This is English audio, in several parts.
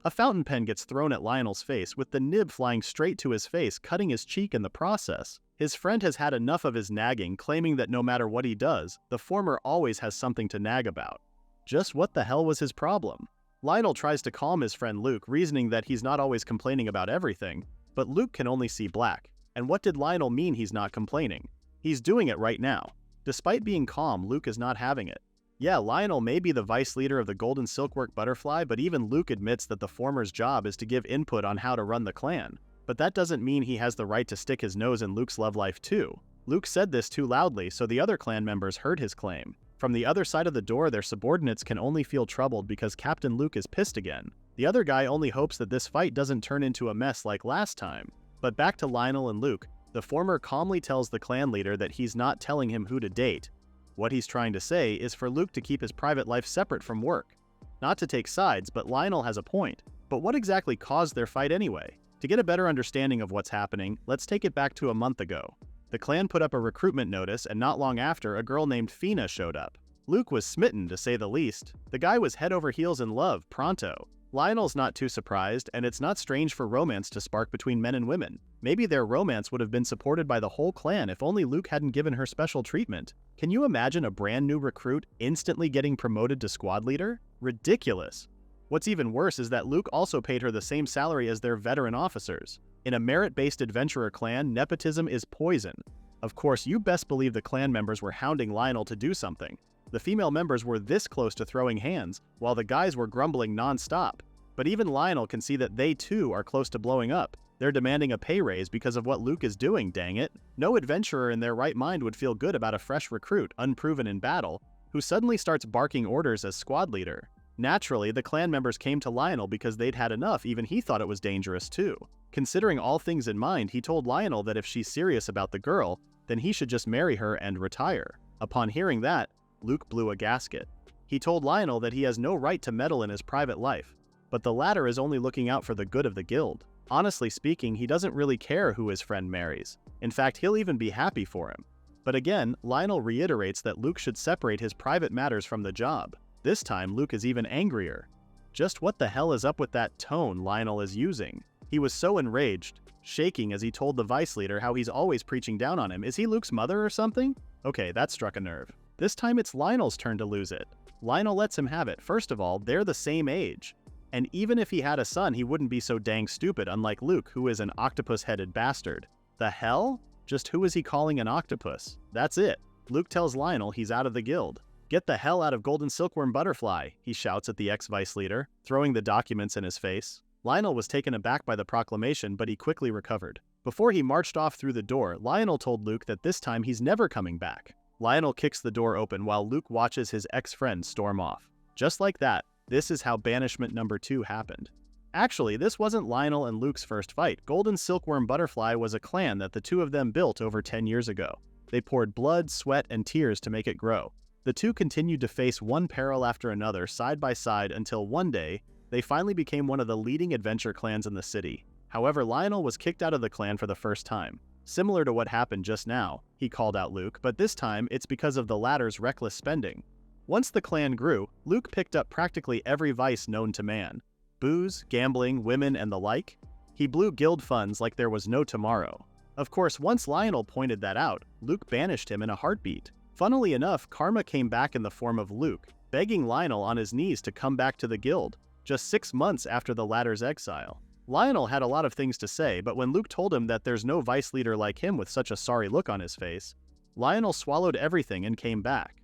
A fountain pen gets thrown at Lionel's face, with the nib flying straight to his face, cutting his cheek in the process. His friend has had enough of his nagging, claiming that no matter what he does, the former always has something to nag about. Just what the hell was his problem? Lionel tries to calm his friend Luke, reasoning that he's not always complaining about everything, but Luke can only see black. And what did Lionel mean he's not complaining? He's doing it right now. Despite being calm, Luke is not having it. Yeah, Lionel may be the vice leader of the Golden Silkwork Butterfly, but even Luke admits that the former's job is to give input on how to run the clan. But that doesn't mean he has the right to stick his nose in Luke's love life too. Luke said this too loudly, so the other clan members heard his claim. From the other side of the door, their subordinates can only feel troubled because Captain Luke is pissed again. The other guy only hopes that this fight doesn't turn into a mess like last time. But back to Lionel and Luke, the former calmly tells the clan leader that he's not telling him who to date. What he's trying to say is for Luke to keep his private life separate from work. Not to take sides, but Lionel has a point. But what exactly caused their fight anyway? To get a better understanding of what's happening, let's take it back to a month ago. The clan put up a recruitment notice, and not long after, a girl named Fina showed up. Luke was smitten, to say the least. The guy was head over heels in love, pronto. Lionel's not too surprised, and it's not strange for romance to spark between men and women. Maybe their romance would have been supported by the whole clan if only Luke hadn't given her special treatment. Can you imagine a brand new recruit instantly getting promoted to squad leader? Ridiculous. What's even worse is that Luke also paid her the same salary as their veteran officers. In a merit-based adventurer clan, nepotism is poison. Of course, you best believe the clan members were hounding Lionel to do something. The female members were this close to throwing hands, while the guys were grumbling non-stop. But even Lionel can see that they too are close to blowing up. They're demanding a pay raise because of what Luke is doing, dang it. No adventurer in their right mind would feel good about a fresh recruit, unproven in battle, who suddenly starts barking orders as squad leader. Naturally, the clan members came to Lionel because they'd had enough. Even he thought it was dangerous too. Considering all things in mind, he told Lionel that if she's serious about the girl, then he should just marry her and retire. Upon hearing that, Luke blew a gasket. He told Lionel that he has no right to meddle in his private life, but the latter is only looking out for the good of the guild. Honestly speaking, he doesn't really care who his friend marries. In fact, he'll even be happy for him. But again, Lionel reiterates that Luke should separate his private matters from the job. This time, Luke is even angrier. Just what the hell is up with that tone Lionel is using? He was so enraged, shaking as he told the vice leader how he's always preaching down on him. Is he Luke's mother or something? Okay, that struck a nerve. This time it's Lionel's turn to lose it. Lionel lets him have it. First of all, they're the same age. And even if he had a son, he wouldn't be so dang stupid, unlike Luke, who is an octopus-headed bastard. The hell? Just who is he calling an octopus? That's it. Luke tells Lionel he's out of the guild. Get the hell out of Golden Silkworm Butterfly, he shouts at the ex-vice leader, throwing the documents in his face. Lionel was taken aback by the proclamation, but he quickly recovered. Before he marched off through the door, Lionel told Luke that this time he's never coming back. Lionel kicks the door open while Luke watches his ex-friend storm off. Just like that, this is how banishment number 2 happened. Actually, this wasn't Lionel and Luke's first fight. Golden Silkworm Butterfly was a clan that the two of them built over 10 years ago. They poured blood, sweat, and tears to make it grow. The two continued to face one peril after another side by side until one day, they finally became one of the leading adventure clans in the city. However, Lionel was kicked out of the clan for the first time. Similar to what happened just now, he called out Luke, but this time it's because of the latter's reckless spending. Once the clan grew, Luke picked up practically every vice known to man. Booze, gambling, women, and the like. He blew guild funds like there was no tomorrow. Of course, once Lionel pointed that out, Luke banished him in a heartbeat. Funnily enough, karma came back in the form of Luke, begging Lionel on his knees to come back to the guild, just 6 months after the latter's exile. Lionel had a lot of things to say, but when Luke told him that there's no vice leader like him with such a sorry look on his face, Lionel swallowed everything and came back.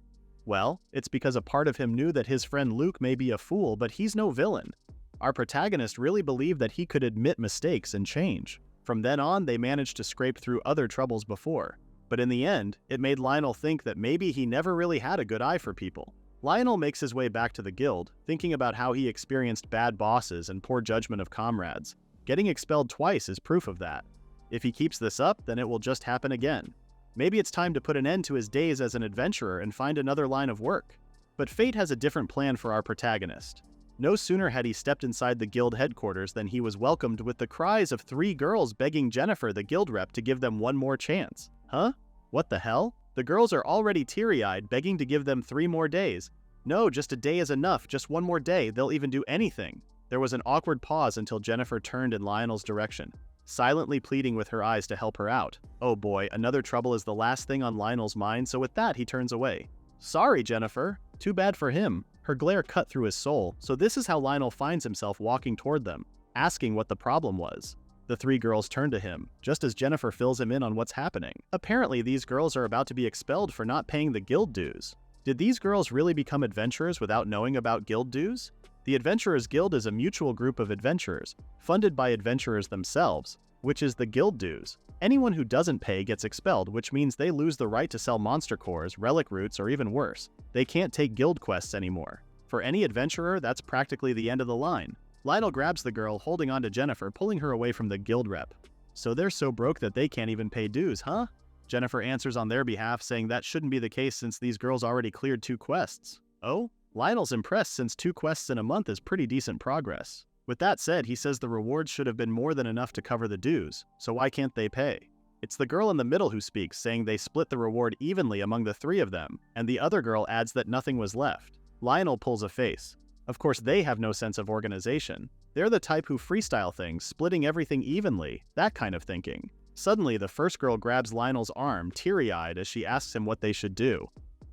Well, it's because a part of him knew that his friend Luke may be a fool, but he's no villain. Our protagonist really believed that he could admit mistakes and change. From then on, they managed to scrape through other troubles before. But in the end, it made Lionel think that maybe he never really had a good eye for people. Lionel makes his way back to the guild, thinking about how he experienced bad bosses and poor judgment of comrades. Getting expelled twice is proof of that. If he keeps this up, then it will just happen again. Maybe it's time to put an end to his days as an adventurer and find another line of work. But fate has a different plan for our protagonist. No sooner had he stepped inside the guild headquarters than he was welcomed with the cries of 3 girls begging Jennifer, the guild rep, to give them one more chance. Huh? What the hell? The girls are already teary-eyed, begging to give them 3 more days. No, just a day is enough, just one more day, they'll even do anything. There was an awkward pause until Jennifer turned in Lionel's direction, silently pleading with her eyes to help her out. Oh boy, another trouble is the last thing on Lionel's mind, so with that he turns away. Sorry, Jennifer. Too bad for him. Her glare cut through his soul, so this is how Lionel finds himself walking toward them, asking what the problem was. The three girls turn to him, just as Jennifer fills him in on what's happening. Apparently, these girls are about to be expelled for not paying the guild dues. Did these girls really become adventurers without knowing about guild dues? The Adventurers Guild is a mutual group of adventurers, funded by adventurers themselves, which is the guild dues. Anyone who doesn't pay gets expelled, which means they lose the right to sell monster cores, relic roots, or even worse, they can't take guild quests anymore. For any adventurer, that's practically the end of the line. Lionel grabs the girl, holding on to Jennifer, pulling her away from the guild rep. So they're so broke that they can't even pay dues, huh? Jennifer answers on their behalf, saying that shouldn't be the case since these girls already cleared 2 quests. Oh? Lionel's impressed since 2 quests in a month is pretty decent progress. With that said, he says the rewards should have been more than enough to cover the dues, so why can't they pay? It's the girl in the middle who speaks, saying they split the reward evenly among the 3 of them, and the other girl adds that nothing was left. Lionel pulls a face. Of course, they have no sense of organization. They're the type who freestyle things, splitting everything evenly, that kind of thinking. Suddenly, the first girl grabs Lionel's arm, teary-eyed, as she asks him what they should do.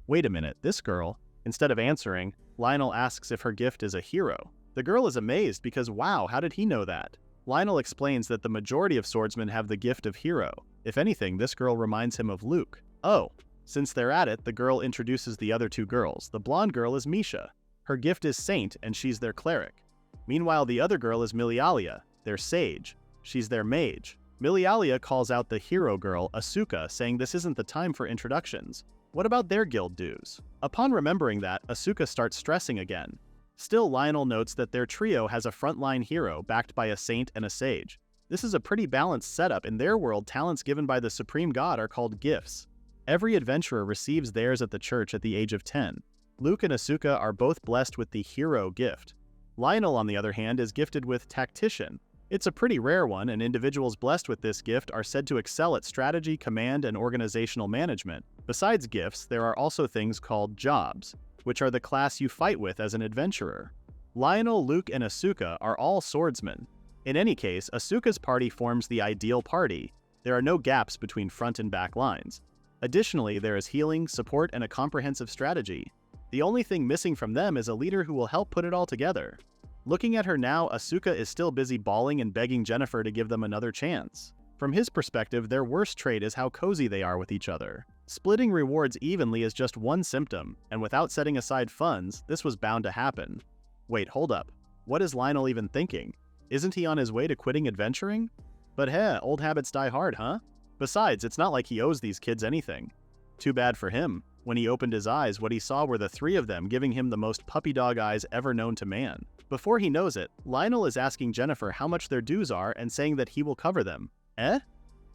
Wait a minute, this girl? Instead of answering, Lionel asks if her gift is a hero. The girl is amazed because wow, how did he know that? Lionel explains that the majority of swordsmen have the gift of hero. If anything, this girl reminds him of Luke. Oh. Since they're at it, the girl introduces the other 2 girls. The blonde girl is Misha. Her gift is Saint, and she's their cleric. Meanwhile, the other girl is Milialia, their sage. She's their mage. Milialia calls out the hero girl, Asuka, saying this isn't the time for introductions. What about their guild dues? Upon remembering that, Asuka starts stressing again. Still, Lionel notes that their trio has a frontline hero backed by a saint and a sage. This is a pretty balanced setup. In their world, talents given by the supreme god are called gifts. Every adventurer receives theirs at the church at the age of 10. Luke and Asuka are both blessed with the hero gift. Lionel, on the other hand, is gifted with tactician. It's a pretty rare one, and individuals blessed with this gift are said to excel at strategy, command, and organizational management. Besides gifts, there are also things called jobs, which are the class you fight with as an adventurer. Lionel, Luke, and Asuka are all swordsmen. In any case, Asuka's party forms the ideal party. There are no gaps between front and back lines. Additionally, there is healing, support, and a comprehensive strategy. The only thing missing from them is a leader who will help put it all together. Looking at her now, Asuka is still busy bawling and begging Jennifer to give them another chance. From his perspective, their worst trait is how cozy they are with each other. Splitting rewards evenly is just one symptom, and without setting aside funds, this was bound to happen. Wait, hold up. What is Lionel even thinking? Isn't he on his way to quitting adventuring? But hey, old habits die hard, huh? Besides, it's not like he owes these kids anything. Too bad for him. When he opened his eyes, what he saw were the 3 of them giving him the most puppy dog eyes ever known to man. Before he knows it, Lionel is asking Jennifer how much their dues are and saying that he will cover them. Eh?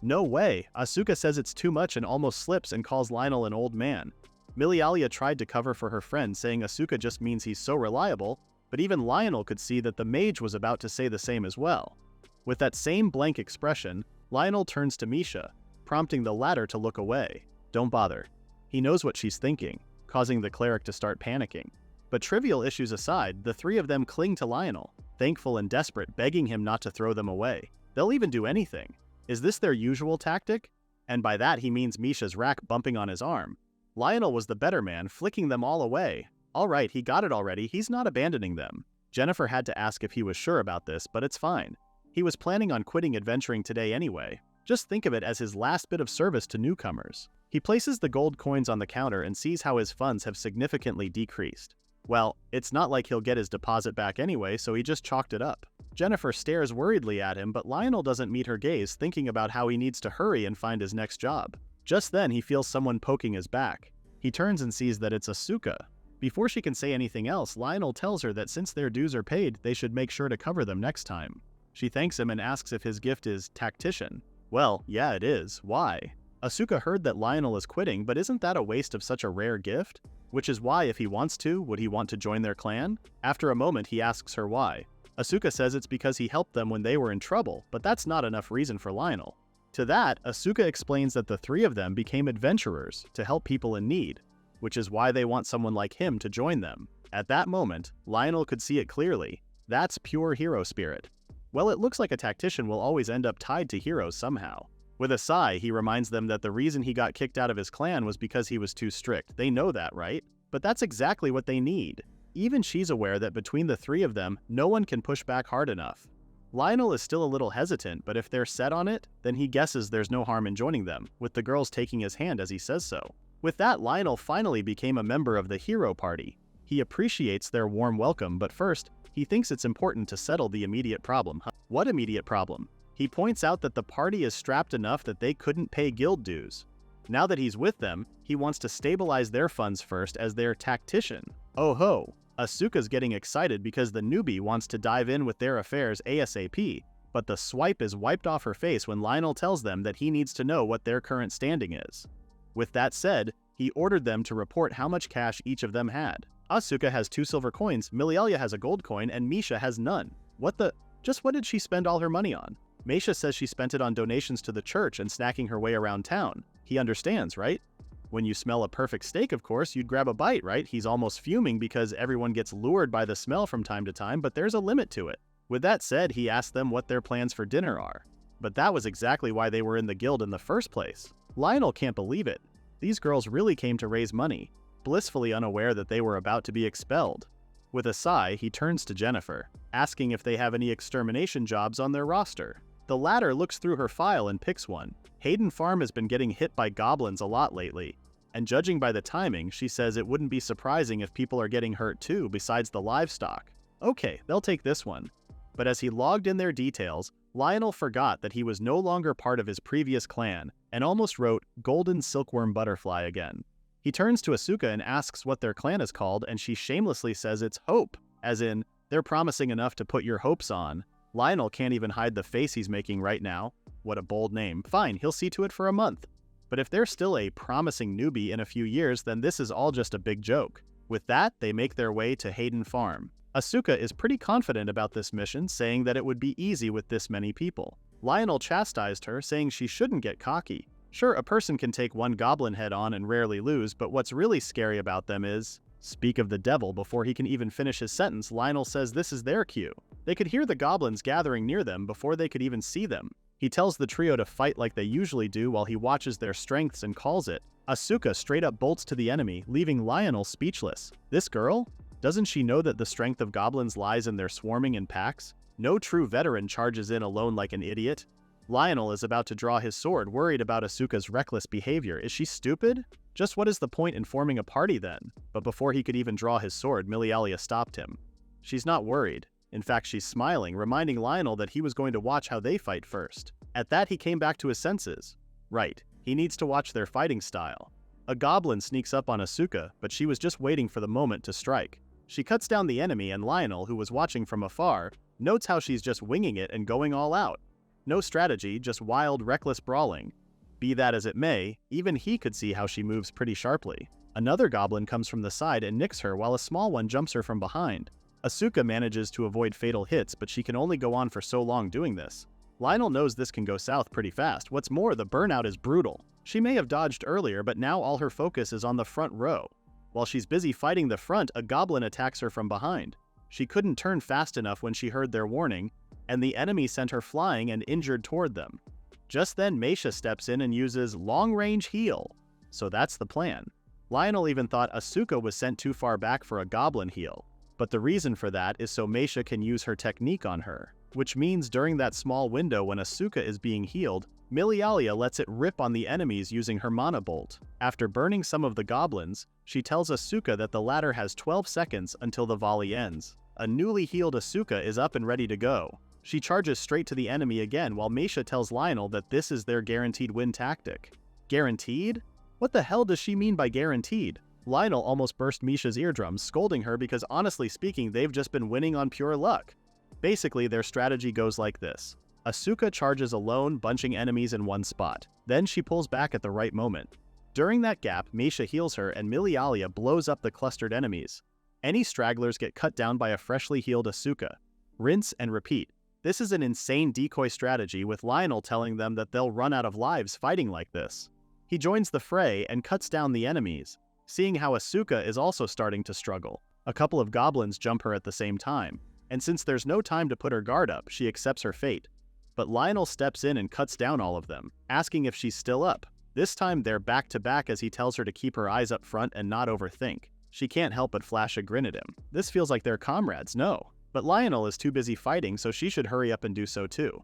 No way. Asuka says it's too much and almost slips and calls Lionel an old man. Milialia tried to cover for her friend, saying Asuka just means he's so reliable, but even Lionel could see that the mage was about to say the same as well. With that same blank expression, Lionel turns to Misha, prompting the latter to look away. Don't bother. He knows what she's thinking, causing the cleric to start panicking. But trivial issues aside, the 3 of them cling to Lionel, thankful and desperate, begging him not to throw them away. They'll even do anything. Is this their usual tactic? And by that he means Misha's rack bumping on his arm. Lionel was the better man, flicking them all away. Alright, he got it already, he's not abandoning them. Jennifer had to ask if he was sure about this, but it's fine. He was planning on quitting adventuring today anyway. Just think of it as his last bit of service to newcomers. He places the gold coins on the counter and sees how his funds have significantly decreased. Well, it's not like he'll get his deposit back anyway, so he just chalked it up. Jennifer stares worriedly at him, but Lionel doesn't meet her gaze, thinking about how he needs to hurry and find his next job. Just then, he feels someone poking his back. He turns and sees that it's Asuka. Before she can say anything else, Lionel tells her that since their dues are paid, they should make sure to cover them next time. She thanks him and asks if his gift is tactician. Well, yeah, it is. Why? Asuka heard that Lionel is quitting, but isn't that a waste of such a rare gift? Which is why, if he wants to, would he want to join their clan? After a moment, he asks her why. Asuka says it's because he helped them when they were in trouble, but that's not enough reason for Lionel. To that, Asuka explains that the 3 of them became adventurers to help people in need, which is why they want someone like him to join them. At that moment, Lionel could see it clearly. That's pure hero spirit. Well, it looks like a tactician will always end up tied to heroes somehow. With a sigh, he reminds them that the reason he got kicked out of his clan was because he was too strict. They know that, right? But that's exactly what they need. Even she's aware that between the three of them, no one can push back hard enough. Lionel is still a little hesitant, but if they're set on it, then he guesses there's no harm in joining them, with the girls taking his hand as he says so. With that, Lionel finally became a member of the hero party. He appreciates their warm welcome, but first, he thinks it's important to settle the immediate problem. What immediate problem? He points out that the party is strapped enough that they couldn't pay guild dues. Now that he's with them, he wants to stabilize their funds first as their tactician. Oh ho! Asuka's getting excited because the newbie wants to dive in with their affairs ASAP, but the swipe is wiped off her face when Lionel tells them that he needs to know what their current standing is. With that said, he ordered them to report how much cash each of them had. Asuka has 2 silver coins, Milialia has a gold coin, and Misha has none. What did she spend all her money on? Misha says she spent it on donations to the church and snacking her way around town. He understands, right? When you smell a perfect steak, of course, you'd grab a bite, right? He's almost fuming because everyone gets lured by the smell from time to time, but there's a limit to it. With that said, he asks them what their plans for dinner are. But that was exactly why they were in the guild in the first place. Lionel can't believe it. These girls really came to raise money, blissfully unaware that they were about to be expelled. With a sigh, he turns to Jennifer, asking if they have any extermination jobs on their roster. The latter looks through her file and picks one. Hayden Farm has been getting hit by goblins a lot lately, and judging by the timing, she says it wouldn't be surprising if people are getting hurt too besides the livestock. Okay, they'll take this one. But as he logged in their details, Lionel forgot that he was no longer part of his previous clan and almost wrote Golden Silkworm Butterfly again. He turns to Asuka and asks what their clan is called, and she shamelessly says it's Hope, as in, they're promising enough to put your hopes on. Lionel can't even hide the face he's making right now. What a bold name. Fine, he'll see to it for a month. But if they're still a promising newbie in a few years, then this is all just a big joke. With that, they make their way to Hayden Farm. Asuka is pretty confident about this mission, saying that it would be easy with this many people. Lionel chastised her, saying she shouldn't get cocky. Sure, a person can take one goblin head on and rarely lose, but what's really scary about them is... Speak of the devil, before he can even finish his sentence, Lionel says this is their cue. They could hear the goblins gathering near them before they could even see them. He tells the trio to fight like they usually do while he watches their strengths and calls it. Asuka straight up bolts to the enemy, leaving Lionel speechless. This girl? Doesn't she know that the strength of goblins lies in their swarming in packs? No true veteran charges in alone like an idiot. Lionel is about to draw his sword, worried about Asuka's reckless behavior. Is she stupid? Just what is the point in forming a party then? But before he could even draw his sword, Milialia stopped him. She's not worried. In fact, she's smiling, reminding Lionel that he was going to watch how they fight first. At that, he came back to his senses. Right, he needs to watch their fighting style. A goblin sneaks up on Asuka, but she was just waiting for the moment to strike. She cuts down the enemy, and Lionel, who was watching from afar, notes how she's just winging it and going all out. No strategy, just wild, reckless brawling. Be that as it may, even he could see how she moves pretty sharply. Another goblin comes from the side and nicks her while a small one jumps her from behind. Asuka manages to avoid fatal hits, but she can only go on for so long doing this. Lionel knows this can go south pretty fast. What's more, the burnout is brutal. She may have dodged earlier, but now all her focus is on the front row. While she's busy fighting the front, a goblin attacks her from behind. She couldn't turn fast enough when she heard their warning, and the enemy sent her flying and injured toward them. Just then, Misha steps in and uses long-range heal. So that's the plan. Lionel even thought Asuka was sent too far back for a goblin heal. But the reason for that is so Misha can use her technique on her. Which means during that small window when Asuka is being healed, Milialia lets it rip on the enemies using her mana bolt. After burning some of the goblins, she tells Asuka that the latter has 12 seconds until the volley ends. A newly healed Asuka is up and ready to go. She charges straight to the enemy again while Misha tells Lionel that this is their guaranteed win tactic. Guaranteed? What the hell does she mean by guaranteed? Lionel almost burst Misha's eardrums, scolding her because honestly speaking, they've just been winning on pure luck. Basically, their strategy goes like this. Asuka charges alone, bunching enemies in one spot. Then she pulls back at the right moment. During that gap, Misha heals her and Milialia blows up the clustered enemies. Any stragglers get cut down by a freshly healed Asuka. Rinse and repeat. This is an insane decoy strategy, with Lionel telling them that they'll run out of lives fighting like this. He joins the fray and cuts down the enemies, seeing how Asuka is also starting to struggle. A couple of goblins jump her at the same time, and since there's no time to put her guard up, she accepts her fate. But Lionel steps in and cuts down all of them, asking if she's still up. This time they're back to back as he tells her to keep her eyes up front and not overthink. She can't help but flash a grin at him. This feels like they're comrades, no. But Lionel is too busy fighting, so she should hurry up and do so too.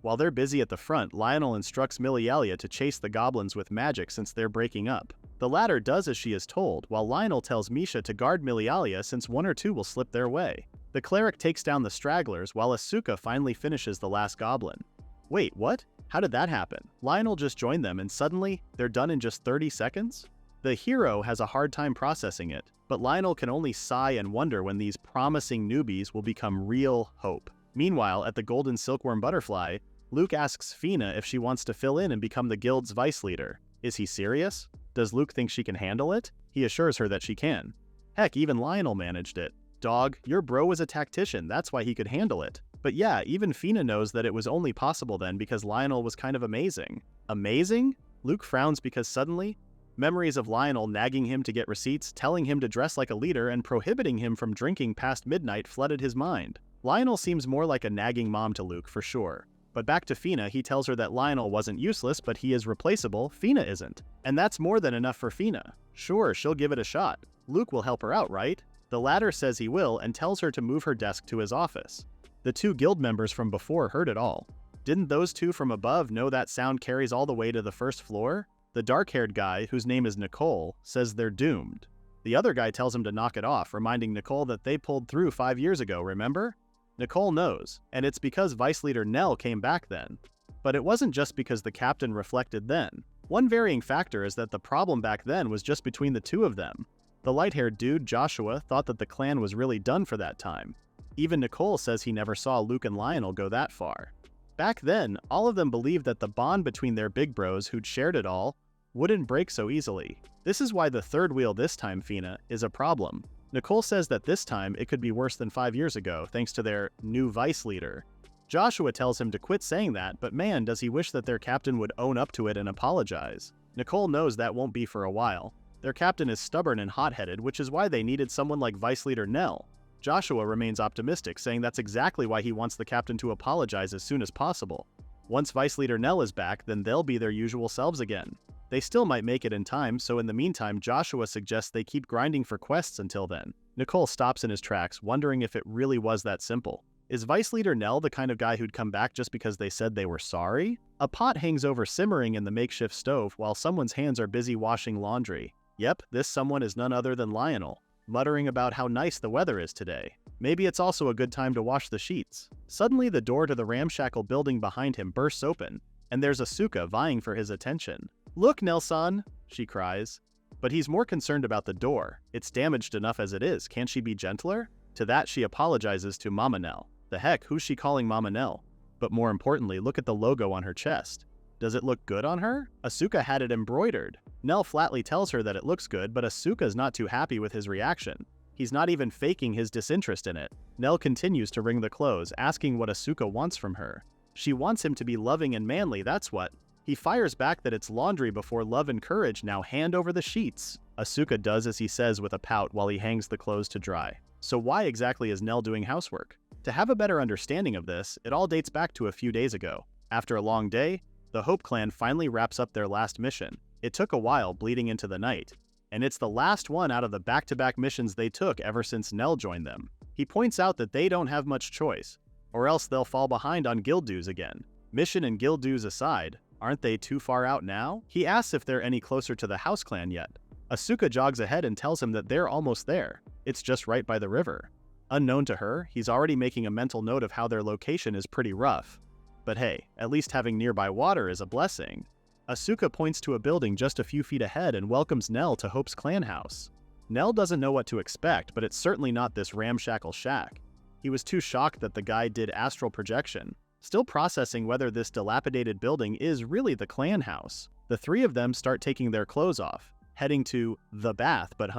While they're busy at the front, Lionel instructs Milialia to chase the goblins with magic since they're breaking up. The latter does as she is told, while Lionel tells Misha to guard Milialia since one or two will slip their way. The cleric takes down the stragglers while Asuka finally finishes the last goblin. Wait, what? How did that happen? Lionel just joined them and suddenly, they're done in just 30 seconds? The hero has a hard time processing it, but Lionel can only sigh and wonder when these promising newbies will become real hope. Meanwhile, at the Golden Silkworm Butterfly, Luke asks Fina if she wants to fill in and become the guild's vice leader. Is he serious? Does Luke think she can handle it? He assures her that she can. Heck, even Lionel managed it. Dog, your bro was a tactician, that's why he could handle it. But yeah, even Fina knows that it was only possible then because Lionel was kind of amazing. Amazing? Luke frowns because suddenly, memories of Lionel nagging him to get receipts, telling him to dress like a leader, and prohibiting him from drinking past midnight flooded his mind. Lionel seems more like a nagging mom to Luke for sure. But back to Fina, he tells her that Lionel wasn't useless, but he is replaceable, Fina isn't. And that's more than enough for Fina. Sure, she'll give it a shot. Luke will help her out, right? The latter says he will and tells her to move her desk to his office. The two guild members from before heard it all. Didn't those two from above know that sound carries all the way to the first floor? The dark-haired guy, whose name is Nicole, says they're doomed. The other guy tells him to knock it off, reminding Nicole that they pulled through 5 years ago, remember? Nicole knows, and it's because Vice Leader Nell came back then. But it wasn't just because the captain reflected then. One varying factor is that the problem back then was just between the two of them. The light-haired dude, Joshua, thought that the clan was really done for that time. Even Nicole says he never saw Luke and Lionel go that far. Back then, all of them believed that the bond between their big bros who'd shared it all wouldn't break so easily. This is why the third wheel this time, Fina, is a problem. Nicole says that this time it could be worse than 5 years ago thanks to their new vice leader. Joshua tells him to quit saying that, but man, does he wish that their captain would own up to it and apologize. Nicole knows that won't be for a while. Their captain is stubborn and hot-headed, which is why they needed someone like Vice Leader Nell. Joshua remains optimistic, saying that's exactly why he wants the captain to apologize as soon as possible. Once Vice Leader Nell is back, then they'll be their usual selves again. They still might make it in time, so in the meantime, Joshua suggests they keep grinding for quests until then. Nicole stops in his tracks, wondering if it really was that simple. Is Vice Leader Nell the kind of guy who'd come back just because they said they were sorry? A pot hangs over simmering in the makeshift stove while someone's hands are busy washing laundry. Yep, this someone is none other than Lionel, muttering about how nice the weather is today. Maybe it's also a good time to wash the sheets. Suddenly, the door to the ramshackle building behind him bursts open, and there's Asuka vying for his attention. "Look, Nelson!" she cries. But he's more concerned about the door. It's damaged enough as it is, can't she be gentler? To that, she apologizes to Mama Nell. The heck, who's she calling Mama Nell? But more importantly, look at the logo on her chest. Does it look good on her? Asuka had it embroidered. Nell flatly tells her that it looks good, but Asuka's not too happy with his reaction. He's not even faking his disinterest in it. Nell continues to wring the clothes, asking what Asuka wants from her. She wants him to be loving and manly, that's what. He fires back that it's laundry before love and courage, now hand over the sheets. Asuka does as he says with a pout while he hangs the clothes to dry. So why exactly is Nell doing housework? To have a better understanding of this, it all dates back to a few days ago. After a long day, the Hope Clan finally wraps up their last mission. It took a while, bleeding into the night. And it's the last one out of the back-to-back missions they took ever since Nell joined them. He points out that they don't have much choice, or else they'll fall behind on guild dues again. Mission and guild dues aside, aren't they too far out now? He asks if they're any closer to the House Clan yet. Asuka jogs ahead and tells him that they're almost there. It's just right by the river. Unknown to her, he's already making a mental note of how their location is pretty rough. But hey, at least having nearby water is a blessing. Asuka points to a building just a few feet ahead and welcomes Nell to Hope's clan house. Nell doesn't know what to expect, but it's certainly not this ramshackle shack. He was too shocked that the guy did astral projection, still processing whether this dilapidated building is really the clan house. The three of them start taking their clothes off, heading to the bath, but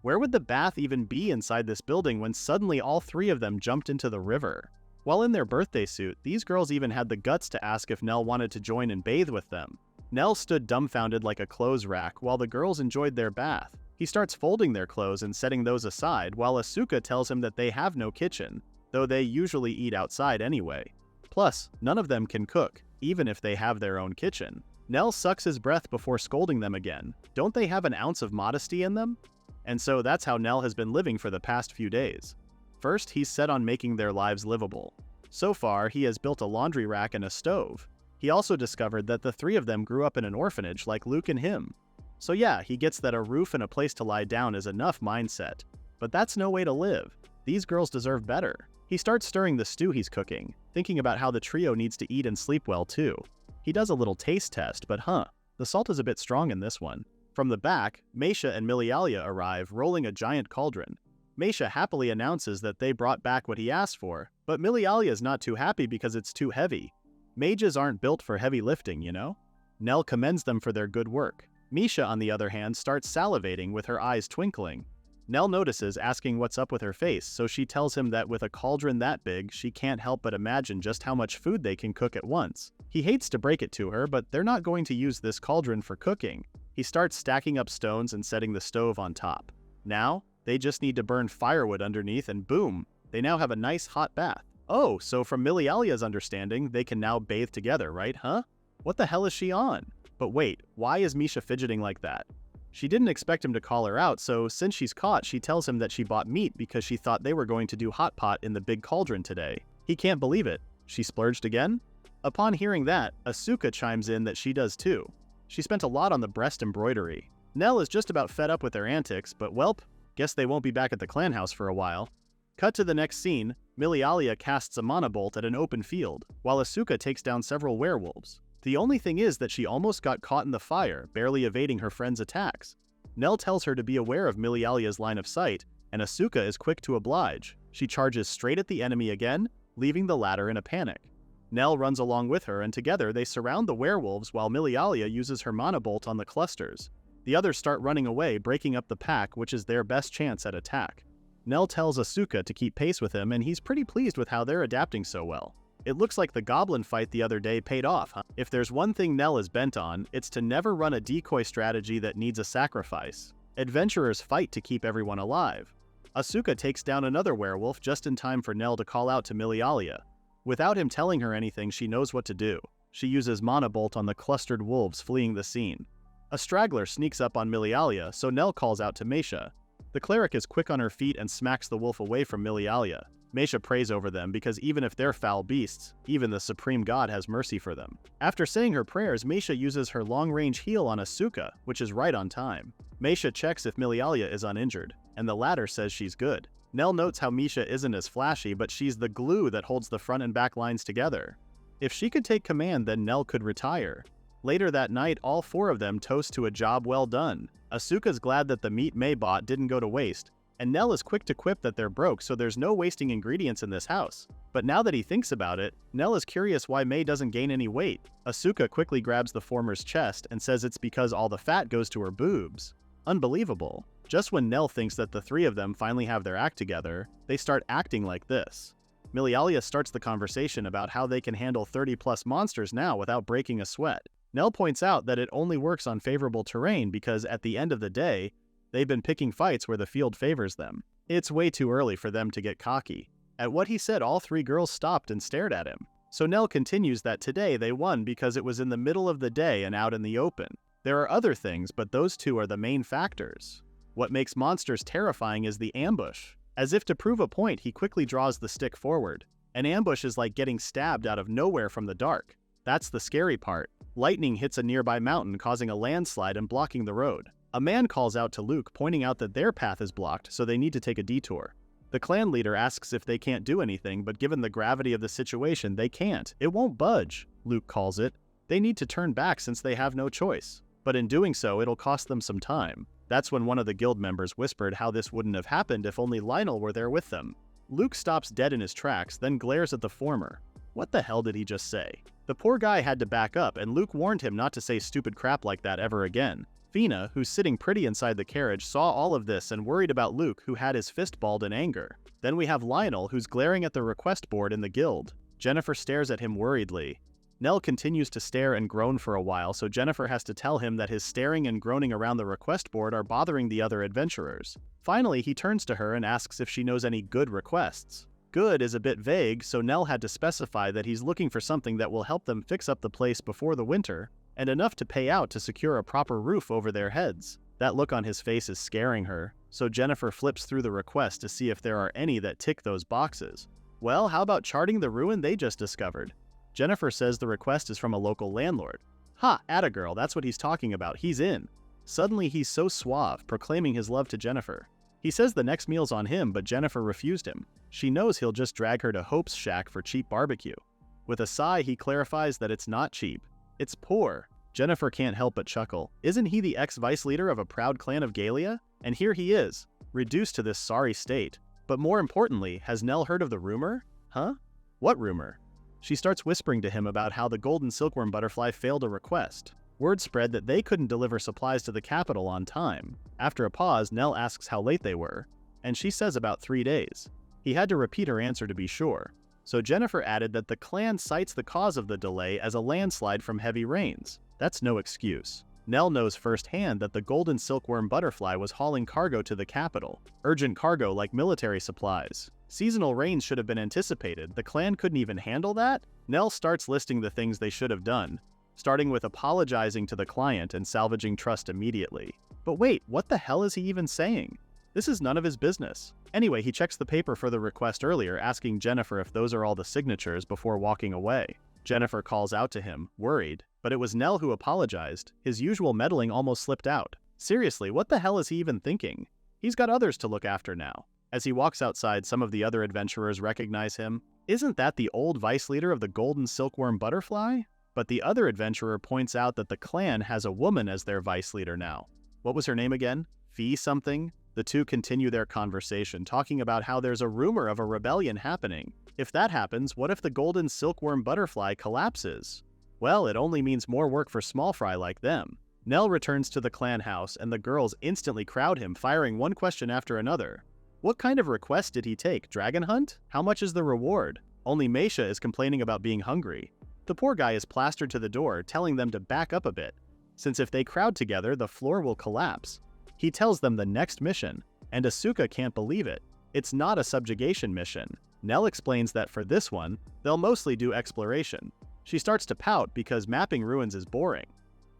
where would the bath even be inside this building when suddenly all three of them jumped into the river? While in their birthday suit, these girls even had the guts to ask if Nell wanted to join and bathe with them. Nell stood dumbfounded like a clothes rack while the girls enjoyed their bath. He starts folding their clothes and setting those aside while Asuka tells him that they have no kitchen. though they usually eat outside anyway. Plus, none of them can cook, even if they have their own kitchen. Nell sucks his breath before scolding them again. Don't they have an ounce of modesty in them? And so that's how Nell has been living for the past few days. First, he's set on making their lives livable. So far, he has built a laundry rack and a stove. He also discovered that the three of them grew up in an orphanage like Luke and him. So yeah, he gets that a roof and a place to lie down is enough mindset. But that's no way to live. These girls deserve better. He starts stirring the stew he's cooking, thinking about how the trio needs to eat and sleep well too. He does a little taste test, but the salt is a bit strong in this one. From the back, Meisha and Milialia arrive, rolling a giant cauldron. Meisha happily announces that they brought back what he asked for, but Milialia is not too happy because it's too heavy. Mages aren't built for heavy lifting, you know? Nell commends them for their good work. Misha, on the other hand, starts salivating with her eyes twinkling. Nell notices, asking what's up with her face, so she tells him that with a cauldron that big, she can't help but imagine just how much food they can cook at once. He hates to break it to her, but they're not going to use this cauldron for cooking. He starts stacking up stones and setting the stove on top. Now, they just need to burn firewood underneath and boom, they now have a nice hot bath. Oh, so from Milialia's understanding, they can now bathe together, right, huh? What the hell is she on? But wait, why is Misha fidgeting like that? She didn't expect him to call her out, so since she's caught, she tells him that she bought meat because she thought they were going to do hot pot in the big cauldron today. He can't believe it. She splurged again? Upon hearing that, Asuka chimes in that she does too. She spent a lot on the breast embroidery. Nell is just about fed up with their antics, but welp, guess they won't be back at the clan house for a while. Cut to the next scene, Milialia casts a mana bolt at an open field, while Asuka takes down several werewolves. The only thing is that she almost got caught in the fire, barely evading her friend's attacks. Nell tells her to be aware of Milialia's line of sight, and Asuka is quick to oblige. She charges straight at the enemy again, leaving the latter in a panic. Nell runs along with her, and together they surround the werewolves while Milialia uses her mana bolt on the clusters. The others start running away, breaking up the pack, which is their best chance at attack. Nell tells Asuka to keep pace with him, and he's pretty pleased with how they're adapting so well. It looks like the goblin fight the other day paid off, huh? If there's one thing Nell is bent on, it's to never run a decoy strategy that needs a sacrifice. Adventurers fight to keep everyone alive. Asuka takes down another werewolf just in time for Nell to call out to Milialia. Without him telling her anything, she knows what to do. She uses Mana Bolt on the clustered wolves fleeing the scene. A straggler sneaks up on Milialia, so Nell calls out to Meisha. The cleric is quick on her feet and smacks the wolf away from Milialia. Meisha prays over them because even if they're foul beasts, even the supreme god has mercy for them. After saying her prayers, Meisha uses her long-range heal on Asuka, which is right on time. Meisha checks if Milialia is uninjured, and the latter says she's good. Nell notes how Meisha isn't as flashy, but she's the glue that holds the front and back lines together. If she could take command, then Nell could retire. Later that night, all four of them toast to a job well done. Asuka's glad that the meat May bought didn't go to waste, and Nell is quick to quip that they're broke, so there's no wasting ingredients in this house. But now that he thinks about it, Nell is curious why May doesn't gain any weight. Asuka quickly grabs the former's chest and says it's because all the fat goes to her boobs. Unbelievable. Just when Nell thinks that the three of them finally have their act together, they start acting like this. Milialia starts the conversation about how they can handle 30+ monsters now without breaking a sweat. Nell points out that it only works on favorable terrain because at the end of the day, they've been picking fights where the field favors them. It's way too early for them to get cocky. At what he said, all three girls stopped and stared at him. So Nell continues that today they won because it was in the middle of the day and out in the open. There are other things, but those two are the main factors. What makes monsters terrifying is the ambush. As if to prove a point, he quickly draws the stick forward. An ambush is like getting stabbed out of nowhere from the dark. That's the scary part. Lightning hits a nearby mountain, causing a landslide and blocking the road. A man calls out to Luke, pointing out that their path is blocked, so they need to take a detour. The clan leader asks if they can't do anything, but given the gravity of the situation, they can't. It won't budge, Luke calls it. They need to turn back since they have no choice. But in doing so, it'll cost them some time. That's when one of the guild members whispered how this wouldn't have happened if only Lionel were there with them. Luke stops dead in his tracks, then glares at the former. What the hell did he just say? The poor guy had to back up, and Luke warned him not to say stupid crap like that ever again. Fina, who's sitting pretty inside the carriage, saw all of this and worried about Luke, who had his fist balled in anger. Then we have Lionel, who's glaring at the request board in the guild. Jennifer stares at him worriedly. Nell continues to stare and groan for a while, so Jennifer has to tell him that his staring and groaning around the request board are bothering the other adventurers. Finally, he turns to her and asks if she knows any good requests. Good is a bit vague, so Nell had to specify that he's looking for something that will help them fix up the place before the winter, and enough to pay out to secure a proper roof over their heads. That look on his face is scaring her, so Jennifer flips through the request to see if there are any that tick those boxes. Well, how about charting the ruin they just discovered? Jennifer says the request is from a local landlord. Ha, atta girl, that's what he's talking about, he's in. Suddenly he's so suave, proclaiming his love to Jennifer. He says the next meal's on him, but Jennifer refused him. She knows he'll just drag her to Hope's shack for cheap barbecue. With a sigh, he clarifies that it's not cheap. It's poor. Jennifer can't help but chuckle. Isn't he the ex-vice leader of a proud clan of Galia? And here he is, reduced to this sorry state. But more importantly, has Nell heard of the rumor? Huh? What rumor? She starts whispering to him about how the golden silkworm butterfly failed a request. Word spread that they couldn't deliver supplies to the capital on time. After a pause, Nell asks how late they were, and she says about 3 days. He had to repeat her answer to be sure. So Jennifer added that the clan cites the cause of the delay as a landslide from heavy rains. That's no excuse. Nell knows firsthand that the golden silkworm butterfly was hauling cargo to the capital. Urgent cargo like military supplies. Seasonal rains should have been anticipated. The clan couldn't even handle that? Nell starts listing the things they should have done, starting with apologizing to the client and salvaging trust immediately. But wait, what the hell is he even saying? This is none of his business. Anyway, he checks the paper for the request earlier, asking Jennifer if those are all the signatures before walking away. Jennifer calls out to him, worried, but it was Nell who apologized. His usual meddling almost slipped out. Seriously, what the hell is he even thinking? He's got others to look after now. As he walks outside, some of the other adventurers recognize him. Isn't that the old vice leader of the golden silkworm butterfly? But the other adventurer points out that the clan has a woman as their vice leader now. What was her name again? Fee something? The two continue their conversation, talking about how there's a rumor of a rebellion happening. If that happens, what if the golden silkworm butterfly collapses? Well, it only means more work for small fry like them. Nell returns to the clan house, and the girls instantly crowd him, firing one question after another. What kind of request did he take? Dragon hunt? How much is the reward? Only Meisha is complaining about being hungry. The poor guy is plastered to the door, telling them to back up a bit, since if they crowd together, the floor will collapse. He tells them the next mission, and Asuka can't believe it. It's not a subjugation mission. Nell explains that for this one, they'll mostly do exploration. She starts to pout because mapping ruins is boring.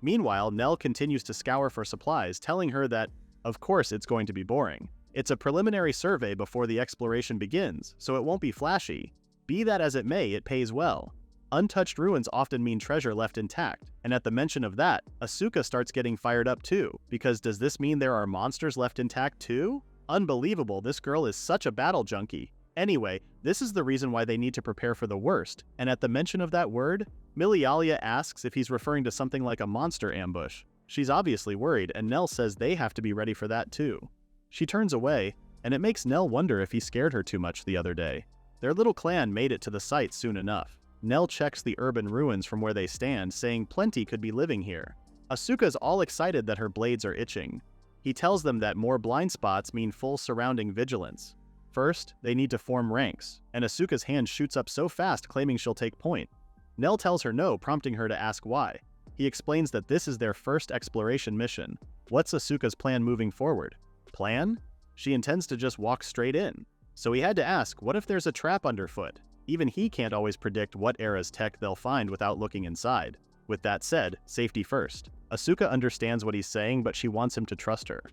Meanwhile, Nell continues to scour for supplies, telling her that, of course, it's going to be boring. It's a preliminary survey before the exploration begins, so it won't be flashy. Be that as it may, it pays well. Untouched ruins often mean treasure left intact, and at the mention of that, Asuka starts getting fired up too, because does this mean there are monsters left intact too? Unbelievable, this girl is such a battle junkie. Anyway, this is the reason why they need to prepare for the worst, and at the mention of that word, Milialia asks if he's referring to something like a monster ambush. She's obviously worried, and Nell says they have to be ready for that too. She turns away, and it makes Nell wonder if he scared her too much the other day. Their little clan made it to the site soon enough. Nell checks the urban ruins from where they stand, saying plenty could be living here. Asuka's all excited that her blades are itching. He tells them that more blind spots mean full surrounding vigilance. First, they need to form ranks, and Asuka's hand shoots up so fast claiming she'll take point. Nell tells her no, prompting her to ask why. He explains that this is their first exploration mission. What's Asuka's plan moving forward? Plan? She intends to just walk straight in. So he had to ask, what if there's a trap underfoot? Even he can't always predict what era's tech they'll find without looking inside. With that said, safety first. Asuka understands what he's saying, but she wants him to trust her.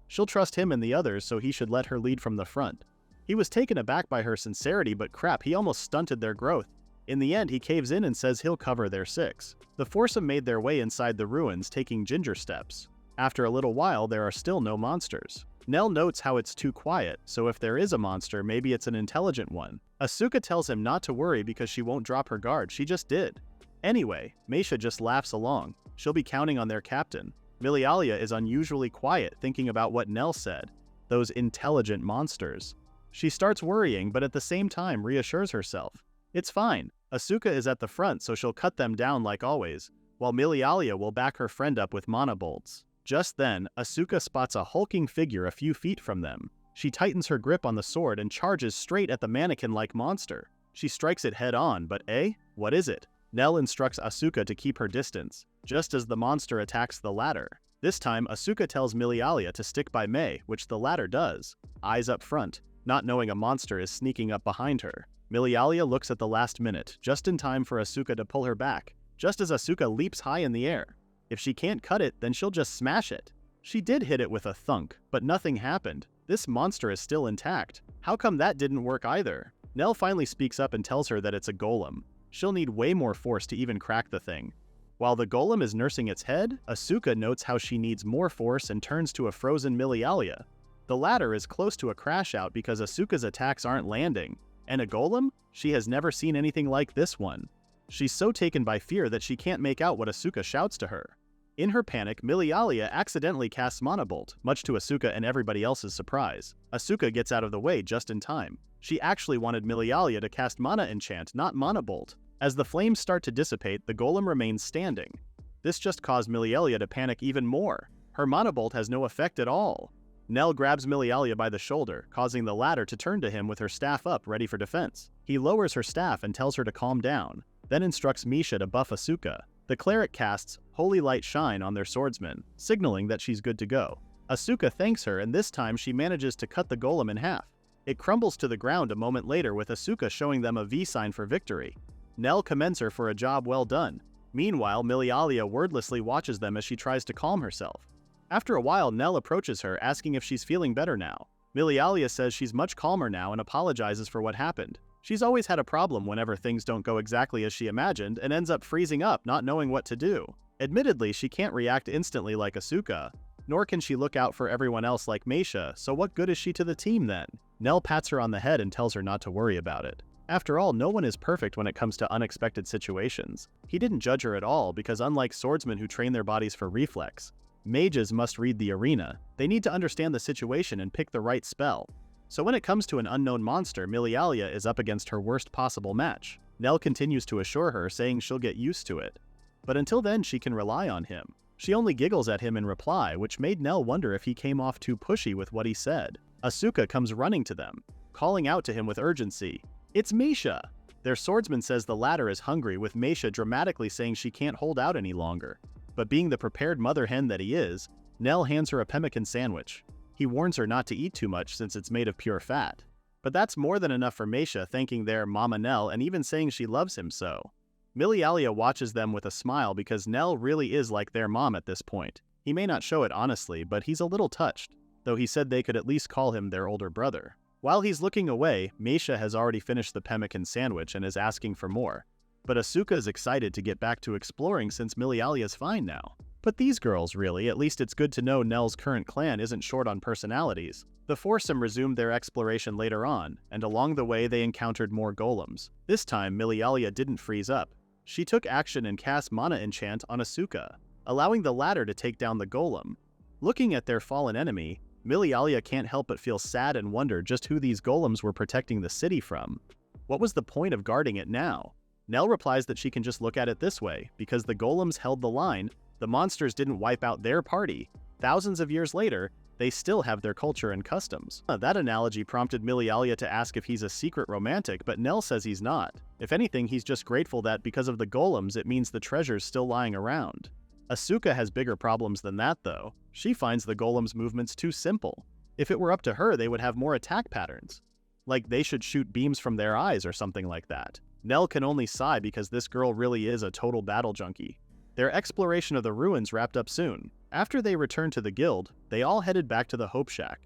She'll trust him and the others, so he should let her lead from the front. He was taken aback by her sincerity, but crap, he almost stunted their growth. In the end, he caves in and says he'll cover their 6. The foursome made their way inside the ruins, taking ginger steps. After a little while, there are still no monsters. Nell notes how it's too quiet, so if there is a monster, maybe it's an intelligent one. Asuka tells him not to worry because she won't drop her guard, she just did. Anyway, Meisha just laughs along. She'll be counting on their captain. Milialia is unusually quiet, thinking about what Nell said. Those intelligent monsters. She starts worrying, but at the same time reassures herself. It's fine. Asuka is at the front, so she'll cut them down like always, while Milialia will back her friend up with mana bolts. Just then, Asuka spots a hulking figure a few feet from them. She tightens her grip on the sword and charges straight at the mannequin-like monster. She strikes it head-on, but what is it? Nell instructs Asuka to keep her distance, just as the monster attacks the latter. This time, Asuka tells Milialia to stick by Mei, which the latter does. Eyes up front. not knowing a monster is sneaking up behind her. Milialia looks at the last minute, just in time for Asuka to pull her back, just as Asuka leaps high in the air. If she can't cut it, then she'll just smash it. She did hit it with a thunk, but nothing happened. This monster is still intact. How come that didn't work either? Nell finally speaks up and tells her that it's a golem. She'll need way more force to even crack the thing. While the golem is nursing its head, Asuka notes how she needs more force and turns to a frozen Milialia. The latter is close to a crash out because Asuka's attacks aren't landing. And a golem? She has never seen anything like this one. She's so taken by fear that she can't make out what Asuka shouts to her. In her panic, Milialia accidentally casts Mana Bolt, much to Asuka and everybody else's surprise. Asuka gets out of the way just in time. She actually wanted Milialia to cast Mana Enchant, not Mana Bolt. As the flames start to dissipate, the golem remains standing. This just caused Milialia to panic even more. Her Mana Bolt has no effect at all. Nell grabs Milialia by the shoulder, causing the latter to turn to him with her staff up, ready for defense. He lowers her staff and tells her to calm down, then instructs Misha to buff Asuka. The cleric casts Holy Light Shine on their swordsman, signaling that she's good to go. Asuka thanks her, and this time she manages to cut the golem in half. It crumbles to the ground a moment later, with Asuka showing them a V sign for victory. Nell commends her for a job well done. Meanwhile, Milialia wordlessly watches them as she tries to calm herself. After a while, Nell approaches her, asking if she's feeling better now. Milialia says she's much calmer now and apologizes for what happened. She's always had a problem whenever things don't go exactly as she imagined and ends up freezing up, not knowing what to do. Admittedly, she can't react instantly like Asuka, nor can she look out for everyone else like Meisha, so what good is she to the team then? Nell pats her on the head and tells her not to worry about it. After all, no one is perfect when it comes to unexpected situations. He didn't judge her at all because, unlike swordsmen who train their bodies for reflex, mages must read the arena. They need to understand the situation and pick the right spell. So when it comes to an unknown monster, Milialia is up against her worst possible match. Nell continues to assure her, saying she'll get used to it. But until then, she can rely on him. She only giggles at him in reply, which made Nell wonder if he came off too pushy with what he said. Asuka comes running to them, calling out to him with urgency. It's Meisha! Their swordsman says the latter is hungry, with Meisha dramatically saying she can't hold out any longer. But being the prepared mother hen that he is, Nell hands her a pemmican sandwich. He warns her not to eat too much since it's made of pure fat. But that's more than enough for Meisha, thanking their Mama Nell and even saying she loves him so. Milialia watches them with a smile because Nell really is like their mom at this point. He may not show it honestly, but he's a little touched, though he said they could at least call him their older brother. While he's looking away, Meisha has already finished the pemmican sandwich and is asking for more. But Asuka is excited to get back to exploring since Milialia's fine now. But these girls really, at least it's good to know Nell's current clan isn't short on personalities. The foursome resumed their exploration later on, and along the way they encountered more golems. This time, Milialia didn't freeze up. She took action and cast Mana Enchant on Asuka, allowing the latter to take down the golem. Looking at their fallen enemy, Milialia can't help but feel sad and wonder just who these golems were protecting the city from. What was the point of guarding it now? Nell replies that she can just look at it this way, because the golems held the line, the monsters didn't wipe out their party. Thousands of years later, they still have their culture and customs. That analogy prompted Milialia to ask if he's a secret romantic, but Nell says he's not. If anything, he's just grateful that because of the golems, it means the treasure's still lying around. Asuka has bigger problems than that though. She finds the golems' movements too simple. If it were up to her, they would have more attack patterns. Like they should shoot beams from their eyes or something like that. Nell can only sigh because this girl really is a total battle junkie. Their exploration of the ruins wrapped up soon. After they returned to the guild, they all headed back to the Hope Shack.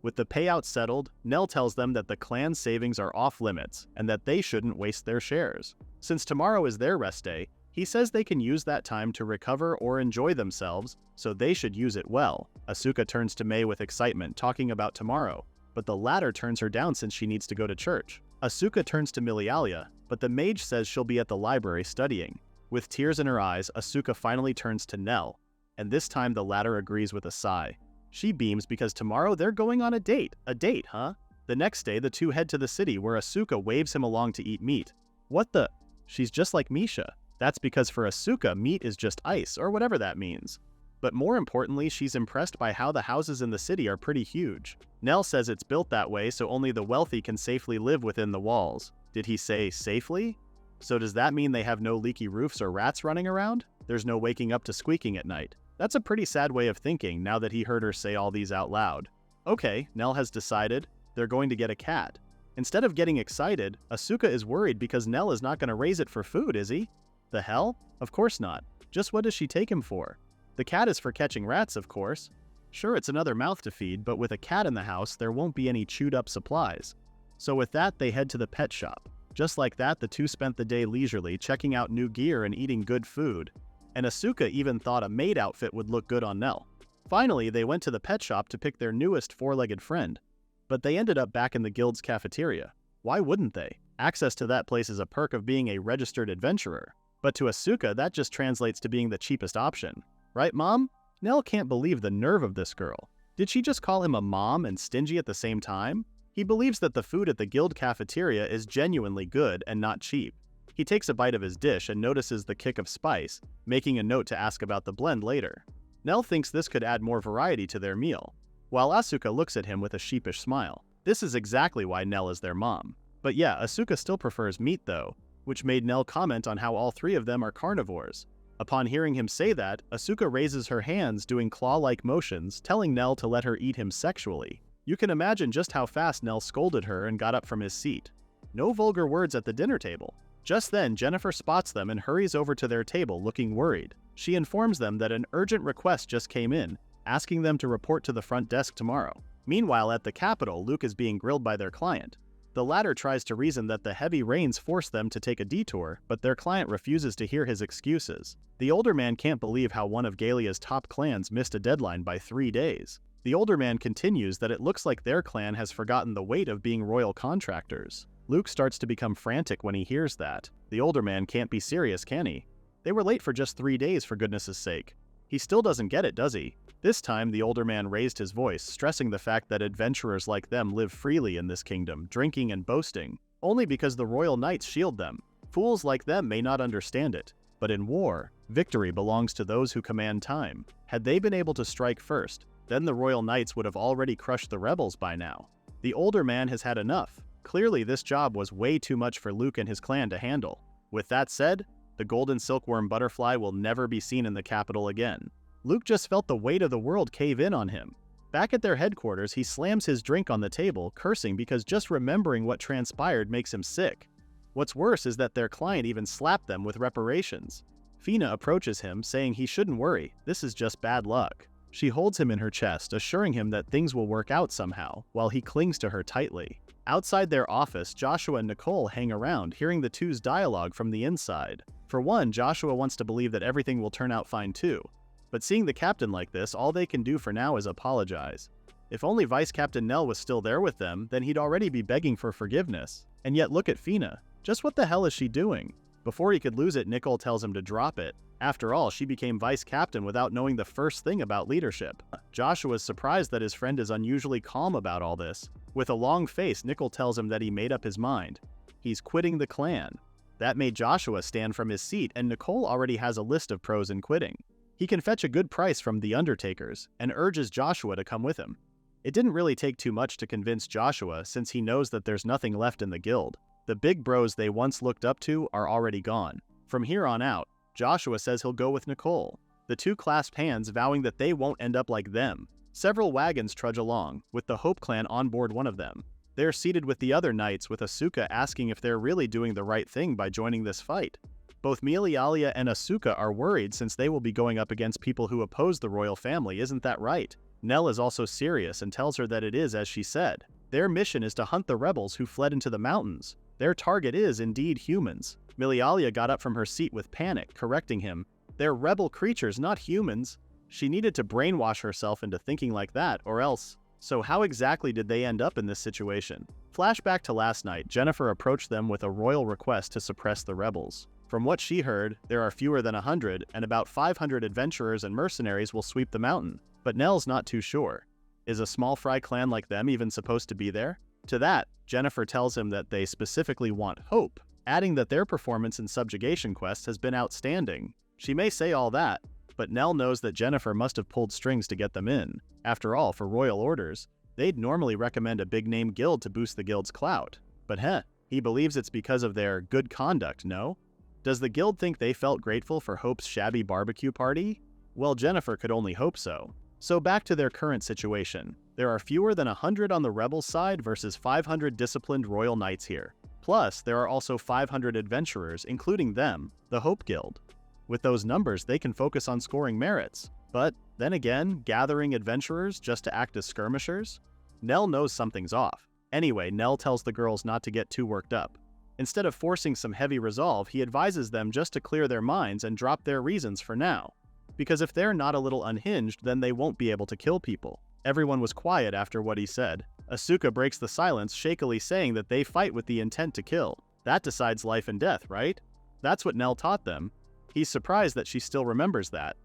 With the payout settled, Nell tells them that the clan's savings are off limits and that they shouldn't waste their shares. Since tomorrow is their rest day, he says they can use that time to recover or enjoy themselves, so they should use it well. Asuka turns to Mei with excitement, talking about tomorrow, but the latter turns her down since she needs to go to church. Asuka turns to Milialia, but the mage says she'll be at the library studying. With tears in her eyes, Asuka finally turns to Nell, and this time the latter agrees with a sigh. She beams because tomorrow they're going on a date. A date, huh? The next day, the two head to the city where Asuka waves him along to eat meat. What the? She's just like Meisha. That's because for Asuka, meat is just ice, or whatever that means. But more importantly, she's impressed by how the houses in the city are pretty huge. Nell says it's built that way so only the wealthy can safely live within the walls. Did he say safely? So does that mean they have no leaky roofs or rats running around? There's no waking up to squeaking at night. That's a pretty sad way of thinking now that he heard her say all these out loud. Okay, Nell has decided. they're going to get a cat. Instead of getting excited, Asuka is worried because Nell is not going to raise it for food, is he? The hell? Of course not. Just what does she take him for? The cat is for catching rats, of course. Sure, it's another mouth to feed, but with a cat in the house, there won't be any chewed-up supplies. So with that, they head to the pet shop. Just like that, the two spent the day leisurely, checking out new gear and eating good food. And Asuka even thought a maid outfit would look good on Nell. Finally, they went to the pet shop to pick their newest four-legged friend. But they ended up back in the guild's cafeteria. Why wouldn't they? Access to that place is a perk of being a registered adventurer. But to Asuka, that just translates to being the cheapest option. Right, Mom? Nell can't believe the nerve of this girl. Did she just call him a mom and stingy at the same time? He believes that the food at the guild cafeteria is genuinely good and not cheap. He takes a bite of his dish and notices the kick of spice, making a note to ask about the blend later. Nell thinks this could add more variety to their meal, while Asuka looks at him with a sheepish smile. This is exactly why Nell is their mom. But yeah, Asuka still prefers meat though, which made Nell comment on how all three of them are carnivores. Upon hearing him say that, Asuka raises her hands doing claw-like motions, telling Nell to let her eat him sexually. You can imagine just how fast Nell scolded her and got up from his seat. No vulgar words at the dinner table. Just then, Jennifer spots them and hurries over to their table looking worried. She informs them that an urgent request just came in, asking them to report to the front desk tomorrow. Meanwhile, at the Capitol, Luke is being grilled by their client. The latter tries to reason that the heavy rains forced them to take a detour, but their client refuses to hear his excuses. The older man can't believe how one of Galia's top clans missed a deadline by 3 days. The older man continues that it looks like their clan has forgotten the weight of being royal contractors. Luke starts to become frantic when he hears that. The older man can't be serious, can he? They were late for just 3 days, for goodness sake. He still doesn't get it, does he? This time, the older man raised his voice, stressing the fact that adventurers like them live freely in this kingdom, drinking and boasting, only because the royal knights shield them. Fools like them may not understand it, but in war, victory belongs to those who command time. Had they been able to strike first, then the royal knights would have already crushed the rebels by now. The older man has had enough. Clearly, this job was way too much for Luke and his clan to handle. With that said, the golden silkworm butterfly will never be seen in the capital again. Luke just felt the weight of the world cave in on him. Back at their headquarters, he slams his drink on the table, cursing because just remembering what transpired makes him sick. What's worse is that their client even slapped them with reparations. Fina approaches him, saying he shouldn't worry, this is just bad luck. She holds him in her chest, assuring him that things will work out somehow, while he clings to her tightly. Outside their office, Joshua and Nicole hang around, hearing the two's dialogue from the inside. For one, Joshua wants to believe that everything will turn out fine too. But seeing the captain like this, all they can do for now is apologize. If only Vice Captain Nell was still there with them, then he'd already be begging for forgiveness. And yet look at Fina. Just what the hell is she doing? Before he could lose it, Nicole tells him to drop it. After all, she became vice captain without knowing the first thing about leadership. Joshua is surprised that his friend is unusually calm about all this. With a long face, Nicole tells him that he made up his mind. He's quitting the clan. That made Joshua stand from his seat, and Nicole already has a list of pros in quitting. He can fetch a good price from the Undertakers, and urges Joshua to come with him. It didn't really take too much to convince Joshua, since he knows that there's nothing left in the guild. The big bros they once looked up to are already gone. From here on out, Joshua says he'll go with Nicole. The two clasp hands, vowing that they won't end up like them. Several wagons trudge along, with the Hope clan on board one of them. They're seated with the other knights, with Asuka asking if they're really doing the right thing by joining this fight. Both Milialia and Asuka are worried since they will be going up against people who oppose the royal family, isn't that right? Nell is also serious and tells her that it is as she said. Their mission is to hunt the rebels who fled into the mountains. Their target is indeed humans. Milialia got up from her seat with panic, correcting him. They're rebel creatures, not humans. She needed to brainwash herself into thinking like that, or else. So how exactly did they end up in this situation? Flashback to last night, Jennifer approached them with a royal request to suppress the rebels. From what she heard, there are fewer than 100, and about 500 adventurers and mercenaries will sweep the mountain. But Nell's not too sure. Is a small fry clan like them even supposed to be there? To that, Jennifer tells him that they specifically want Hope, adding that their performance in subjugation quests has been outstanding. She may say all that, but Nell knows that Jennifer must have pulled strings to get them in. After all, for royal orders, they'd normally recommend a big-name guild to boost the guild's clout. But he believes it's because of their good conduct, no? Does the guild think they felt grateful for Hope's shabby barbecue party? Well, Jennifer could only hope so. So back to their current situation. There are fewer than 100 on the rebels' side versus 500 disciplined royal knights here. Plus, there are also 500 adventurers, including them, the Hope Guild. With those numbers, they can focus on scoring merits. But, then again, gathering adventurers just to act as skirmishers? Nell knows something's off. Anyway, Nell tells the girls not to get too worked up. Instead of forcing some heavy resolve, he advises them just to clear their minds and drop their reasons for now. Because if they're not a little unhinged, then they won't be able to kill people. Everyone was quiet after what he said. Asuka breaks the silence, shakily saying that they fight with the intent to kill. That decides life and death, right? That's what Nell taught them. He's surprised that she still remembers that.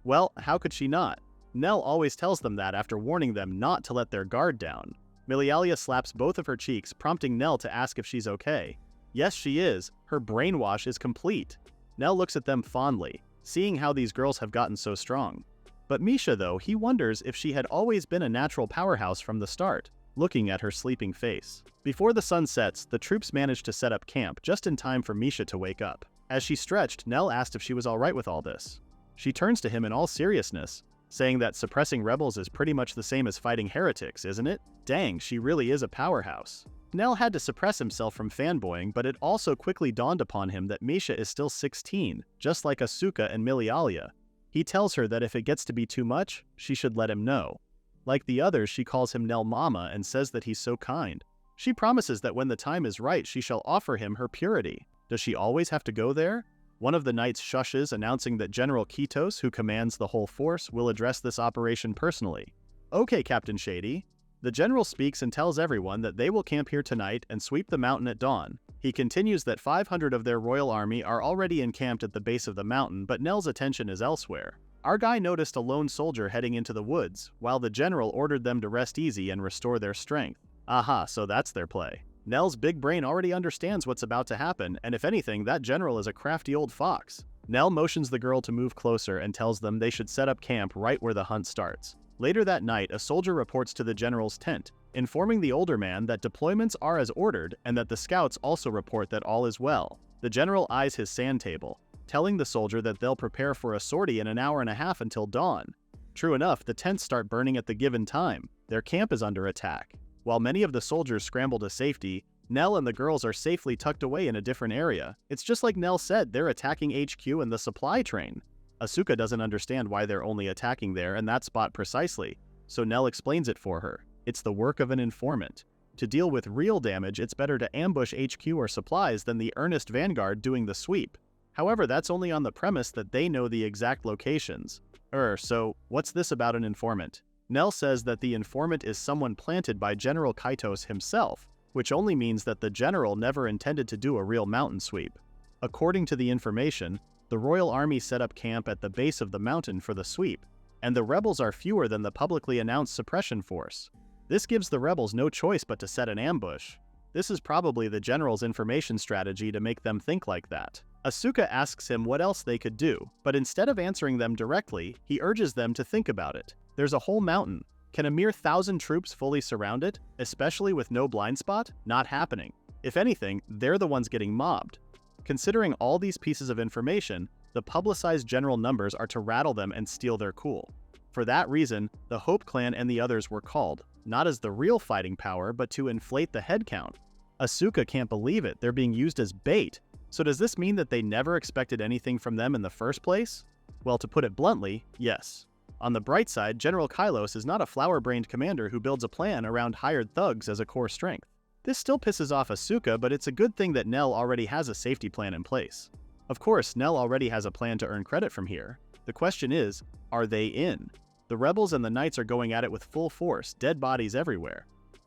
Well, how could she not? Nell always tells them that after warning them not to let their guard down. Milialia slaps both of her cheeks, prompting Nell to ask if she's okay. Yes, she is. Her brainwash is complete. Nell looks at them fondly, seeing how these girls have gotten so strong. But Misha, though, he wonders if she had always been a natural powerhouse from the start, looking at her sleeping face. Before the sun sets, the troops manage to set up camp just in time for Misha to wake up. As she stretched, Nell asked if she was alright with all this. She turns to him in all seriousness, saying that suppressing rebels is pretty much the same as fighting heretics, isn't it? Dang, she really is a powerhouse. Nell had to suppress himself from fanboying, but it also quickly dawned upon him that Misha is still 16, just like Asuka and Milialia. He tells her that if it gets to be too much, she should let him know. Like the others, she calls him Nell Mama and says that he's so kind. She promises that when the time is right, she shall offer him her purity. Does she always have to go there? One of the knights shushes, announcing that General Kitos, who commands the whole force, will address this operation personally. Okay, Captain Shady. The general speaks and tells everyone that they will camp here tonight and sweep the mountain at dawn. He continues that 500 of their royal army are already encamped at the base of the mountain, but Nell's attention is elsewhere. Our guy noticed a lone soldier heading into the woods, while the general ordered them to rest easy and restore their strength. Aha, so that's their play. Nell's big brain already understands what's about to happen, and if anything, that general is a crafty old fox. Nell motions the girl to move closer and tells them they should set up camp right where the hunt starts. Later that night, a soldier reports to the general's tent, informing the older man that deployments are as ordered and that the scouts also report that all is well. The general eyes his sand table, telling the soldier that they'll prepare for a sortie in an hour and a half until dawn. True enough, the tents start burning at the given time. Their camp is under attack. While many of the soldiers scramble to safety, Nell and the girls are safely tucked away in a different area. It's just like Nell said, they're attacking HQ and the supply train. Asuka doesn't understand why they're only attacking there and that spot precisely, so Nell explains it for her. It's the work of an informant. To deal with real damage, it's better to ambush HQ or supplies than the earnest vanguard doing the sweep. However, that's only on the premise that they know the exact locations. So what's this about an informant? Nell says that the informant is someone planted by General Kitos himself, which only means that the general never intended to do a real mountain sweep. According to the information, the royal army set up camp at the base of the mountain for the sweep, and the rebels are fewer than the publicly announced suppression force. This gives the rebels no choice but to set an ambush. This is probably the general's information strategy to make them think like that. Asuka asks him what else they could do, but instead of answering them directly, he urges them to think about it. There's a whole mountain. Can a mere 1,000 troops fully surround it, especially with no blind spot? Not happening. If anything, they're the ones getting mobbed. Considering all these pieces of information, the publicized general numbers are to rattle them and steal their cool. For that reason, the Hope Clan and the others were called, not as the real fighting power, but to inflate the headcount. Asuka can't believe it, they're being used as bait. So does this mean that they never expected anything from them in the first place? Well, to put it bluntly, yes. On the bright side, General Kylos is not a flower-brained commander who builds a plan around hired thugs as a core strength. This still pisses off Asuka, but it's a good thing that Nell already has a safety plan in place. Of course, Nell already has a plan to earn credit from here. The question is, are they in? The rebels and the knights are going at it with full force, dead bodies everywhere.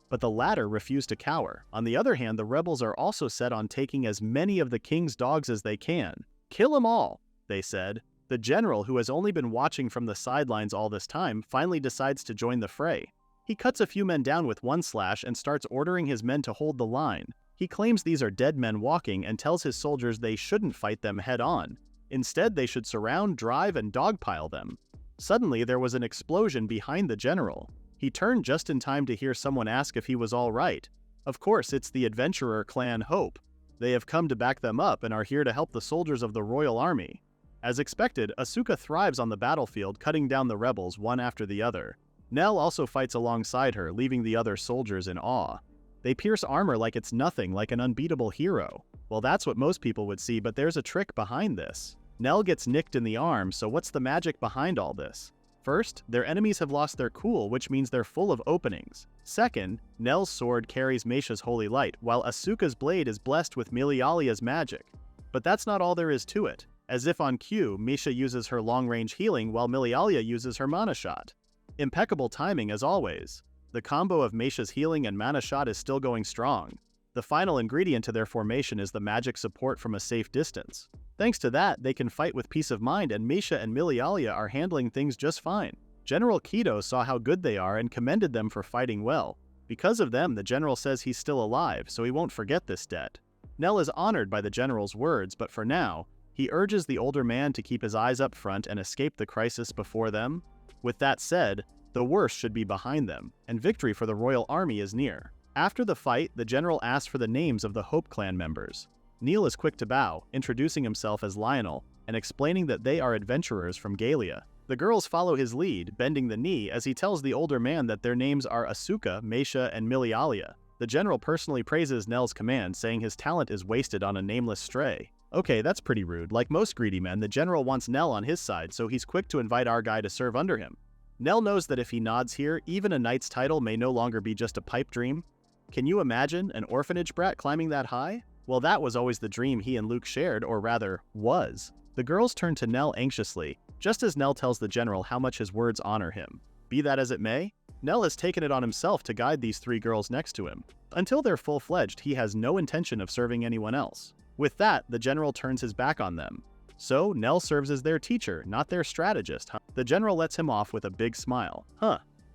But the latter refuse to cower. On the other hand, the rebels are also set on taking as many of the king's dogs as they can. Kill them all, they said. The general, who has only been watching from the sidelines all this time, finally decides to join the fray. He cuts a few men down with one slash and starts ordering his men to hold the line. He claims these are dead men walking and tells his soldiers they shouldn't fight them head-on. Instead, they should surround, drive, and dogpile them. Suddenly, there was an explosion behind the general. He turned just in time to hear someone ask if he was all right. Of course, it's the adventurer clan Hope. They have come to back them up and are here to help the soldiers of the royal army. As expected, Asuka thrives on the battlefield, cutting down the rebels one after the other. Nell also fights alongside her, leaving the other soldiers in awe. They pierce armor like it's nothing, like an unbeatable hero. Well, that's what most people would see, but there's a trick behind this. Nell gets nicked in the arm, so what's the magic behind all this? First, their enemies have lost their cool, which means they're full of openings. Second, Nell's sword carries Meisha's holy light, while Asuka's blade is blessed with Milialia's magic. But that's not all there is to it. As if on cue, Meisha uses her long-range healing while Milialia uses her mana shot. Impeccable timing as always. The combo of Meisha's healing and mana shot is still going strong. The final ingredient to their formation is the magic support from a safe distance. Thanks to that, they can fight with peace of mind, and Meisha and Milialia are handling things just fine. General Kido saw how good they are and commended them for fighting well. Because of them, the general says he's still alive, so he won't forget this debt. Nell is honored by the general's words, but for now, he urges the older man to keep his eyes up front and escape the crisis before them. With that said, the worst should be behind them, and victory for the royal army is near. After the fight, the general asks for the names of the Hope clan members. Neil is quick to bow, introducing himself as Lionel, and explaining that they are adventurers from Galia. The girls follow his lead, bending the knee as he tells the older man that their names are Asuka, Meisha, and Milialia. The general personally praises Nell's command, saying his talent is wasted on a nameless stray. Okay, that's pretty rude. Like most greedy men, the general wants Nell on his side, so he's quick to invite our guy to serve under him. Nell knows that if he nods here, even a knight's title may no longer be just a pipe dream. Can you imagine an orphanage brat climbing that high? Well, that was always the dream he and Luke shared, or rather, was. The girls turn to Nell anxiously, just as Nell tells the general how much his words honor him. Be that as it may, Nell has taken it on himself to guide these three girls next to him. Until they're full-fledged, he has no intention of serving anyone else. With that, the general turns his back on them. So, Nell serves as their teacher, not their strategist. The general lets him off with a big smile.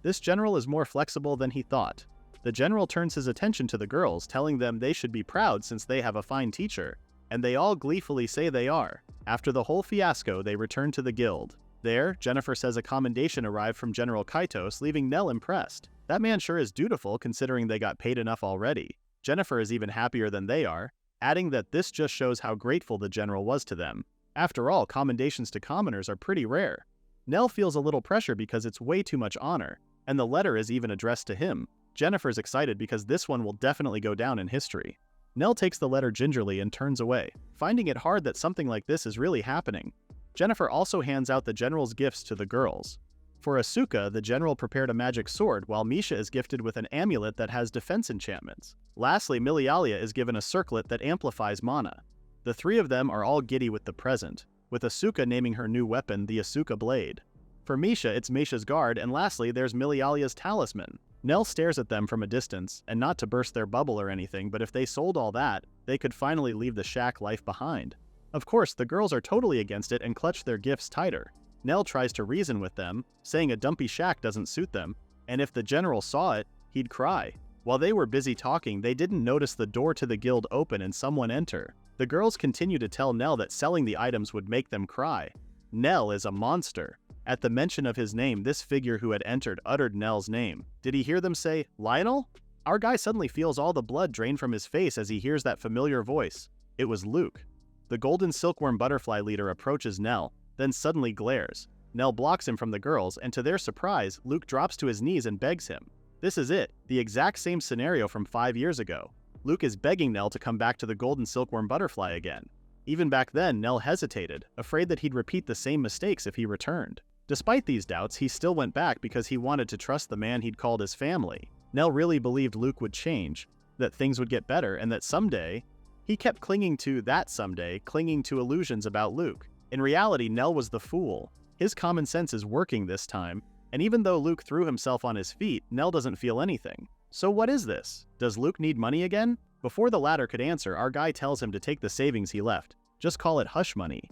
This general is more flexible than he thought. The general turns his attention to the girls, telling them they should be proud since they have a fine teacher, and they all gleefully say they are. After the whole fiasco, they return to the guild. There, Jennifer says a commendation arrived from General Kaitos, leaving Nell impressed. That man sure is dutiful considering they got paid enough already. Jennifer is even happier than they are, adding that this just shows how grateful the general was to them. After all, commendations to commoners are pretty rare. Nell feels a little pressure because it's way too much honor, and the letter is even addressed to him. Jennifer's excited because this one will definitely go down in history. Nell takes the letter gingerly and turns away, finding it hard that something like this is really happening. Jennifer also hands out the general's gifts to the girls. For Asuka, the general prepared a magic sword, while Meisha is gifted with an amulet that has defense enchantments. Lastly, Milialia is given a circlet that amplifies mana. The three of them are all giddy with the present, with Asuka naming her new weapon the Asuka Blade. For Meisha, it's Meisha's guard, and lastly, there's Milialia's talisman. Nell stares at them from a distance, and not to burst their bubble or anything, but if they sold all that, they could finally leave the shack life behind. Of course, the girls are totally against it and clutch their gifts tighter. Nell tries to reason with them, saying a dumpy shack doesn't suit them, and if the general saw it, he'd cry. While they were busy talking, they didn't notice the door to the guild open and someone enter. The girls continue to tell Nell that selling the items would make them cry. Nell is a monster. At the mention of his name, this figure who had entered uttered Nell's name. Did he hear them say, "Lionel?" Our guy suddenly feels all the blood drain from his face as he hears that familiar voice. It was Luke. The golden silkworm butterfly leader approaches Nell, then suddenly glares. Nell blocks him from the girls, and to their surprise, Luke drops to his knees and begs him. This is it, the exact same scenario from 5 years ago. Luke is begging Nell to come back to the golden silkworm butterfly again. Even back then, Nell hesitated, afraid that he'd repeat the same mistakes if he returned. Despite these doubts, he still went back because he wanted to trust the man he'd called his family. Nell really believed Luke would change, that things would get better, and that someday, he kept clinging to that someday, clinging to illusions about Luke. In reality, Nell was the fool. His common sense is working this time, and even though Luke threw himself on his feet, Nell doesn't feel anything. So what is this? Does Luke need money again? Before the latter could answer, our guy tells him to take the savings he left. Just call it hush money.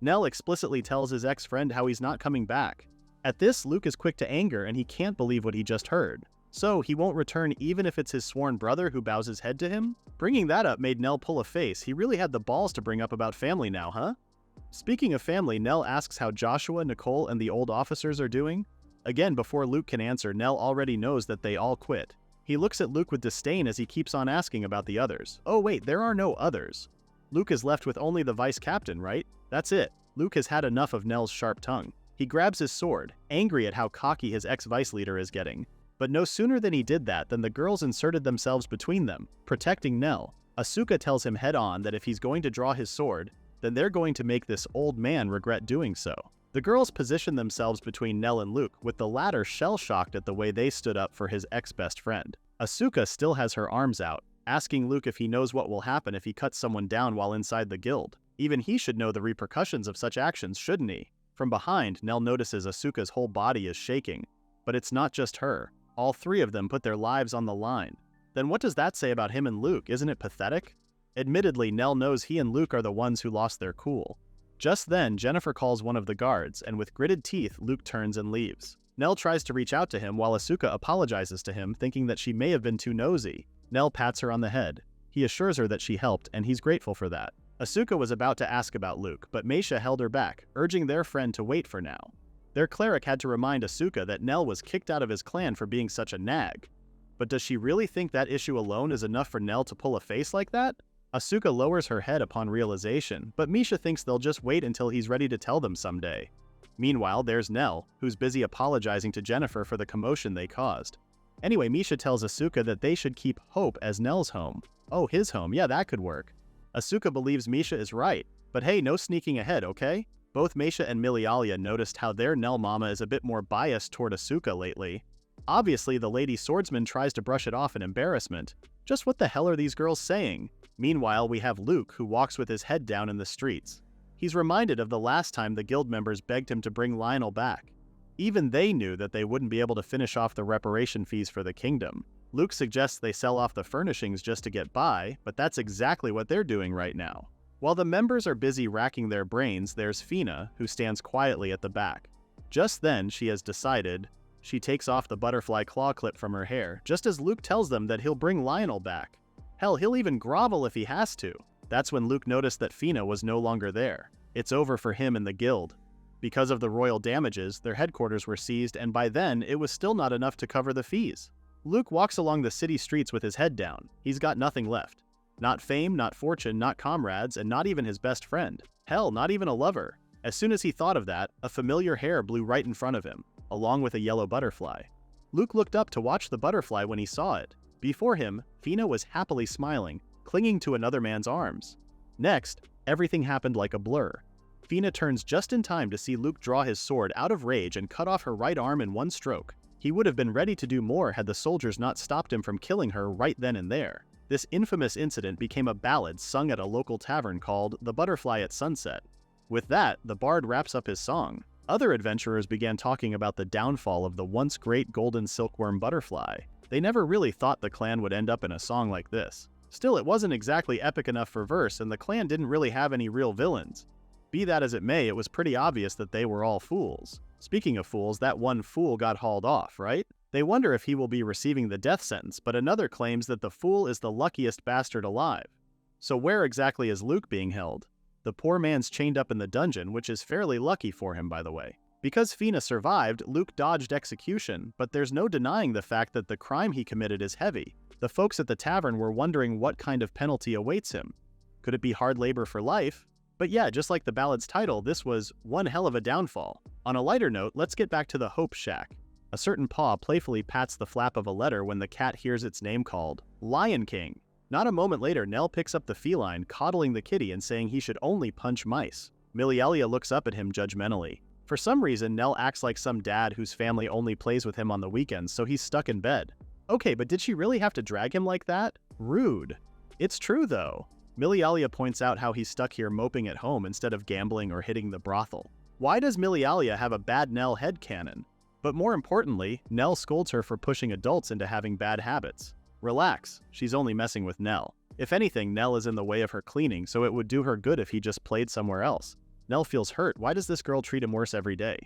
Nell explicitly tells his ex-friend how he's not coming back. At this, Luke is quick to anger and he can't believe what he just heard. So, he won't return even if it's his sworn brother who bows his head to him? Bringing that up made Nell pull a face. He really had the balls to bring up about family now, huh? Speaking of family, Nell asks how Joshua, Nicole, and the old officers are doing. Again, before Luke can answer, Nell already knows that they all quit. He looks at Luke with disdain as he keeps on asking about the others. Oh wait, there are no others. Luke is left with only the vice captain, right? That's it. Luke has had enough of Nell's sharp tongue. He grabs his sword, angry at how cocky his ex-vice leader is getting. But no sooner than he did that than the girls inserted themselves between them, protecting Nell. Asuka tells him head-on that if he's going to draw his sword, then they're going to make this old man regret doing so. The girls position themselves between Nell and Luke, with the latter shell-shocked at the way they stood up for his ex-best friend. Asuka still has her arms out, asking Luke if he knows what will happen if he cuts someone down while inside the guild. Even he should know the repercussions of such actions, shouldn't he? From behind, Nell notices Asuka's whole body is shaking. But it's not just her. All three of them put their lives on the line. Then what does that say about him and Luke? Isn't it pathetic? Admittedly, Nell knows he and Luke are the ones who lost their cool. Just then, Jennifer calls one of the guards, and with gritted teeth, Luke turns and leaves. Nell tries to reach out to him while Asuka apologizes to him, thinking that she may have been too nosy. Nell pats her on the head. He assures her that she helped, and he's grateful for that. Asuka was about to ask about Luke, but Meisha held her back, urging their friend to wait for now. Their cleric had to remind Asuka that Nell was kicked out of his clan for being such a nag. But does she really think that issue alone is enough for Nell to pull a face like that? Asuka lowers her head upon realization, but Meisha thinks they'll just wait until he's ready to tell them someday. Meanwhile, there's Nell, who's busy apologizing to Jennifer for the commotion they caused. Anyway, Meisha tells Asuka that they should keep Hope as Nell's home. Oh, his home, yeah, that could work. Asuka believes Meisha is right, but hey, no sneaking ahead, okay? Both Meisha and Milialia noticed how their Nell mama is a bit more biased toward Asuka lately. Obviously, the lady swordsman tries to brush it off in embarrassment. Just what the hell are these girls saying? Meanwhile, we have Luke, who walks with his head down in the streets. He's reminded of the last time the guild members begged him to bring Lionel back. Even they knew that they wouldn't be able to finish off the reparation fees for the kingdom. Luke suggests they sell off the furnishings just to get by, but that's exactly what they're doing right now. While the members are busy racking their brains, there's Fina, who stands quietly at the back. Just then, she has decided. She takes off the butterfly claw clip from her hair, just as Luke tells them that he'll bring Lionel back. Hell, he'll even grovel if he has to. That's when Luke noticed that Fina was no longer there. It's over for him and the guild. Because of the royal damages, their headquarters were seized, and by then, it was still not enough to cover the fees. Luke walks along the city streets with his head down. He's got nothing left. Not fame, not fortune, not comrades, and not even his best friend. Hell, not even a lover. As soon as he thought of that, a familiar hair blew right in front of him, along with a yellow butterfly. Luke looked up to watch the butterfly when he saw it. Before him, Fina was happily smiling, clinging to another man's arms. Next, everything happened like a blur. Fina turns just in time to see Luke draw his sword out of rage and cut off her right arm in one stroke. He would have been ready to do more had the soldiers not stopped him from killing her right then and there. This infamous incident became a ballad sung at a local tavern called The Butterfly at Sunset. With that, the bard wraps up his song. Other adventurers began talking about the downfall of the once great golden silkworm butterfly. They never really thought the clan would end up in a song like this. Still, it wasn't exactly epic enough for verse, and the clan didn't really have any real villains. Be that as it may, it was pretty obvious that they were all fools. Speaking of fools, that one fool got hauled off, right? They wonder if he will be receiving the death sentence, but another claims that the fool is the luckiest bastard alive. So where exactly is Luke being held? The poor man's chained up in the dungeon, which is fairly lucky for him, by the way. Because Fina survived, Luke dodged execution, but there's no denying the fact that the crime he committed is heavy. The folks at the tavern were wondering what kind of penalty awaits him. Could it be hard labor for life? But yeah, just like the ballad's title, this was one hell of a downfall. On a lighter note, let's get back to the Hope Shack. A certain paw playfully pats the flap of a letter when the cat hears its name called. Lion King. Not a moment later, Nell picks up the feline, coddling the kitty and saying he should only punch mice. Milialia looks up at him judgmentally. For some reason, Nell acts like some dad whose family only plays with him on the weekends, so he's stuck in bed. Okay, but did she really have to drag him like that? Rude. It's true, though. Milialia points out how he's stuck here moping at home instead of gambling or hitting the brothel. Why does Milialia have a bad Nell headcanon? But more importantly, Nell scolds her for pushing adults into having bad habits. Relax, she's only messing with Nell. If anything, Nell is in the way of her cleaning, so it would do her good if he just played somewhere else. Nell feels hurt. Why does this girl treat him worse every day?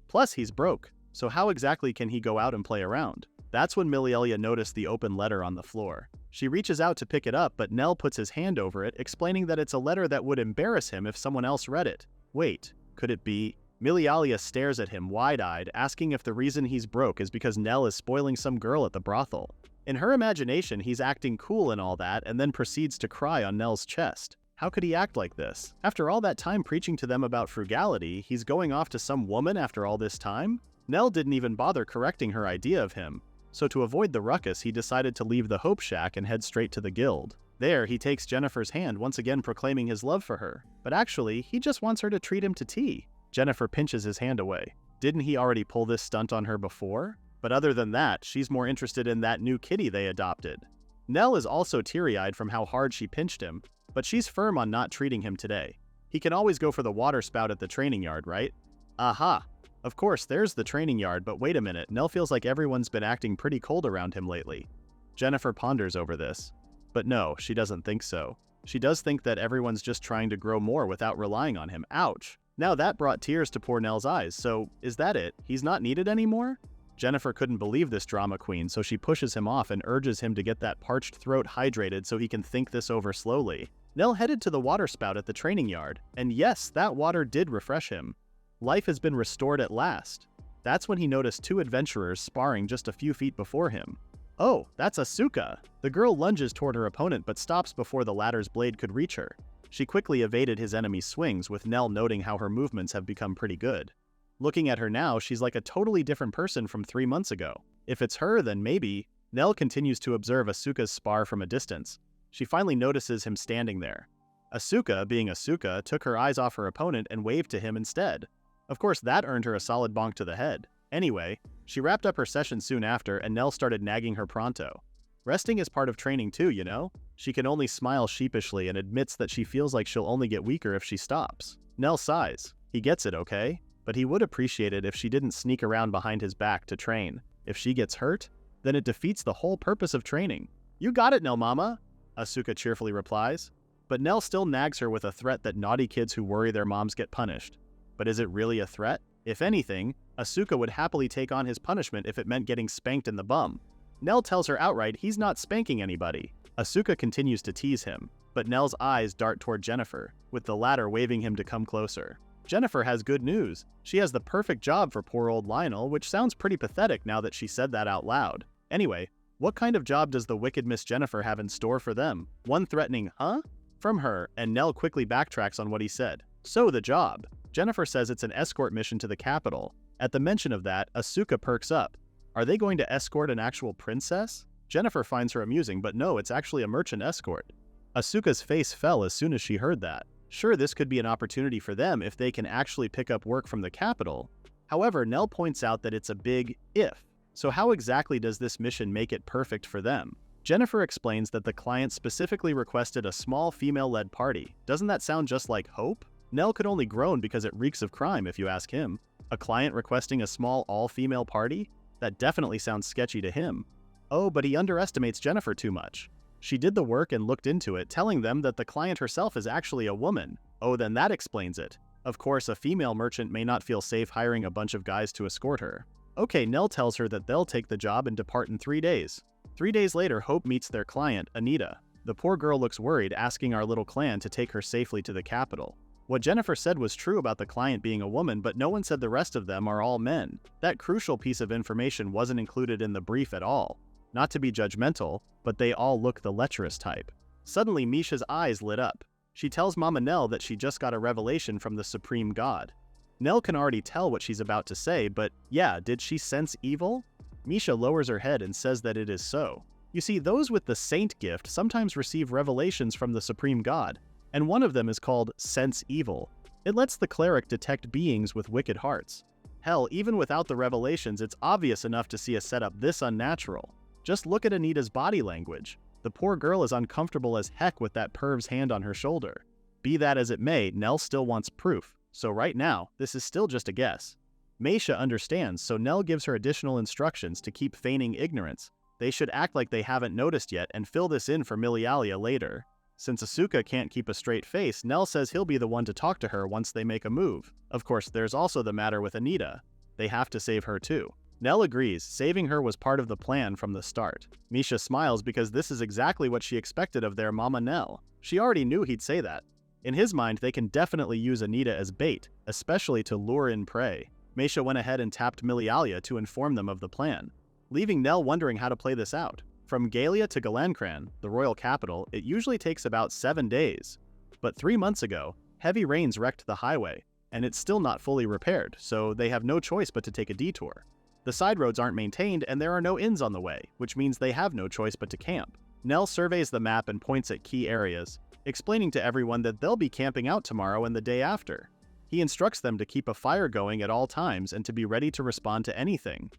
Plus, he's broke, so how exactly can he go out and play around? That's when Milialia noticed the open letter on the floor. She reaches out to pick it up, but Nell puts his hand over it, explaining that it's a letter that would embarrass him if someone else read it. Wait, could it be? Milialia stares at him wide-eyed, asking if the reason he's broke is because Nell is spoiling some girl at the brothel. In her imagination, he's acting cool and all that, and then proceeds to cry on Nell's chest. How could he act like this? After all that time preaching to them about frugality, he's going off to some woman after all this time? Nell didn't even bother correcting her idea of him, so to avoid the ruckus he decided to leave the Hope Shack and head straight to the guild. There, he takes Jennifer's hand, once again proclaiming his love for her, but actually, he just wants her to treat him to tea. Jennifer pinches his hand away. Didn't he already pull this stunt on her before? But other than that, she's more interested in that new kitty they adopted. Nell is also teary-eyed from how hard she pinched him, but she's firm on not treating him today. He can always go for the water spout at the training yard, right? Aha! Of course, there's the training yard, but wait a minute, Nell feels like everyone's been acting pretty cold around him lately. Jennifer ponders over this. But no, she doesn't think so. She does think that everyone's just trying to grow more without relying on him. Ouch! Now that brought tears to poor Nell's eyes, so is that it? He's not needed anymore? Jennifer couldn't believe this drama queen, so she pushes him off and urges him to get that parched throat hydrated so he can think this over slowly. Nell headed to the water spout at the training yard, and yes, that water did refresh him. Life has been restored at last. That's when he noticed two adventurers sparring just a few feet before him. Oh, that's Asuka! The girl lunges toward her opponent but stops before the latter's blade could reach her. She quickly evaded his enemy's swings, with Nell noting how her movements have become pretty good. Looking at her now, she's like a totally different person from 3 months ago. If it's her, then maybe. Nell continues to observe Asuka's spar from a distance. She finally notices him standing there. Asuka, being Asuka, took her eyes off her opponent and waved to him instead. Of course, that earned her a solid bonk to the head. Anyway, she wrapped up her session soon after, and Nell started nagging her pronto. Resting is part of training too, you know? She can only smile sheepishly and admits that she feels like she'll only get weaker if she stops. Nell sighs. He gets it, okay? But he would appreciate it if she didn't sneak around behind his back to train. If she gets hurt, then it defeats the whole purpose of training. You got it, Nell mama, Asuka cheerfully replies. But Nell still nags her with a threat that naughty kids who worry their moms get punished. But is it really a threat? If anything, Asuka would happily take on his punishment if it meant getting spanked in the bum. Nell tells her outright he's not spanking anybody. Asuka continues to tease him, but Nell's eyes dart toward Jennifer, with the latter waving him to come closer. Jennifer has good news. She has the perfect job for poor old Lionel, which sounds pretty pathetic now that she said that out loud. Anyway, what kind of job does the wicked Miss Jennifer have in store for them? One threatening, huh? From her, and Nell quickly backtracks on what he said. So the job. Jennifer says it's an escort mission to the capital. At the mention of that, Asuka perks up. Are they going to escort an actual princess? Jennifer finds her amusing, but no, it's actually a merchant escort. Asuka's face fell as soon as she heard that. Sure, this could be an opportunity for them if they can actually pick up work from the capital. However, Nell points out that it's a big if. So how exactly does this mission make it perfect for them? Jennifer explains that the client specifically requested a small female-led party. Doesn't that sound just like Hope? Nell could only groan because it reeks of crime if you ask him. A client requesting a small all-female party? That definitely sounds sketchy to him. Oh, but he underestimates Jennifer too much. She did the work and looked into it, telling them that the client herself is actually a woman. Oh, then that explains it. Of course, a female merchant may not feel safe hiring a bunch of guys to escort her. Okay, Nell tells her that they'll take the job and depart in 3 days. 3 days later, Hope meets their client, Anita. The poor girl looks worried, asking our little clan to take her safely to the capital. What Jennifer said was true about the client being a woman, but no one said the rest of them are all men. That crucial piece of information wasn't included in the brief at all. Not to be judgmental, but they all look the lecherous type. Suddenly, Misha's eyes lit up. She tells Mama Nell that she just got a revelation from the Supreme God. Nell can already tell what she's about to say, but yeah, did she sense evil? Misha lowers her head and says that it is so. You see, those with the saint gift sometimes receive revelations from the Supreme God, and one of them is called Sense Evil. It lets the cleric detect beings with wicked hearts. Hell, even without the revelations, it's obvious enough to see a setup this unnatural. Just look at Anita's body language. The poor girl is uncomfortable as heck with that perv's hand on her shoulder. Be that as it may, Nell still wants proof, so right now, this is still just a guess. Meisha understands, so Nell gives her additional instructions to keep feigning ignorance. They should act like they haven't noticed yet and fill this in for Milialia later. Since Asuka can't keep a straight face, Nell says he'll be the one to talk to her once they make a move. Of course, there's also the matter with Anita. They have to save her too. Nell agrees, saving her was part of the plan from the start. Misha smiles because this is exactly what she expected of their Mama Nell. She already knew he'd say that. In his mind, they can definitely use Anita as bait, especially to lure in prey. Misha went ahead and tapped Milialia to inform them of the plan, leaving Nell wondering how to play this out. From Galia to Galancran, the royal capital, it usually takes about 7 days. But 3 months ago, heavy rains wrecked the highway, and it's still not fully repaired, so they have no choice but to take a detour. The side roads aren't maintained and there are no inns on the way, which means they have no choice but to camp. Nell surveys the map and points at key areas, explaining to everyone that they'll be camping out tomorrow and the day after. He instructs them to keep a fire going at all times and to be ready to respond to anything.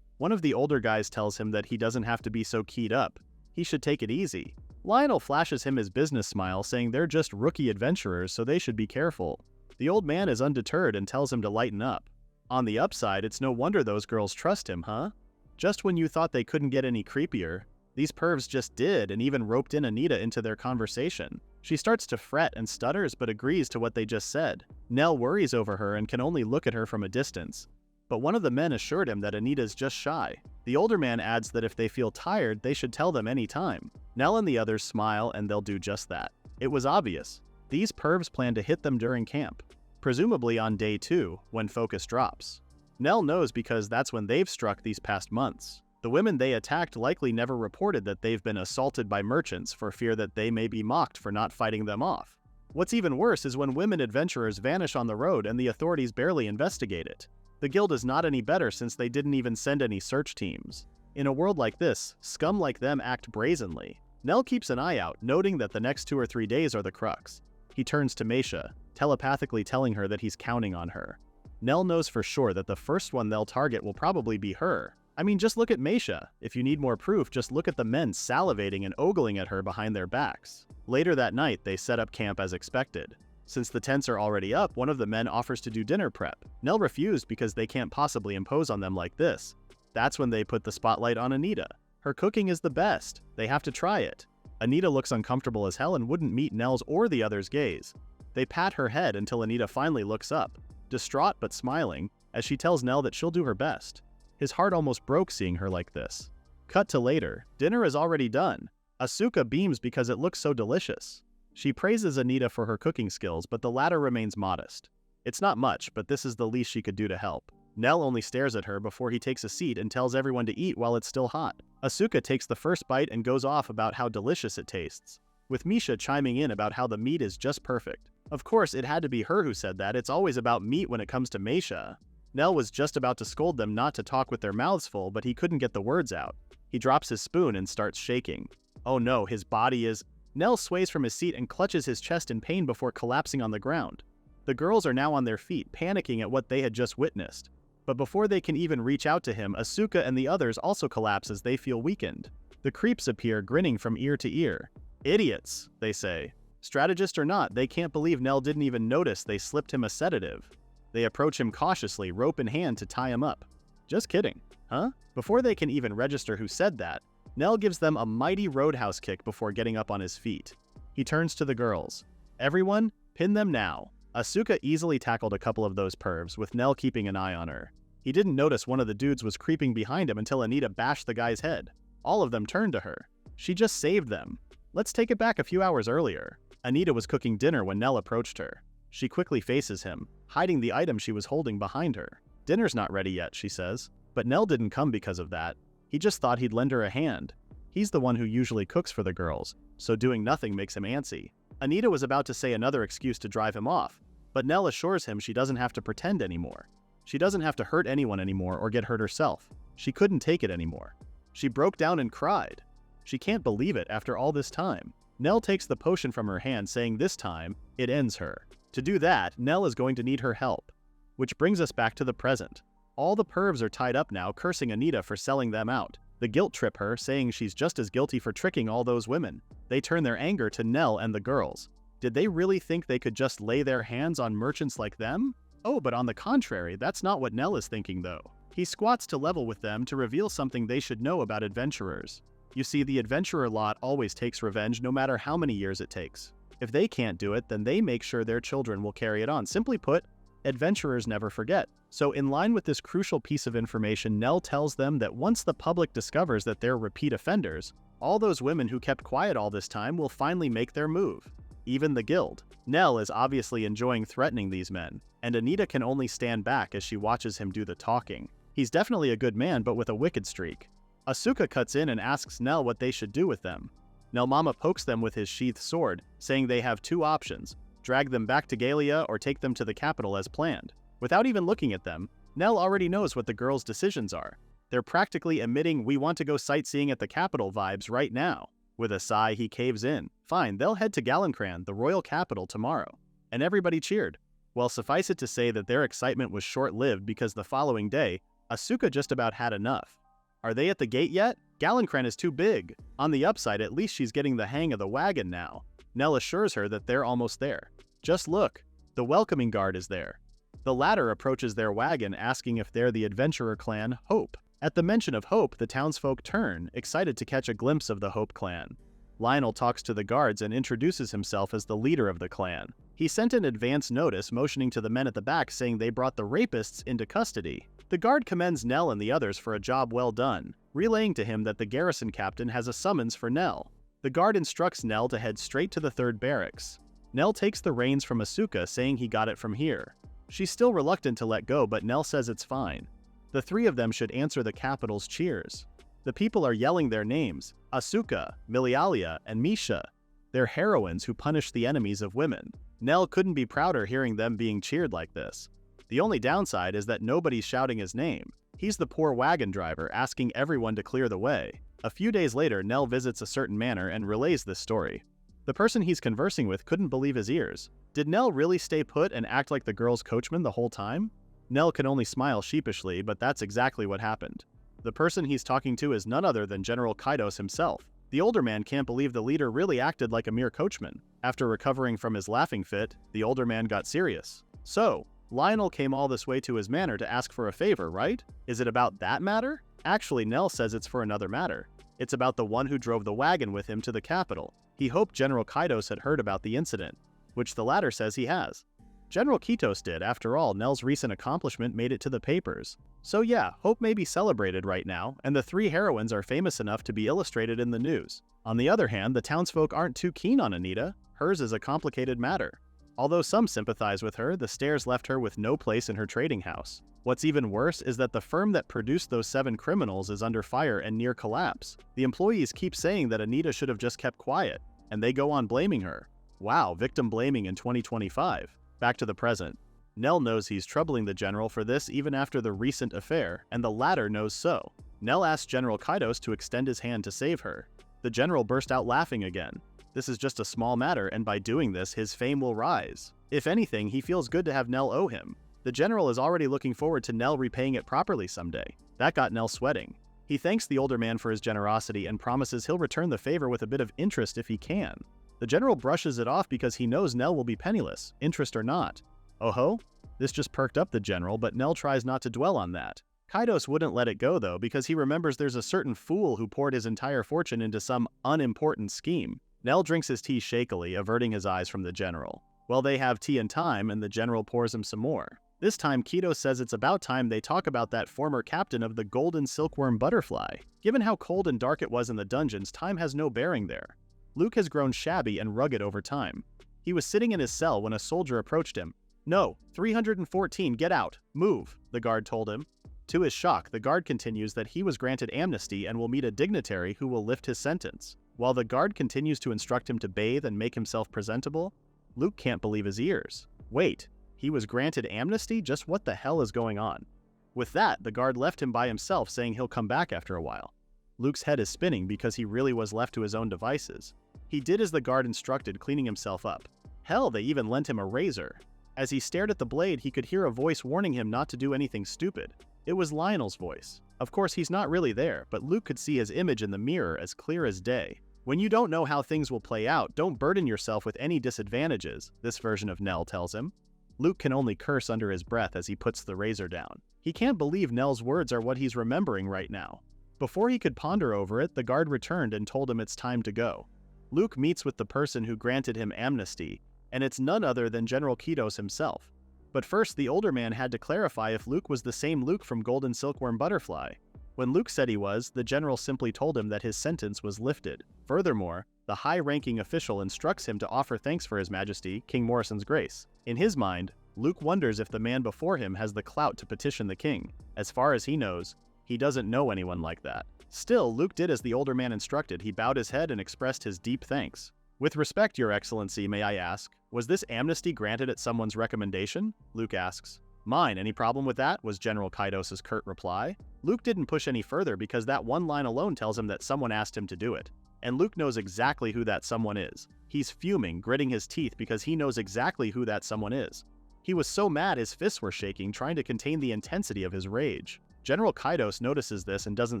One of the older guys tells him that he doesn't have to be so keyed up. He should take it easy. Lionel flashes him his business smile, saying they're just rookie adventurers, so they should be careful. The old man is undeterred and tells him to lighten up. On the upside, it's no wonder those girls trust him, huh? Just when you thought they couldn't get any creepier, these pervs just did and even roped in Anita into their conversation. She starts to fret and stutters but agrees to what they just said. Nell worries over her and can only look at her from a distance. But one of the men assured him that Anita's just shy. The older man adds that if they feel tired, they should tell them any time. Nell and the others smile and they'll do just that. It was obvious. These pervs plan to hit them during camp, presumably on day 2, when focus drops. Nell knows because that's when they've struck these past months. The women they attacked likely never reported that they've been assaulted by merchants for fear that they may be mocked for not fighting them off. What's even worse is when women adventurers vanish on the road and the authorities barely investigate it. The guild is not any better since they didn't even send any search teams. In a world like this, scum like them act brazenly. Nell keeps an eye out, noting that the next 2 or 3 days are the crux. He turns to Meisha, telepathically telling her that he's counting on her. Nell knows for sure that the first one they'll target will probably be her. I mean, just look at Meisha. If you need more proof, just look at the men salivating and ogling at her behind their backs. Later that night, they set up camp as expected. Since the tents are already up, one of the men offers to do dinner prep. Nell refused because they can't possibly impose on them like this. That's when they put the spotlight on Anita. Her cooking is the best. They have to try it. Anita looks uncomfortable as hell and wouldn't meet Nell's or the others' gaze. They pat her head until Anita finally looks up, distraught but smiling, as she tells Nell that she'll do her best. His heart almost broke seeing her like this. Cut to later. Dinner is already done. Asuka beams because it looks so delicious. She praises Anita for her cooking skills, but the latter remains modest. It's not much, but this is the least she could do to help. Nell only stares at her before he takes a seat and tells everyone to eat while it's still hot. Asuka takes the first bite and goes off about how delicious it tastes, with Misha chiming in about how the meat is just perfect. Of course, it had to be her who said that. It's always about meat when it comes to Meisha. Nell was just about to scold them not to talk with their mouths full, but he couldn't get the words out. He drops his spoon and starts shaking. Oh no, his body is... Nell sways from his seat and clutches his chest in pain before collapsing on the ground. The girls are now on their feet, panicking at what they had just witnessed. But before they can even reach out to him, Asuka and the others also collapse as they feel weakened. The creeps appear, grinning from ear to ear. Idiots, they say. Strategist or not, they can't believe Nell didn't even notice they slipped him a sedative. They approach him cautiously, rope in hand to tie him up. Just kidding, huh? Before they can even register who said that, Nell gives them a mighty roadhouse kick before getting up on his feet. He turns to the girls. Everyone, pin them now. Asuka easily tackled a couple of those pervs, with Nell keeping an eye on her. He didn't notice one of the dudes was creeping behind him until Anita bashed the guy's head. All of them turned to her. She just saved them. Let's take it back a few hours earlier. Anita was cooking dinner when Nell approached her. She quickly faces him, hiding the item she was holding behind her. Dinner's not ready yet, she says. But Nell didn't come because of that. He just thought he'd lend her a hand. He's the one who usually cooks for the girls, so doing nothing makes him antsy. Anita was about to say another excuse to drive him off, but Nell assures him she doesn't have to pretend anymore. She doesn't have to hurt anyone anymore or get hurt herself. She couldn't take it anymore. She broke down and cried. She can't believe it after all this time. Nell takes the potion from her hand, saying this time, it ends her. To do that, Nell is going to need her help. Which brings us back to the present. All the pervs are tied up now, cursing Anita for selling them out. The guilt trip her, saying she's just as guilty for tricking all those women. They turn their anger to Nell and the girls. Did they really think they could just lay their hands on merchants like them? Oh, but on the contrary, that's not what Nell is thinking though. He squats to level with them to reveal something they should know about adventurers. You see, the adventurer lot always takes revenge no matter how many years it takes. If they can't do it, then they make sure their children will carry it on. Simply put, adventurers never forget. So in line with this crucial piece of information, Nell tells them that once the public discovers that they're repeat offenders, all those women who kept quiet all this time will finally make their move. Even the guild. Nell is obviously enjoying threatening these men, and Anita can only stand back as she watches him do the talking. He's definitely a good man, but with a wicked streak. Asuka cuts in and asks Nell what they should do with them. Nell Mama pokes them with his sheathed sword, saying they have two options: drag them back to Gallia or take them to the capital as planned. Without even looking at them, Nell already knows what the girls' decisions are. They're practically emitting "we want to go sightseeing at the capital" vibes right now. With a sigh, he caves in. Fine, they'll head to Galencran, the royal capital, tomorrow. And everybody cheered. Well, suffice it to say that their excitement was short-lived because the following day, Asuka just about had enough. Are they at the gate yet? Galencran is too big. On the upside, at least she's getting the hang of the wagon now. Nell assures her that they're almost there. Just look. The welcoming guard is there. The latter approaches their wagon, asking if they're the adventurer clan Hope. At the mention of Hope, the townsfolk turn, excited to catch a glimpse of the Hope clan. Lionel talks to the guards and introduces himself as the leader of the clan. He sent an advance notice motioning to the men at the back, saying they brought the rapists into custody. The guard commends Nell and the others for a job well done, relaying to him that the garrison captain has a summons for Nell. The guard instructs Nell to head straight to the 3rd barracks. Nell takes the reins from Asuka, saying he got it from here. She's still reluctant to let go, but Nell says it's fine. The three of them should answer the capital's cheers. The people are yelling their names: Asuka, Milialia, and Misha. They're heroines who punish the enemies of women. Nell couldn't be prouder hearing them being cheered like this. The only downside is that nobody's shouting his name. He's the poor wagon driver, asking everyone to clear the way. A few days later, Nell visits a certain manor and relays this story. The person he's conversing with couldn't believe his ears. Did Nell really stay put and act like the girl's coachman the whole time? Nell can only smile sheepishly, but that's exactly what happened. The person he's talking to is none other than General Kaidos himself. The older man can't believe the leader really acted like a mere coachman. After recovering from his laughing fit, the older man got serious. So, Lionel came all this way to his manor to ask for a favor, right? Is it about that matter? Actually, Nell says it's for another matter. It's about the one who drove the wagon with him to the capital. He hoped General Kaidos had heard about the incident, which the latter says he has. General Kitos did. After all, Nell's recent accomplishment made it to the papers. So yeah, Hope may be celebrated right now, and the three heroines are famous enough to be illustrated in the news. On the other hand, the townsfolk aren't too keen on Anita. Hers is a complicated matter. Although some sympathize with her, the stairs left her with no place in her trading house. What's even worse is that the firm that produced those 7 criminals is under fire and near collapse. The employees keep saying that Anita should have just kept quiet, and they go on blaming her. Wow, victim blaming in 2025. Back to the present. Nell knows he's troubling the general for this even after the recent affair, and the latter knows so. Nell asks General Kaidos to extend his hand to save her. The general burst out laughing again. This is just a small matter, and by doing this, his fame will rise. If anything, he feels good to have Nell owe him. The general is already looking forward to Nell repaying it properly someday. That got Nell sweating. He thanks the older man for his generosity and promises he'll return the favor with a bit of interest if he can. The general brushes it off because he knows Nell will be penniless, interest or not. Oh ho? This just perked up the general, but Nell tries not to dwell on that. Kaidos wouldn't let it go though, because he remembers there's a certain fool who poured his entire fortune into some unimportant scheme. Nell drinks his tea shakily, averting his eyes from the general. Well, they have tea and time, and the general pours him some more. This time, Kaidos says it's about time they talk about that former captain of the golden silkworm butterfly. Given how cold and dark it was in the dungeons, time has no bearing there. Luke has grown shabby and rugged over time. He was sitting in his cell when a soldier approached him. "No, 314, get out, move," the guard told him. To his shock, the guard continues that he was granted amnesty and will meet a dignitary who will lift his sentence. While the guard continues to instruct him to bathe and make himself presentable, Luke can't believe his ears. Wait, he was granted amnesty? Just what the hell is going on? With that, the guard left him by himself, saying he'll come back after a while. Luke's head is spinning because he really was left to his own devices. He did as the guard instructed, cleaning himself up. Hell, they even lent him a razor. As he stared at the blade, he could hear a voice warning him not to do anything stupid. It was Lionel's voice. Of course, he's not really there, but Luke could see his image in the mirror as clear as day. When you don't know how things will play out, don't burden yourself with any disadvantages, this version of Nell tells him. Luke can only curse under his breath as he puts the razor down. He can't believe Nell's words are what he's remembering right now. Before he could ponder over it, the guard returned and told him it's time to go. Luke meets with the person who granted him amnesty, and it's none other than General Kaidos himself. But first, the older man had to clarify if Luke was the same Luke from Golden Silkworm Butterfly. When Luke said he was, the general simply told him that his sentence was lifted. Furthermore, the high-ranking official instructs him to offer thanks for His Majesty, King Morrison's grace. In his mind, Luke wonders if the man before him has the clout to petition the king. As far as he knows, He doesn't know anyone like that. Still, Luke did as the older man instructed. He bowed his head and expressed his deep thanks. "With respect, Your Excellency, may I ask, was this amnesty granted at someone's recommendation?" Luke asks. "Mine, any problem with that?" was General Kaidos' curt reply. Luke didn't push any further because that one line alone tells him that someone asked him to do it. And Luke knows exactly who that someone is. He's fuming, gritting his teeth because he knows exactly who that someone is. He was so mad his fists were shaking, trying to contain the intensity of his rage. General Kaidos notices this and doesn't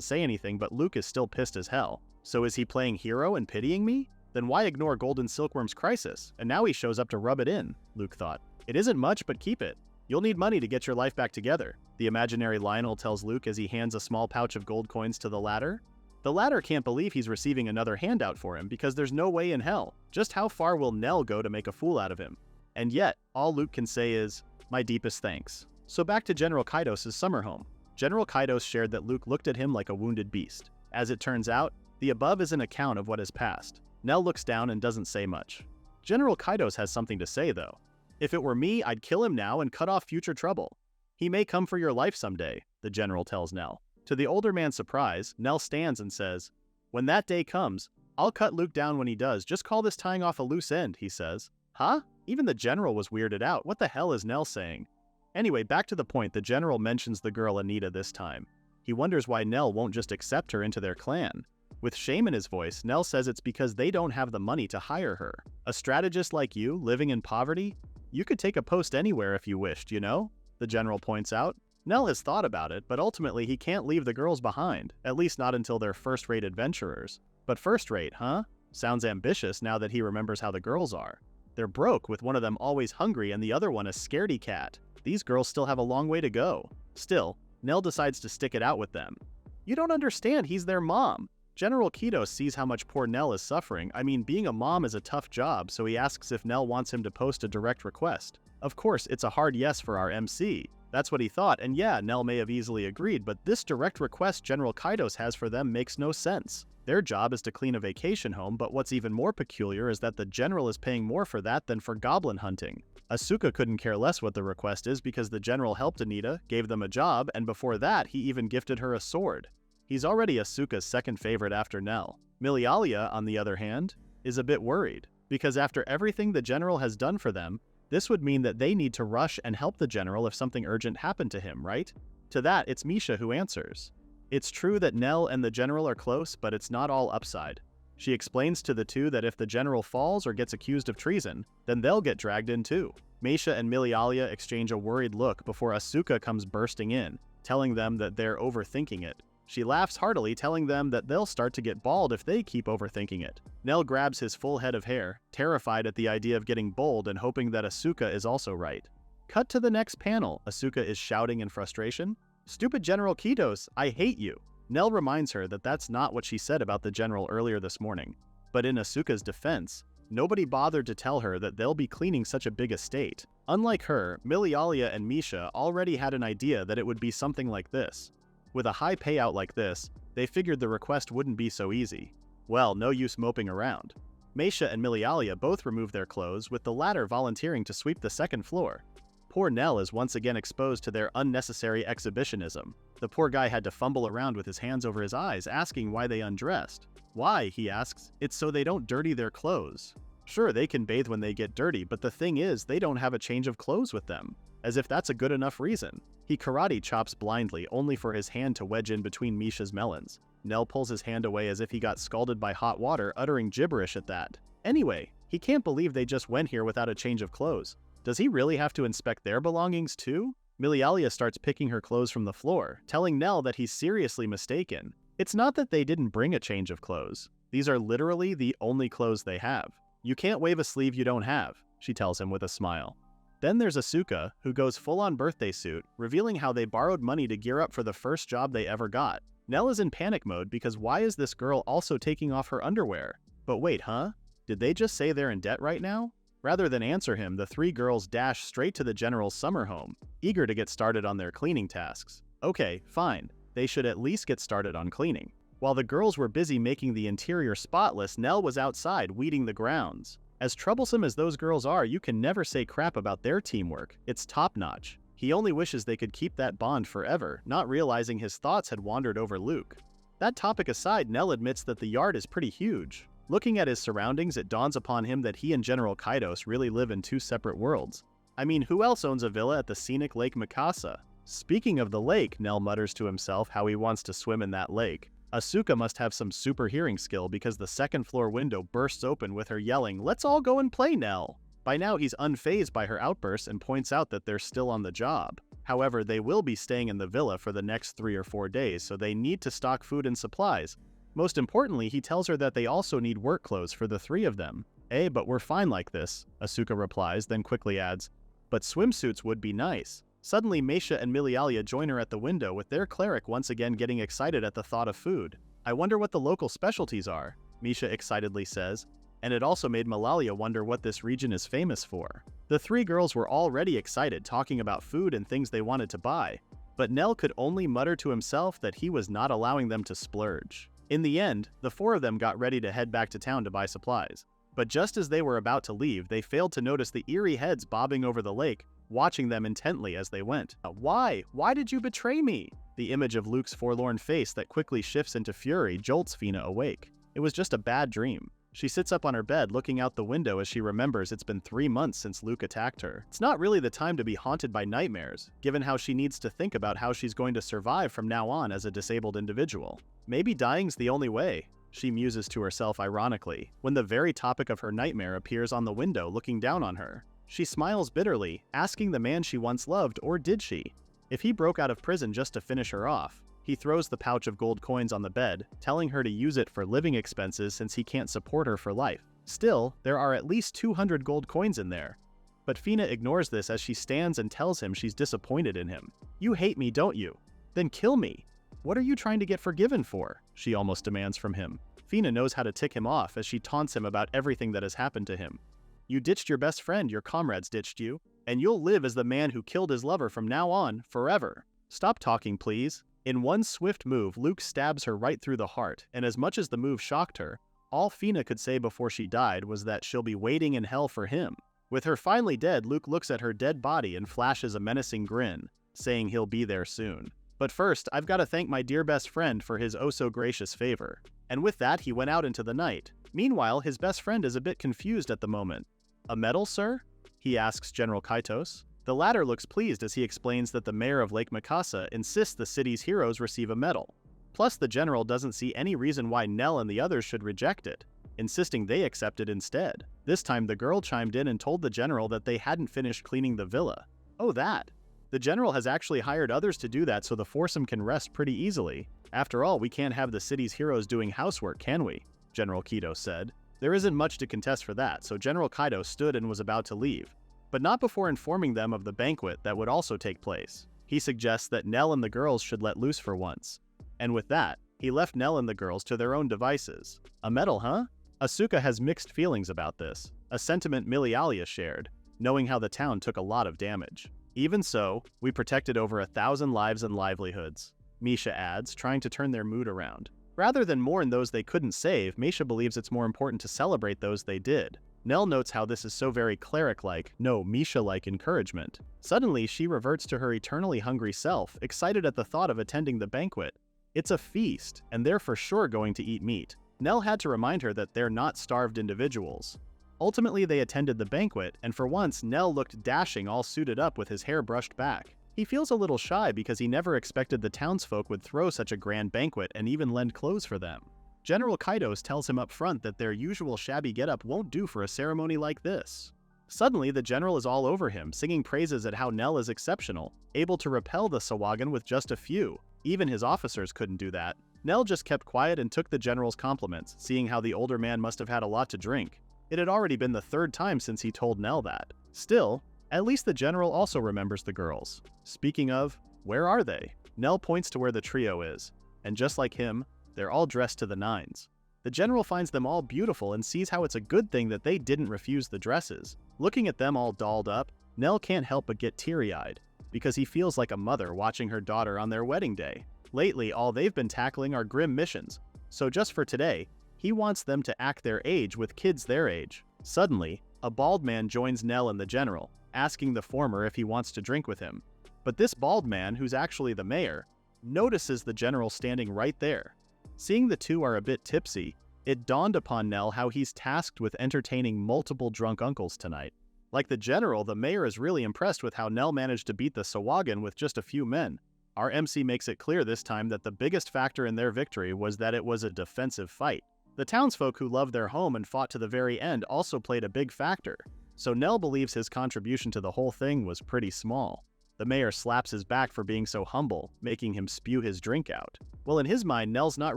say anything, but Luke is still pissed as hell. So is he playing hero and pitying me? Then why ignore Golden Silkworm's crisis? And now he shows up to rub it in, Luke thought. "It isn't much, but keep it. You'll need money to get your life back together," the imaginary Lionel tells Luke as he hands a small pouch of gold coins to the latter. The latter can't believe he's receiving another handout for him because there's no way in hell. Just how far will Nell go to make a fool out of him? And yet, all Luke can say is, "My deepest thanks." So back to General Kaidos' summer home. General Kaidos shared that Luke looked at him like a wounded beast. As it turns out, the above is an account of what has passed. Nell looks down and doesn't say much. General Kaidos has something to say, though. "If it were me, I'd kill him now and cut off future trouble. He may come for your life someday," the general tells Nell. To the older man's surprise, Nell stands and says, "When that day comes, I'll cut Luke down when he does. Just call this tying off a loose end," he says. Huh? Even the general was weirded out. What the hell is Nell saying? Anyway, back to the point, the general mentions the girl Anita this time. He wonders why Nell won't just accept her into their clan. With shame in his voice, Nell says it's because they don't have the money to hire her. "A strategist like you, living in poverty? You could take a post anywhere if you wished, you know?" the general points out. Nell has thought about it, but ultimately he can't leave the girls behind, at least not until they're first-rate adventurers. But first-rate, huh? Sounds ambitious now that he remembers how the girls are. They're broke, with one of them always hungry and the other one a scaredy cat. These girls still have a long way to go. Still, Nell decides to stick it out with them. "You don't understand, he's their mom." General Kaidos sees how much poor Nell is suffering. I mean, being a mom is a tough job, so he asks if Nell wants him to post a direct request. Of course, it's a hard yes for our MC. That's what he thought, and yeah, Nell may have easily agreed, but this direct request General Kaidos has for them makes no sense. Their job is to clean a vacation home, but what's even more peculiar is that the general is paying more for that than for goblin hunting. Asuka couldn't care less what the request is because the general helped Anita, gave them a job, and before that, he even gifted her a sword. He's already Asuka's second favorite after Nell. Milialia, on the other hand, is a bit worried, because after everything the general has done for them, this would mean that they need to rush and help the general if something urgent happened to him, right? To that, it's Misha who answers. It's true that Nell and the general are close, but it's not all upside. She explains to the two that if the general falls or gets accused of treason, then they'll get dragged in too. Misha and Milialia exchange a worried look before Asuka comes bursting in, telling them that they're overthinking it. She laughs heartily, telling them that they'll start to get bald if they keep overthinking it. Nell grabs his full head of hair, terrified at the idea of getting bald and hoping that Asuka is also right. Cut to the next panel. Asuka is shouting in frustration. "Stupid General Kaidos, I hate you." Nell reminds her that that's not what she said about the general earlier this morning. But in Asuka's defense, nobody bothered to tell her that they'll be cleaning such a big estate. Unlike her, Milialia and Misha already had an idea that it would be something like this. With a high payout like this, they figured the request wouldn't be so easy. Well, no use moping around. Misha and Milialia both remove their clothes, with the latter volunteering to sweep the second floor. Poor Nell is once again exposed to their unnecessary exhibitionism. The poor guy had to fumble around with his hands over his eyes, asking why they undressed. "Why?" he asks. "It's so they don't dirty their clothes." Sure, they can bathe when they get dirty, but the thing is, they don't have a change of clothes with them. As if that's a good enough reason. He karate chops blindly, only for his hand to wedge in between Misha's melons. Nell pulls his hand away as if he got scalded by hot water, uttering gibberish at that. Anyway, he can't believe they just went here without a change of clothes. Does he really have to inspect their belongings too? Milialia starts picking her clothes from the floor, telling Nell that he's seriously mistaken. It's not that they didn't bring a change of clothes. These are literally the only clothes they have. "You can't wave a sleeve you don't have," she tells him with a smile. Then there's Asuka, who goes full-on birthday suit, revealing how they borrowed money to gear up for the first job they ever got. Nell is in panic mode because why is this girl also taking off her underwear? But wait, huh? Did they just say they're in debt right now? Rather than answer him, the three girls dash straight to the general's summer home, eager to get started on their cleaning tasks. Okay, fine. They should at least get started on cleaning. While the girls were busy making the interior spotless, Nell was outside weeding the grounds. As troublesome as those girls are, you can never say crap about their teamwork. It's top-notch. He only wishes they could keep that bond forever, not realizing his thoughts had wandered over Luke. That topic aside, Nell admits that the yard is pretty huge. Looking at his surroundings, it dawns upon him that he and General Kaidos really live in two separate worlds. I mean, who else owns a villa at the scenic Lake Mikasa? Speaking of the lake, Nell mutters to himself how he wants to swim in that lake. Asuka must have some super hearing skill because the second-floor window bursts open with her yelling, "Let's all go and play, Nell!" By now, he's unfazed by her outbursts and points out that they're still on the job. However, they will be staying in the villa for the next 3 or 4 days, so they need to stock food and supplies. Most importantly, he tells her that they also need work clothes for the 3 of them. But we're fine like this," Asuka replies, then quickly adds, "But swimsuits would be nice." Suddenly, Meisha and Milialia join her at the window with their cleric once again getting excited at the thought of food. "I wonder what the local specialties are," Meisha excitedly says, and it also made Malalia wonder what this region is famous for. The 3 girls were already excited talking about food and things they wanted to buy, but Nell could only mutter to himself that he was not allowing them to splurge. In the end, the 4 of them got ready to head back to town to buy supplies. But just as they were about to leave, they failed to notice the eerie heads bobbing over the lake, watching them intently as they went. "Why? Why did you betray me?" The image of Luke's forlorn face that quickly shifts into fury jolts Fina awake. It was just a bad dream. She sits up on her bed looking out the window as she remembers it's been 3 months since Luke attacked her. It's not really the time to be haunted by nightmares, given how she needs to think about how she's going to survive from now on as a disabled individual. Maybe dying's the only way, she muses to herself ironically, when the very topic of her nightmare appears on the window looking down on her. She smiles bitterly, asking the man she once loved, or did she? If he broke out of prison just to finish her off. He throws the pouch of gold coins on the bed, telling her to use it for living expenses since he can't support her for life. Still, there are at least 200 gold coins in there. But Fina ignores this as she stands and tells him she's disappointed in him. "You hate me, don't you? Then kill me. What are you trying to get forgiven for?" she almost demands from him. Fina knows how to tick him off as she taunts him about everything that has happened to him. "You ditched your best friend, your comrades ditched you, and you'll live as the man who killed his lover from now on, forever. Stop talking, please." In one swift move, Luke stabs her right through the heart, and as much as the move shocked her, all Fina could say before she died was that she'll be waiting in hell for him. With her finally dead, Luke looks at her dead body and flashes a menacing grin, saying he'll be there soon. "But first, I've got to thank my dear best friend for his oh-so-gracious favor." And with that, he went out into the night. Meanwhile, his best friend is a bit confused at the moment. "A medal, sir?" he asks General Kaitos. The latter looks pleased as he explains that the mayor of Lake Mikasa insists the city's heroes receive a medal. Plus, the general doesn't see any reason why Nell and the others should reject it, insisting they accept it instead. This time, the girl chimed in and told the general that they hadn't finished cleaning the villa. Oh, that. The general has actually hired others to do that so the foursome can rest pretty easily. "After all, we can't have the city's heroes doing housework, can we?" General Kaitos said. There isn't much to contest for that, so General Kaitos stood and was about to leave. But not before informing them of the banquet that would also take place. He suggests that Nell and the girls should let loose for once. And with that, he left Nell and the girls to their own devices. A medal, huh? Asuka has mixed feelings about this, a sentiment Milialia shared, knowing how the town took a lot of damage. "Even so, we protected over 1,000 lives and livelihoods," Meisha adds, trying to turn their mood around. Rather than mourn those they couldn't save, Meisha believes it's more important to celebrate those they did. Nell notes how this is so very cleric-like, no, Meisha-like encouragement. Suddenly, she reverts to her eternally hungry self, excited at the thought of attending the banquet. It's a feast, and they're for sure going to eat meat. Nell had to remind her that they're not starved individuals. Ultimately, they attended the banquet, and for once, Nell looked dashing all suited up with his hair brushed back. He feels a little shy because he never expected the townsfolk would throw such a grand banquet and even lend clothes for them. General Kaitos tells him up front that their usual shabby getup won't do for a ceremony like this. Suddenly, the general is all over him, singing praises at how Nell is exceptional, able to repel the Sawagan with just a few. Even his officers couldn't do that. Nell just kept quiet and took the general's compliments, seeing how the older man must have had a lot to drink. It had already been the 3rd time since he told Nell that. Still, at least the general also remembers the girls. Speaking of, where are they? Nell points to where the trio is, and just like him, they're all dressed to the nines. The general finds them all beautiful and sees how it's a good thing that they didn't refuse the dresses. Looking at them all dolled up, Nell can't help but get teary-eyed, because he feels like a mother watching her daughter on their wedding day. Lately, all they've been tackling are grim missions, so just for today, he wants them to act their age with kids their age. Suddenly, a bald man joins Nell and the general, asking the former if he wants to drink with him. But this bald man, who's actually the mayor, notices the general standing right there. Seeing the two are a bit tipsy, it dawned upon Nell how he's tasked with entertaining multiple drunk uncles tonight. Like the general, the mayor is really impressed with how Nell managed to beat the Sahuagin with just a few men. Our MC makes it clear this time that the biggest factor in their victory was that it was a defensive fight. The townsfolk who loved their home and fought to the very end also played a big factor, so Nell believes his contribution to the whole thing was pretty small. The mayor slaps his back for being so humble, making him spew his drink out. Well, in his mind, Nell's not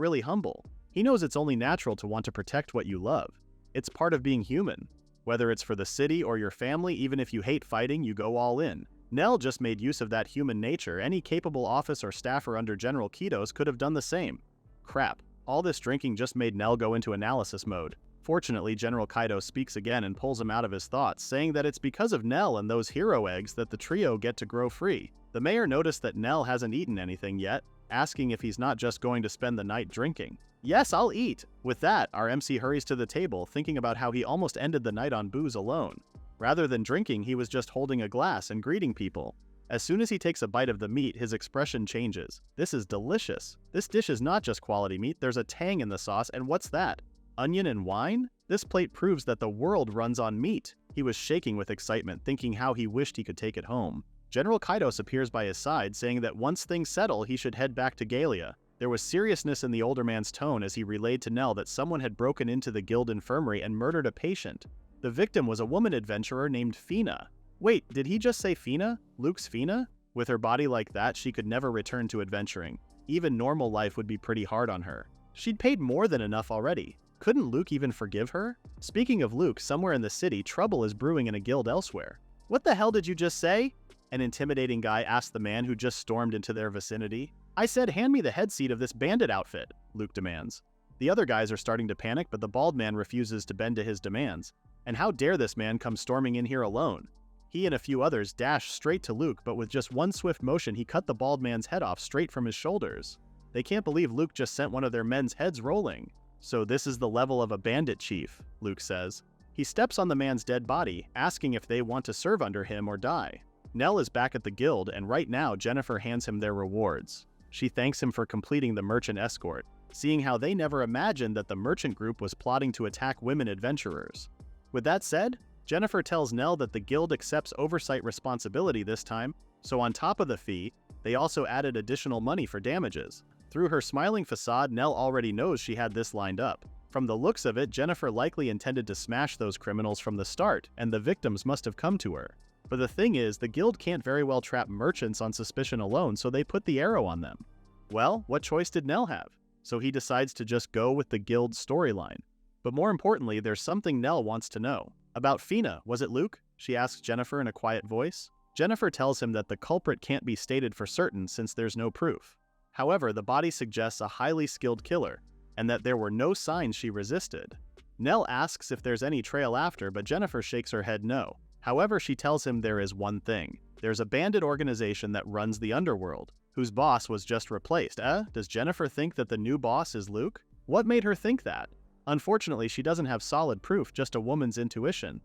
really humble. He knows it's only natural to want to protect what you love. It's part of being human. Whether it's for the city or your family, even if you hate fighting, you go all in. Nell just made use of that human nature. Any capable office or staffer under General Kitos could have done the same. Crap. All this drinking just made Nell go into analysis mode. Fortunately, General Kaido speaks again and pulls him out of his thoughts, saying that it's because of Nell and those hero eggs that the trio get to grow free. The mayor noticed that Nell hasn't eaten anything yet, asking if he's not just going to spend the night drinking. Yes, I'll eat. With that, our MC hurries to the table, thinking about how he almost ended the night on booze alone. Rather than drinking, he was just holding a glass and greeting people. As soon as he takes a bite of the meat, his expression changes. This is delicious. This dish is not just quality meat, there's a tang in the sauce, and what's that? Onion and wine? This plate proves that the world runs on meat. He was shaking with excitement, thinking how he wished he could take it home. General Kaidos appears by his side, saying that once things settle, he should head back to Galia. There was seriousness in the older man's tone as he relayed to Nell that someone had broken into the guild infirmary and murdered a patient. The victim was a woman adventurer named Fina. Wait, did he just say Fina? Luke's Fina? With her body like that, she could never return to adventuring. Even normal life would be pretty hard on her. She'd paid more than enough already. Couldn't Luke even forgive her? Speaking of Luke, somewhere in the city, trouble is brewing in a guild elsewhere. What the hell did you just say? An intimidating guy asked the man who just stormed into their vicinity. I said, hand me the head seat of this bandit outfit, Luke demands. The other guys are starting to panic, but the bald man refuses to bend to his demands. And how dare this man come storming in here alone? He and a few others dash straight to Luke, but with just one swift motion, he cut the bald man's head off straight from his shoulders. They can't believe Luke just sent one of their men's heads rolling. So this is the level of a bandit chief, Luke says. He steps on the man's dead body, asking if they want to serve under him or die. Nell is back at the guild, and right now Jennifer hands him their rewards. She thanks him for completing the merchant escort, seeing how they never imagined that the merchant group was plotting to attack women adventurers. With that said, Jennifer tells Nell that the guild accepts oversight responsibility this time, so on top of the fee, they also added additional money for damages. Through her smiling facade, Nell already knows she had this lined up. From the looks of it, Jennifer likely intended to smash those criminals from the start, and the victims must have come to her. But the thing is, the guild can't very well trap merchants on suspicion alone, so they put the arrow on them. Well, what choice did Nell have? So he decides to just go with the guild's storyline. But more importantly, there's something Nell wants to know. About Fina, was it Luke? She asks Jennifer in a quiet voice. Jennifer tells him that the culprit can't be stated for certain since there's no proof. However, the body suggests a highly skilled killer, and that there were no signs she resisted. Nell asks if there's any trail after, but Jennifer shakes her head no. However, she tells him there is one thing. There's a bandit organization that runs the underworld, whose boss was just replaced. Does Jennifer think that the new boss is Luke? What made her think that? Unfortunately, she doesn't have solid proof, just a woman's intuition.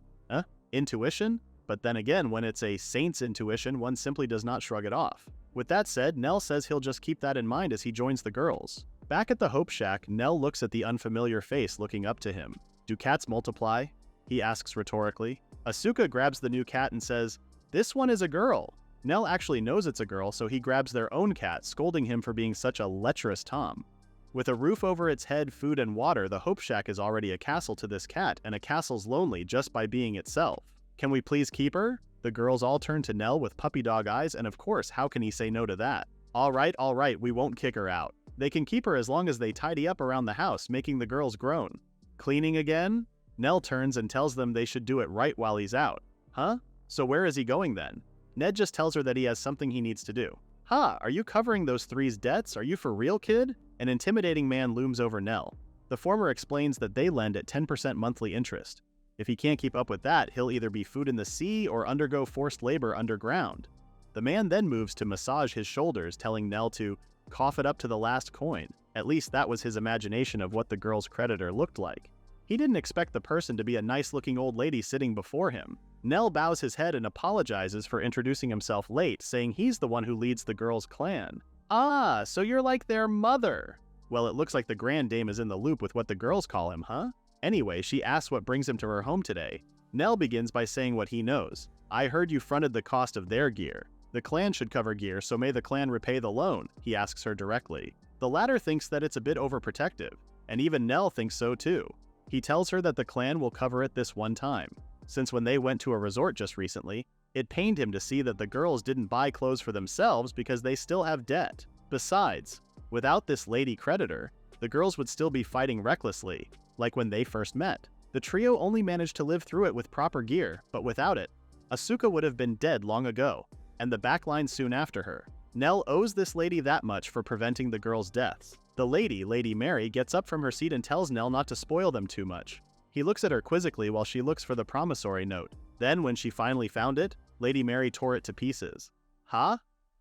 Intuition? But then again, when it's a saint's intuition, one simply does not shrug it off. With that said, Nell says he'll just keep that in mind as he joins the girls. Back at the Hope Shack, Nell looks at the unfamiliar face looking up to him. Do cats multiply? He asks rhetorically. Asuka grabs the new cat and says, this one is a girl. Nell actually knows it's a girl, so he grabs their own cat, scolding him for being such a lecherous Tom. With a roof over its head, food, and water, the Hope Shack is already a castle to this cat, and a castle's lonely just by being itself. Can we please keep her? The girls all turn to Nell with puppy dog eyes, and of course, how can he say no to that? All right, we won't kick her out. They can keep her as long as they tidy up around the house, making the girls groan. Cleaning again? Nell turns and tells them they should do it right while he's out. Huh? So where is he going then? Ned just tells her that he has something he needs to do. Are you covering those three's debts? Are you for real, kid? An intimidating man looms over Nell. The former explains that they lend at 10% monthly interest. If he can't keep up with that, he'll either be food in the sea or undergo forced labor underground. The man then moves to massage his shoulders, telling Nell to cough it up to the last coin. At least that was his imagination of what the girl's creditor looked like. He didn't expect the person to be a nice-looking old lady sitting before him. Nell bows his head and apologizes for introducing himself late, saying he's the one who leads the girls' clan. Ah, so you're like their mother. Well, it looks like the Grand Dame is in the loop with what the girls call him, huh? Anyway, she asks what brings him to her home today. Nell begins by saying what he knows. I heard you fronted the cost of their gear. The clan should cover gear, so may the clan repay the loan, he asks her directly. The latter thinks that it's a bit overprotective, and even Nell thinks so too. He tells her that the clan will cover it this one time, since when they went to a resort just recently, it pained him to see that the girls didn't buy clothes for themselves because they still have debt. Besides, without this lady creditor, the girls would still be fighting recklessly, like when they first met. The trio only managed to live through it with proper gear, but without it, Asuka would have been dead long ago, and the backline soon after her. Nell owes this lady that much for preventing the girls' deaths. The lady, Lady Mary, gets up from her seat and tells Nell not to spoil them too much. He looks at her quizzically while she looks for the promissory note. Then, when she finally found it, Lady Mary tore it to pieces. Huh?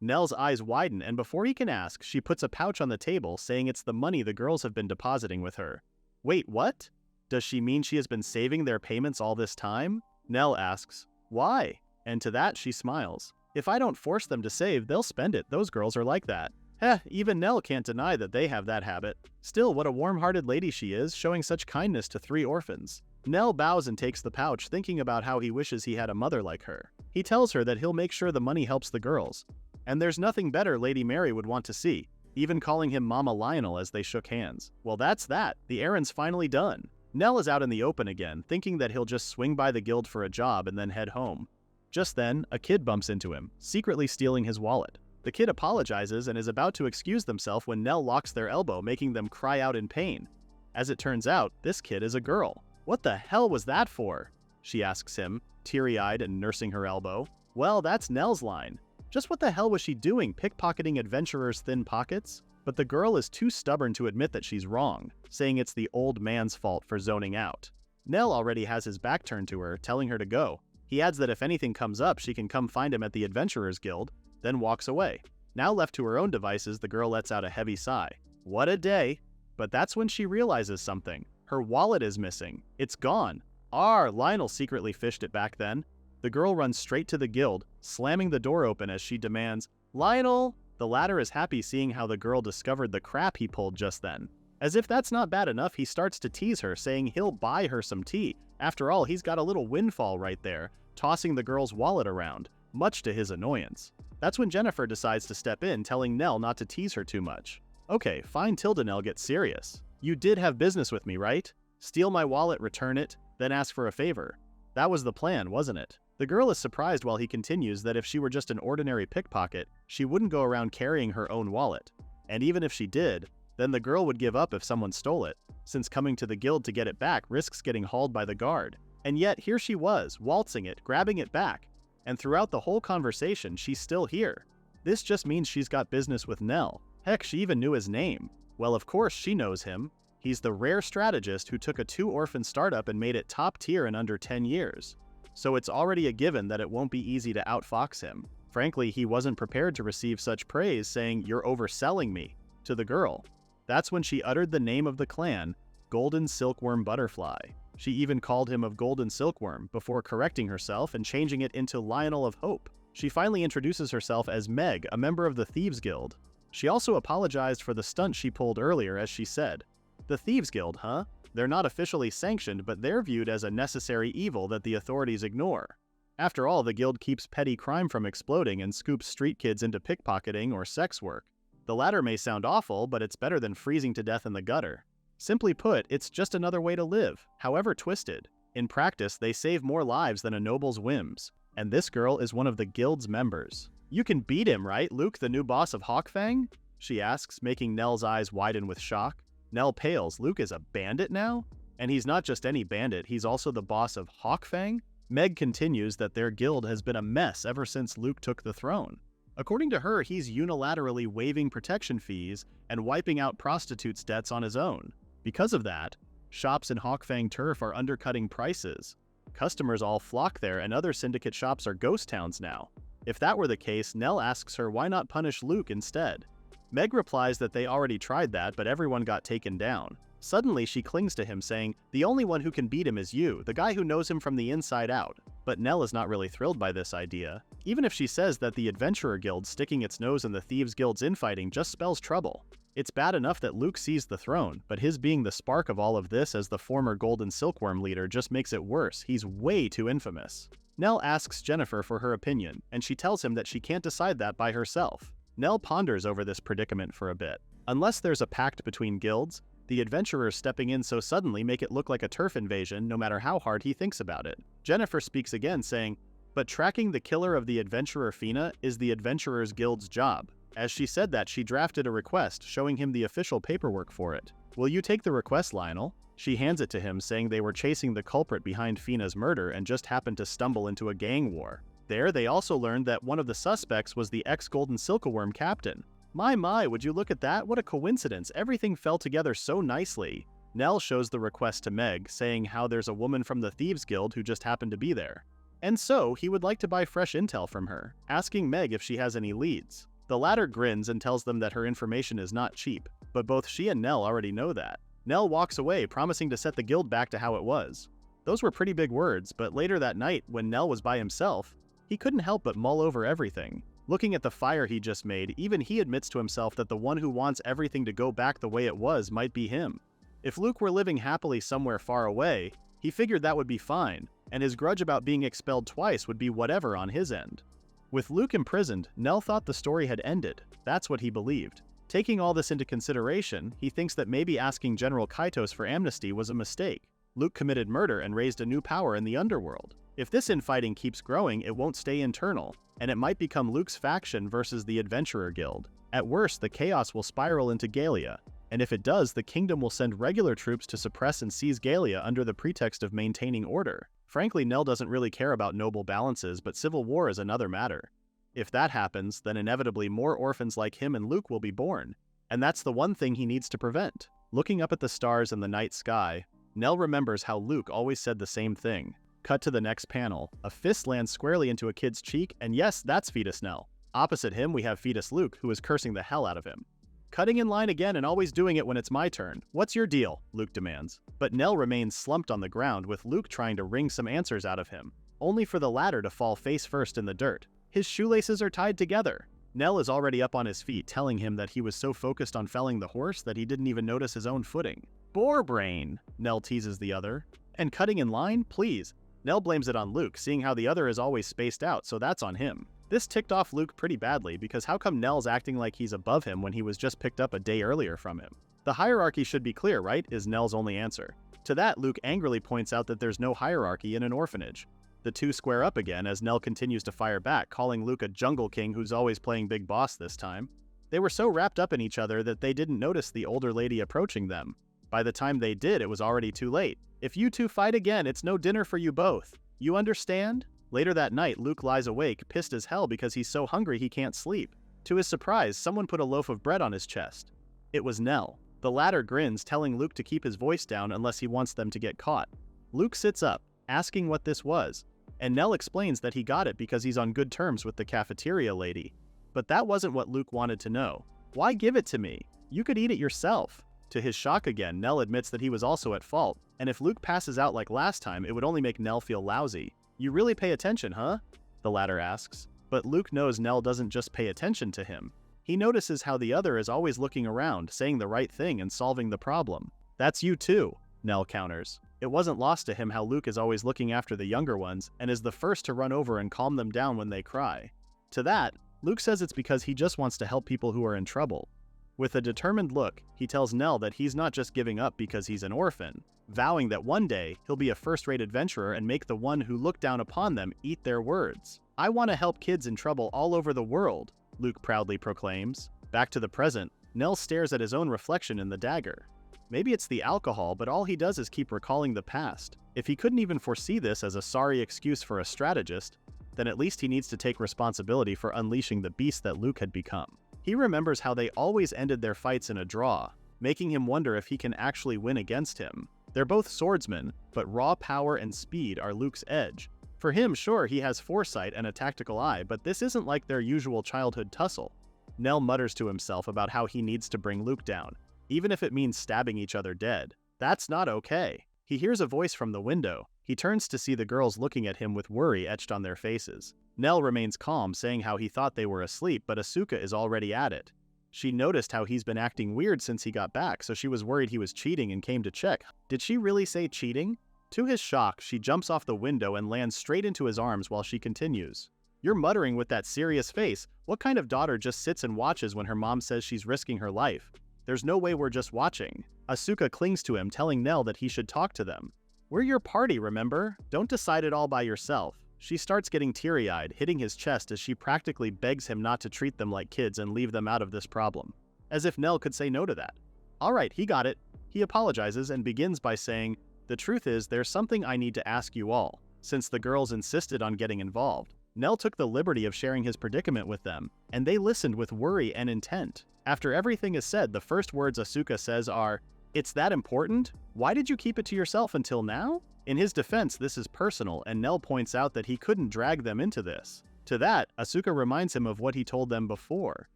Nell's eyes widen, and before he can ask, she puts a pouch on the table, saying it's the money the girls have been depositing with her. Wait, what? Does she mean she has been saving their payments all this time? Nell asks, why? And to that she smiles. If I don't force them to save, they'll spend it. Those girls are like that. Heh, even Nell can't deny that they have that habit. Still, what a warm-hearted lady she is, showing such kindness to 3 orphans. Nell bows and takes the pouch, thinking about how he wishes he had a mother like her. He tells her that he'll make sure the money helps the girls. And there's nothing better Lady Mary would want to see, even calling him Mama Lionel as they shook hands. Well, that's that. The errand's finally done. Nell is out in the open again, thinking that he'll just swing by the guild for a job and then head home. Just then, a kid bumps into him, secretly stealing his wallet. The kid apologizes and is about to excuse themselves when Nell locks their elbow, making them cry out in pain. As it turns out, this kid is a girl. What the hell was that for? She asks him, teary-eyed and nursing her elbow. Well, that's Nell's line. Just what the hell was she doing, pickpocketing adventurers' thin pockets? But the girl is too stubborn to admit that she's wrong, saying it's the old man's fault for zoning out. Nell already has his back turned to her, telling her to go. He adds that if anything comes up, she can come find him at the Adventurers Guild, then walks away. Now left to her own devices, the girl lets out a heavy sigh. What a day! But that's when she realizes something. Her wallet is missing. It's gone. Lionel secretly fished it back then. The girl runs straight to the guild, slamming the door open as she demands, Lionel! The latter is happy seeing how the girl discovered the crap he pulled just then. As if that's not bad enough, he starts to tease her, saying he'll buy her some tea. After all, he's got a little windfall right there, tossing the girl's wallet around, much to his annoyance. That's when Jennifer decides to step in, telling Nell not to tease her too much. Okay, fine till Nell gets serious. You did have business with me, right? Steal my wallet, return it, then ask for a favor. That was the plan, wasn't it? The girl is surprised while he continues that if she were just an ordinary pickpocket, she wouldn't go around carrying her own wallet. And even if she did, then the girl would give up if someone stole it, since coming to the guild to get it back risks getting hauled by the guard. And yet here she was, waltzing it, grabbing it back. And throughout the whole conversation, she's still here. This just means she's got business with Nell. Heck, she even knew his name. Well, of course she knows him. He's the rare strategist who took a 2-orphan startup and made it top tier in under 10 years. So it's already a given that it won't be easy to outfox him. Frankly, he wasn't prepared to receive such praise, saying, "You're overselling me," to the girl. That's when she uttered the name of the clan, Golden Silkworm Butterfly. She even called him of Golden Silkworm, before correcting herself and changing it into Lionel of Hope. She finally introduces herself as Meg, a member of the Thieves Guild. She also apologized for the stunt she pulled earlier, as she said, "The Thieves Guild, huh? They're not officially sanctioned, but they're viewed as a necessary evil that the authorities ignore. After all, the guild keeps petty crime from exploding and scoops street kids into pickpocketing or sex work. The latter may sound awful, but it's better than freezing to death in the gutter. Simply put, it's just another way to live, however twisted. In practice, they save more lives than a noble's whims. And this girl is one of the guild's members." "You can beat him, right, Luke, the new boss of Hawkfang?" she asks, making Nell's eyes widen with shock. Nell pales. Luke is a bandit now? And he's not just any bandit, he's also the boss of Hawkfang? Meg continues that their guild has been a mess ever since Luke took the throne. According to her, he's unilaterally waiving protection fees and wiping out prostitutes' debts on his own. Because of that, shops in Hawkfang Turf are undercutting prices. Customers all flock there, and other syndicate shops are ghost towns now. If that were the case, Nell asks her why not punish Luke instead. Meg replies that they already tried that, but everyone got taken down. Suddenly, she clings to him, saying, "The only one who can beat him is you, the guy who knows him from the inside out." But Nell is not really thrilled by this idea. Even if she says that the Adventurer Guild sticking its nose in the Thieves Guild's infighting just spells trouble. It's bad enough that Luke seized the throne, but his being the spark of all of this as the former Golden Silkworm leader just makes it worse. He's way too infamous. Nell asks Jennifer for her opinion, and she tells him that she can't decide that by herself. Nell ponders over this predicament for a bit. Unless there's a pact between guilds, the adventurers stepping in so suddenly make it look like a turf invasion no matter how hard he thinks about it. Jennifer speaks again, saying, "But tracking the killer of the adventurer Fina is the Adventurers Guild's job." As she said that, she drafted a request showing him the official paperwork for it. "Will you take the request, Lionel?" She hands it to him, saying they were chasing the culprit behind Fina's murder and just happened to stumble into a gang war. There, they also learned that one of the suspects was the ex-Golden Silkworm captain. My, would you look at that? What a coincidence. Everything fell together so nicely. Nell shows the request to Meg, saying how there's a woman from the Thieves Guild who just happened to be there. And so, he would like to buy fresh intel from her, asking Meg if she has any leads. The latter grins and tells them that her information is not cheap, but both she and Nell already know that. Nell walks away, promising to set the guild back to how it was. Those were pretty big words, but later that night, when Nell was by himself, he couldn't help but mull over everything. Looking at the fire he just made, even he admits to himself that the one who wants everything to go back the way it was might be him. If Luke were living happily somewhere far away, he figured that would be fine, and his grudge about being expelled twice would be whatever on his end. With Luke imprisoned, Nell thought the story had ended. That's what he believed. Taking all this into consideration, he thinks that maybe asking General Kaitos for amnesty was a mistake. Luke committed murder and raised a new power in the underworld. If this infighting keeps growing, it won't stay internal, and it might become Luke's faction versus the Adventurer Guild. At worst, the chaos will spiral into Galia, and if it does, the kingdom will send regular troops to suppress and seize Galia under the pretext of maintaining order. Frankly, Nell doesn't really care about noble balances, but civil war is another matter. If that happens, then inevitably more orphans like him and Luke will be born, and that's the one thing he needs to prevent. Looking up at the stars and the night sky, Nell remembers how Luke always said the same thing. Cut to the next panel. A fist lands squarely into a kid's cheek, and yes, that's Fetus Nell. Opposite him, we have Fetus Luke, who is cursing the hell out of him. "Cutting in line again and always doing it when it's my turn. What's your deal?" Luke demands. But Nell remains slumped on the ground, with Luke trying to wring some answers out of him, only for the latter to fall face first in the dirt. His shoelaces are tied together. Nell is already up on his feet, telling him that he was so focused on felling the horse that he didn't even notice his own footing. "Boar brain," Nell teases the other. "And cutting in line? Please." Nell blames it on Luke, seeing how the other is always spaced out, so that's on him. This ticked off Luke pretty badly, because how come Nell's acting like he's above him when he was just picked up a day earlier from him? The hierarchy should be clear, right? Is Nell's only answer. To that, Luke angrily points out that there's no hierarchy in an orphanage. The two square up again as Nell continues to fire back, calling Luke a jungle king who's always playing big boss this time. They were so wrapped up in each other that they didn't notice the older lady approaching them. By the time they did, it was already too late. "If you two fight again, it's no dinner for you both. You understand?" Later that night, Luke lies awake, pissed as hell because he's so hungry he can't sleep. To his surprise, someone put a loaf of bread on his chest. It was Nell. The latter grins, telling Luke to keep his voice down unless he wants them to get caught. Luke sits up, asking what this was, and Nell explains that he got it because he's on good terms with the cafeteria lady. But that wasn't what Luke wanted to know. "Why give it to me? You could eat it yourself." To his shock again, Nell admits that he was also at fault, and if Luke passes out like last time, it would only make Nell feel lousy. "You really pay attention, huh?" the latter asks. But Luke knows Nell doesn't just pay attention to him. He notices how the other is always looking around, saying the right thing and solving the problem. "That's you too," Nell counters. It wasn't lost to him how Luke is always looking after the younger ones and is the first to run over and calm them down when they cry. To that, Luke says it's because he just wants to help people who are in trouble. With a determined look, he tells Nell that he's not just giving up because he's an orphan, vowing that one day he'll be a first-rate adventurer and make the one who looked down upon them eat their words. "I want to help kids in trouble all over the world," Luke proudly proclaims. Back to the present, Nell stares at his own reflection in the dagger. Maybe it's the alcohol, but all he does is keep recalling the past. If he couldn't even foresee this as a sorry excuse for a strategist, then at least he needs to take responsibility for unleashing the beast that Luke had become. He remembers how they always ended their fights in a draw, making him wonder if he can actually win against him. They're both swordsmen, but raw power and speed are Luke's edge. For him, sure, he has foresight and a tactical eye, but this isn't like their usual childhood tussle. Nell mutters to himself about how he needs to bring Luke down. even if it means stabbing each other dead. That's not okay. He hears a voice from the window. He turns to see the girls looking at him with worry etched on their faces. Nell remains calm, saying how he thought they were asleep, but Asuka is already at it. She noticed how he's been acting weird since he got back, so she was worried he was cheating and came to check. Did she really say cheating? To his shock, she jumps off the window and lands straight into his arms while she continues. You're muttering with that serious face. What kind of daughter just sits and watches when her mom says she's risking her life? There's no way we're just watching. Asuka clings to him, telling Nell that he should talk to them. We're your party, remember? Don't decide it all by yourself. She starts getting teary-eyed, hitting his chest as she practically begs him not to treat them like kids and leave them out of this problem. As if Nell could say no to that. Alright, he got it. He apologizes and begins by saying, the truth is, there's something I need to ask you all, since the girls insisted on getting involved. Nell took the liberty of sharing his predicament with them, and they listened with worry and intent. After everything is said, the first words Asuka says are, "It's that important? Why did you keep it to yourself until now?" In his defense, this is personal, and Nell points out that he couldn't drag them into this. To that, Asuka reminds him of what he told them before,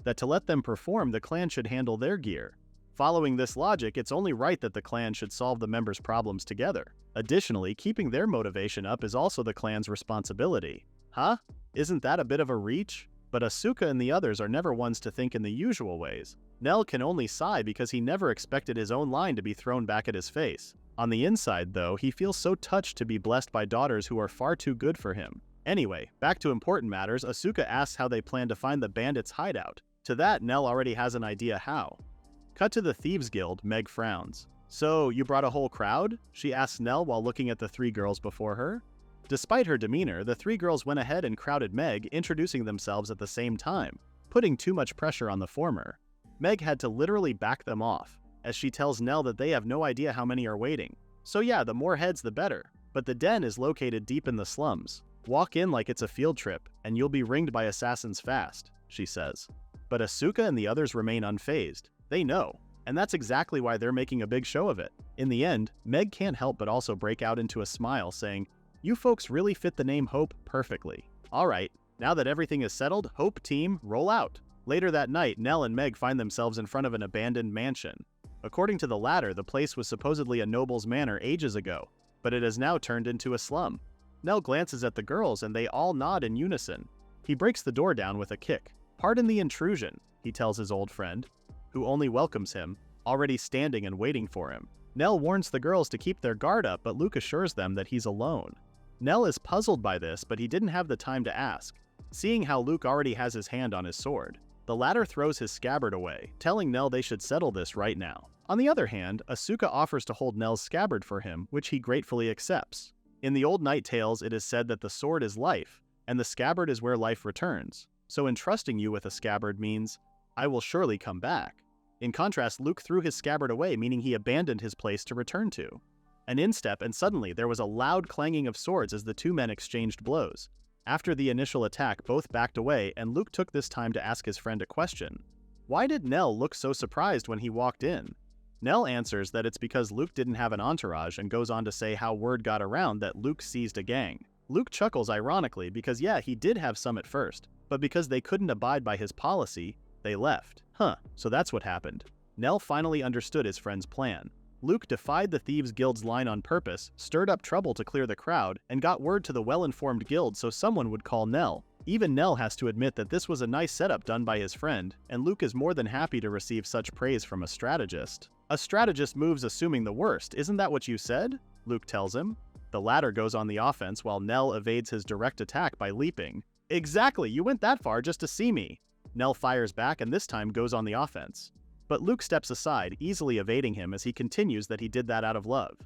that to let them perform, the clan should handle their gear. Following this logic, it's only right that the clan should solve the members' problems together. Additionally, keeping their motivation up is also the clan's responsibility. Huh? Isn't that a bit of a reach? But Asuka and the others are never ones to think in the usual ways. Nell can only sigh because he never expected his own line to be thrown back at his face. On the inside, though, he feels so touched to be blessed by daughters who are far too good for him. Anyway, back to important matters, Asuka asks how they plan to find the bandits' hideout. To that, Nell already has an idea how. Cut to the Thieves Guild, Meg frowns. So, you brought a whole crowd? She asks Nell while looking at the three girls before her. Despite her demeanor, the three girls went ahead and crowded Meg, introducing themselves at the same time, putting too much pressure on the former. Meg had to literally back them off, as she tells Nell that they have no idea how many are waiting. So yeah, the more heads the better, but the den is located deep in the slums. Walk in like it's a field trip, and you'll be ringed by assassins fast, she says. But Asuka and the others remain unfazed. They know, and that's exactly why they're making a big show of it. In the end, Meg can't help but also break out into a smile, saying, "You folks really fit the name Hope perfectly. Alright, now that everything is settled, Hope team, roll out." Later that night, Nell and Meg find themselves in front of an abandoned mansion. According to the latter, the place was supposedly a noble's manor ages ago, but it has now turned into a slum. Nell glances at the girls and they all nod in unison. He breaks the door down with a kick. "Pardon the intrusion," he tells his old friend, who only welcomes him, already standing and waiting for him. Nell warns the girls to keep their guard up, but Luke assures them that he's alone. Nell is puzzled by this, but he didn't have the time to ask, seeing how Luke already has his hand on his sword. The latter throws his scabbard away, telling Nell they should settle this right now. On the other hand, Asuka offers to hold Nell's scabbard for him, which he gratefully accepts. In the old Night Tales, it is said that the sword is life, and the scabbard is where life returns. So entrusting you with a scabbard means, I will surely come back. In contrast, Luke threw his scabbard away, meaning he abandoned his place to return to. An instep, and suddenly there was a loud clanging of swords as the two men exchanged blows. After the initial attack, both backed away, and Luke took this time to ask his friend a question. Why did Nell look so surprised when he walked in? Nell answers that it's because Luke didn't have an entourage and goes on to say how word got around that Luke seized a gang. Luke chuckles ironically because yeah, he did have some at first, but because they couldn't abide by his policy, they left. So that's what happened. Nell finally understood his friend's plan. Luke defied the Thieves Guild's line on purpose, stirred up trouble to clear the crowd, and got word to the well-informed guild so someone would call Nell. Even Nell has to admit that this was a nice setup done by his friend, and Luke is more than happy to receive such praise from a strategist. A strategist moves assuming the worst, isn't that what you said? Luke tells him. The latter goes on the offense while Nell evades his direct attack by leaping. Exactly, you went that far just to see me. Nell fires back and this time goes on the offense. But Luke steps aside, easily evading him as he continues that he did that out of love.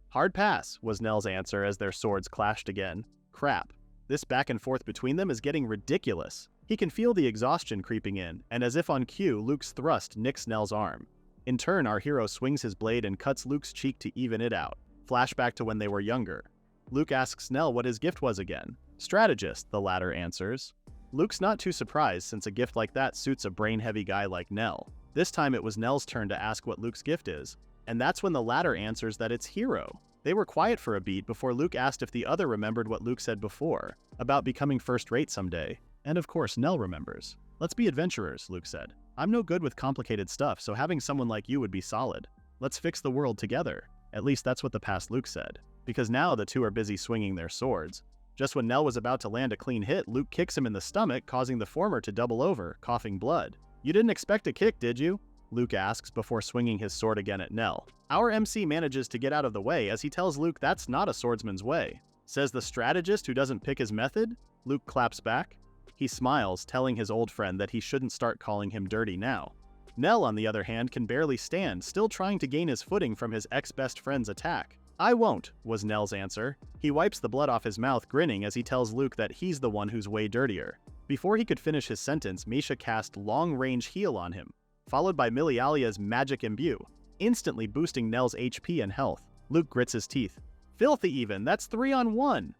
Hard pass, was Nell's answer as their swords clashed again. Crap. This back and forth between them is getting ridiculous. He can feel the exhaustion creeping in, and as if on cue, Luke's thrust nicks Nell's arm. In turn, our hero swings his blade and cuts Luke's cheek to even it out. Flashback to when they were younger. Luke asks Nell what his gift was again. Strategist, the latter answers. Luke's not too surprised since a gift like that suits a brain-heavy guy like Nell. This time it was Nell's turn to ask what Luke's gift is, and that's when the latter answers that it's hero. They were quiet for a beat before Luke asked if the other remembered what Luke said before, about becoming first-rate someday, and of course Nell remembers. Let's be adventurers, Luke said. I'm no good with complicated stuff, so having someone like you would be solid. Let's fix the world together. At least that's what the past Luke said. Because now the two are busy swinging their swords. Just when Nell was about to land a clean hit, Luke kicks him in the stomach, causing the former to double over, coughing blood. You didn't expect a kick, did you? Luke asks before swinging his sword again at Nell. Our MC manages to get out of the way as he tells Luke that's not a swordsman's way. Says the strategist who doesn't pick his method? Luke claps back. He smiles, telling his old friend that he shouldn't start calling him dirty now. Nell, on the other hand, can barely stand, still trying to gain his footing from his ex-best friend's attack. I won't, was Nell's answer. He wipes the blood off his mouth, grinning as he tells Luke that he's the one who's way dirtier. Before he could finish his sentence, Misha cast long-range heal on him, followed by Milialia's magic imbue, instantly boosting Nell's HP and health. Luke grits his teeth. Filthy even, that's 3-on-1!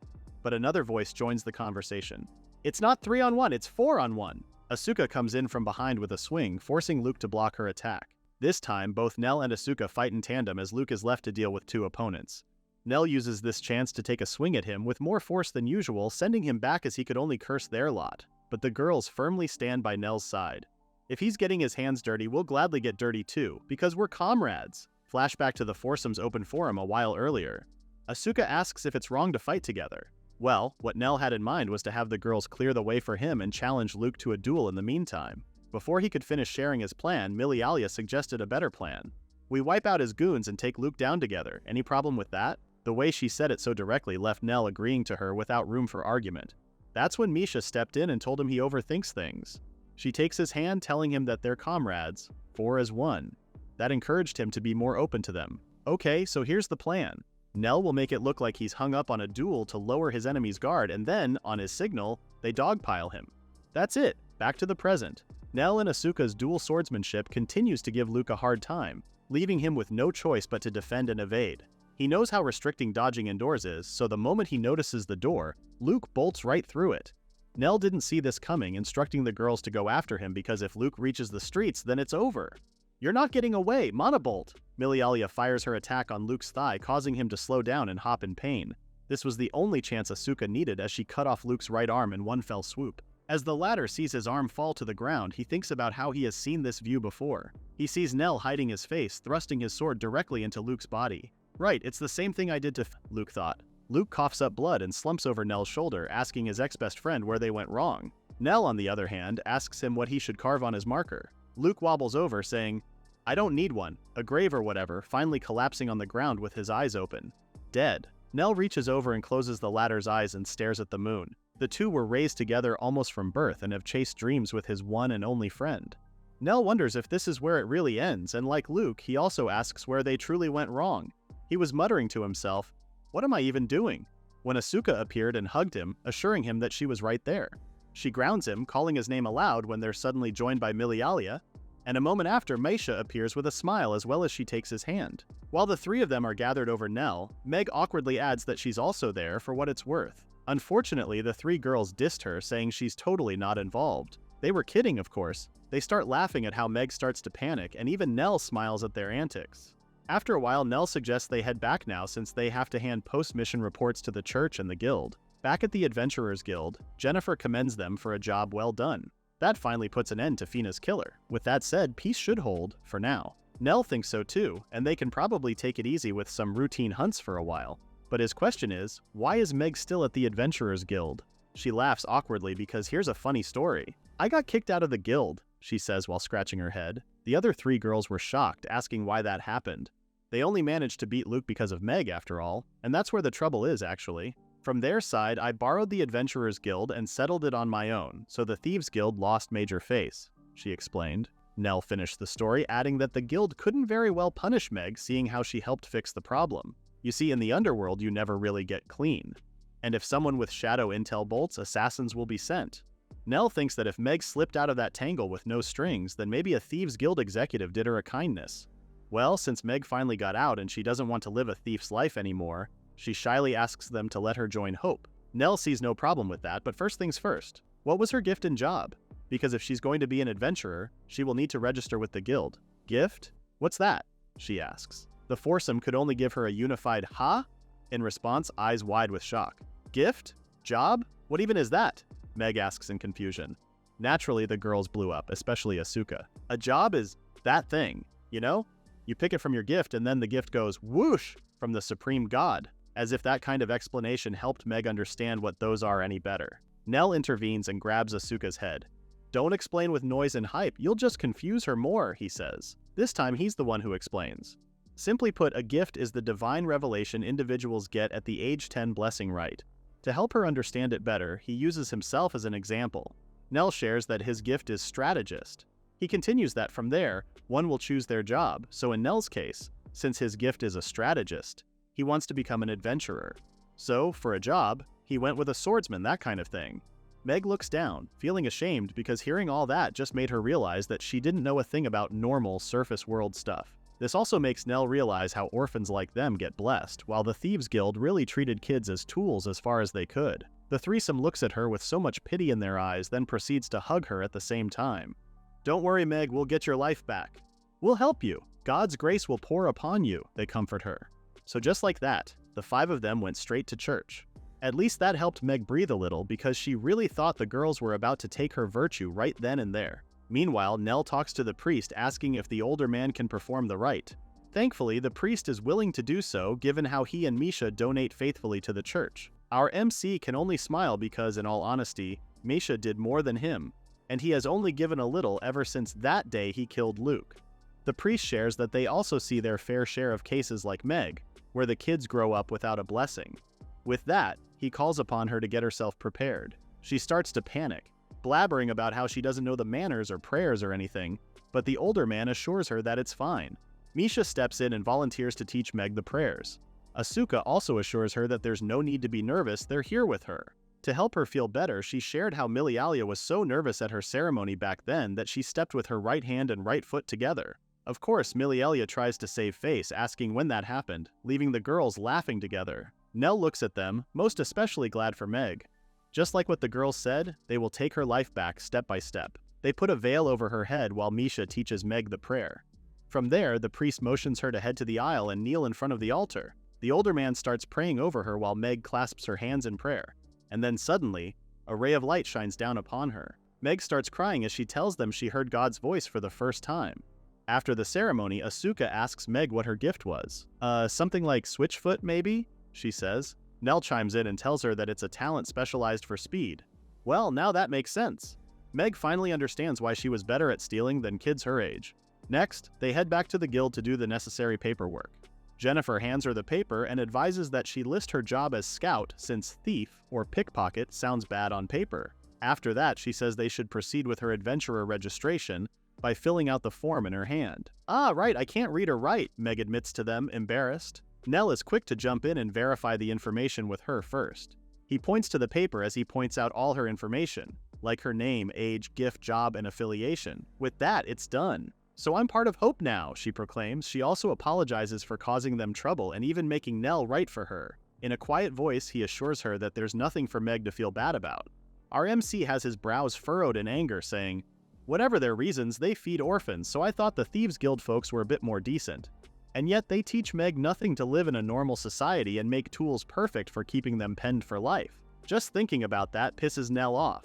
But another voice joins the conversation. It's not 3-on-1, it's 4-on-1! Asuka comes in from behind with a swing, forcing Luke to block her attack. This time, both Nell and Asuka fight in tandem as Luke is left to deal with two opponents. Nell uses this chance to take a swing at him with more force than usual, sending him back as he could only curse their lot. But the girls firmly stand by Nell's side. If he's getting his hands dirty, we'll gladly get dirty too, because we're comrades. Flashback to the foursome's open forum a while earlier. Asuka asks if it's wrong to fight together. Well, what Nell had in mind was to have the girls clear the way for him and challenge Luke to a duel in the meantime. Before he could finish sharing his plan, Milialia suggested a better plan. We wipe out his goons and take Luke down together. Any problem with that? The way she said it so directly left Nell agreeing to her without room for argument. That's when Misha stepped in and told him he overthinks things. She takes his hand, telling him that they're comrades, 4 as 1. That encouraged him to be more open to them. Okay, so here's the plan. Nell will make it look like he's hung up on a duel to lower his enemy's guard, and then, on his signal, they dogpile him. That's it, back to the present. Nell and Asuka's dual swordsmanship continues to give Luke a hard time, leaving him with no choice but to defend and evade. He knows how restricting dodging indoors is, so the moment he notices the door, Luke bolts right through it. Nell didn't see this coming, instructing the girls to go after him because if Luke reaches the streets, then it's over. You're not getting away, Monobolt! Milialia fires her attack on Luke's thigh, causing him to slow down and hop in pain. This was the only chance Asuka needed as she cut off Luke's right arm in one fell swoop. As the latter sees his arm fall to the ground, he thinks about how he has seen this view before. He sees Nell hiding his face, thrusting his sword directly into Luke's body. Right, it's the same thing I did to Luke thought. Luke coughs up blood and slumps over Nell's shoulder, asking his ex-best friend where they went wrong. Nell, on the other hand, asks him what he should carve on his marker. Luke wobbles over, saying, I don't need one, a grave or whatever, finally collapsing on the ground with his eyes open. Dead. Nell reaches over and closes the latter's eyes and stares at the moon. The two were raised together almost from birth and have chased dreams with his one and only friend. Nell wonders if this is where it really ends, and like Luke, he also asks where they truly went wrong. He was muttering to himself, what am I even doing? When Asuka appeared and hugged him, assuring him that she was right there. She grounds him, calling his name aloud when they're suddenly joined by Milialia, and a moment after, Misha appears with a smile as well as she takes his hand. While the three of them are gathered over Nell, Meg awkwardly adds that she's also there for what it's worth. Unfortunately, the three girls dissed her, saying she's totally not involved. They were kidding, of course. They start laughing at how Meg starts to panic, and even Nell smiles at their antics. After a while, Nell suggests they head back now since they have to hand post-mission reports to the church and the guild. Back at the Adventurers Guild, Jennifer commends them for a job well done. That finally puts an end to Fina's killer. With that said, peace should hold, for now. Nell thinks so too, and they can probably take it easy with some routine hunts for a while. But his question is, why is Meg still at the Adventurers Guild? She laughs awkwardly because here's a funny story. I got kicked out of the guild, she says while scratching her head. The other three girls were shocked, asking why that happened. They only managed to beat Luke because of Meg after all, and that's where the trouble is actually. From their side, I borrowed the Adventurers Guild and settled it on my own, so the Thieves Guild lost major face, she explained. Nell finished the story, adding that the guild couldn't very well punish Meg, seeing how she helped fix the problem. You see, in the underworld, you never really get clean. And if someone with shadow intel bolts, assassins will be sent. Nell thinks that if Meg slipped out of that tangle with no strings, then maybe a Thieves Guild executive did her a kindness. Well, since Meg finally got out and she doesn't want to live a thief's life anymore, she shyly asks them to let her join Hope. Nell sees no problem with that, but first things first. What was her gift and job? Because if she's going to be an adventurer, she will need to register with the guild. Gift? What's that? She asks. The foursome could only give her a unified "ha?" In response, eyes wide with shock. Gift? Job? What even is that? Meg asks in confusion. Naturally, the girls blew up, especially Asuka. A job is that thing, you know? You pick it from your gift and then the gift goes whoosh from the supreme god, as if that kind of explanation helped Meg understand what those are any better. Nell intervenes and grabs Asuka's head. Don't explain with noise and hype, you'll just confuse her more, he says. This time he's the one who explains. Simply put, a gift is the divine revelation individuals get at the age 10 blessing rite. To help her understand it better, he uses himself as an example. Nell shares that his gift is strategist. He continues that from there, one will choose their job, so in Nell's case, since his gift is a strategist, he wants to become an adventurer. So, for a job, he went with a swordsman, that kind of thing. Meg looks down, feeling ashamed because hearing all that just made her realize that she didn't know a thing about normal surface world stuff. This also makes Nell realize how orphans like them get blessed, while the Thieves Guild really treated kids as tools as far as they could. The threesome looks at her with so much pity in their eyes, then proceeds to hug her at the same time. Don't worry, Meg, we'll get your life back. We'll help you. God's grace will pour upon you, they comfort her. So just like that, the 5 of them went straight to church. At least that helped Meg breathe a little because she really thought the girls were about to take her virtue right then and there. Meanwhile, Nell talks to the priest asking if the older man can perform the rite. Thankfully, the priest is willing to do so given how he and Misha donate faithfully to the church. Our MC can only smile because, in all honesty, Misha did more than him, and he has only given a little ever since that day he killed Luke. The priest shares that they also see their fair share of cases like Meg, where the kids grow up without a blessing. With that, he calls upon her to get herself prepared. She starts to panic, blabbering about how she doesn't know the manners or prayers or anything, but the older man assures her that it's fine. Misha steps in and volunteers to teach Meg the prayers. Asuka also assures her that there's no need to be nervous, they're here with her. To help her feel better, she shared how Milialia was so nervous at her ceremony back then that she stepped with her right hand and right foot together. Of course, Milialia tries to save face, asking when that happened, leaving the girls laughing together. Nell looks at them, most especially glad for Meg. Just like what the girls said, they will take her life back step by step. They put a veil over her head while Misha teaches Meg the prayer. From there, the priest motions her to head to the aisle and kneel in front of the altar. The older man starts praying over her while Meg clasps her hands in prayer. And then suddenly, a ray of light shines down upon her. Meg starts crying as she tells them she heard God's voice for the first time. After the ceremony, Asuka asks Meg what her gift was. Something like Switchfoot, maybe? She says. Nell chimes in and tells her that it's a talent specialized for speed. Well, now that makes sense. Meg finally understands why she was better at stealing than kids her age. Next, they head back to the guild to do the necessary paperwork. Jennifer hands her the paper and advises that she list her job as scout since thief or pickpocket sounds bad on paper. After that, she says they should proceed with her adventurer registration by filling out the form in her hand. Ah, right, I can't read or write, Meg admits to them, embarrassed. Nell is quick to jump in and verify the information with her first. He points to the paper as he points out all her information, like her name, age, gift, job, and affiliation. With that, it's done. So I'm part of Hope now, she proclaims. She also apologizes for causing them trouble and even making Nell write for her. In a quiet voice, he assures her that there's nothing for Meg to feel bad about. Our MC has his brows furrowed in anger, saying, whatever their reasons, they feed orphans, so I thought the Thieves Guild folks were a bit more decent. And yet they teach Meg nothing to live in a normal society and make tools perfect for keeping them penned for life. Just thinking about that pisses Nell off,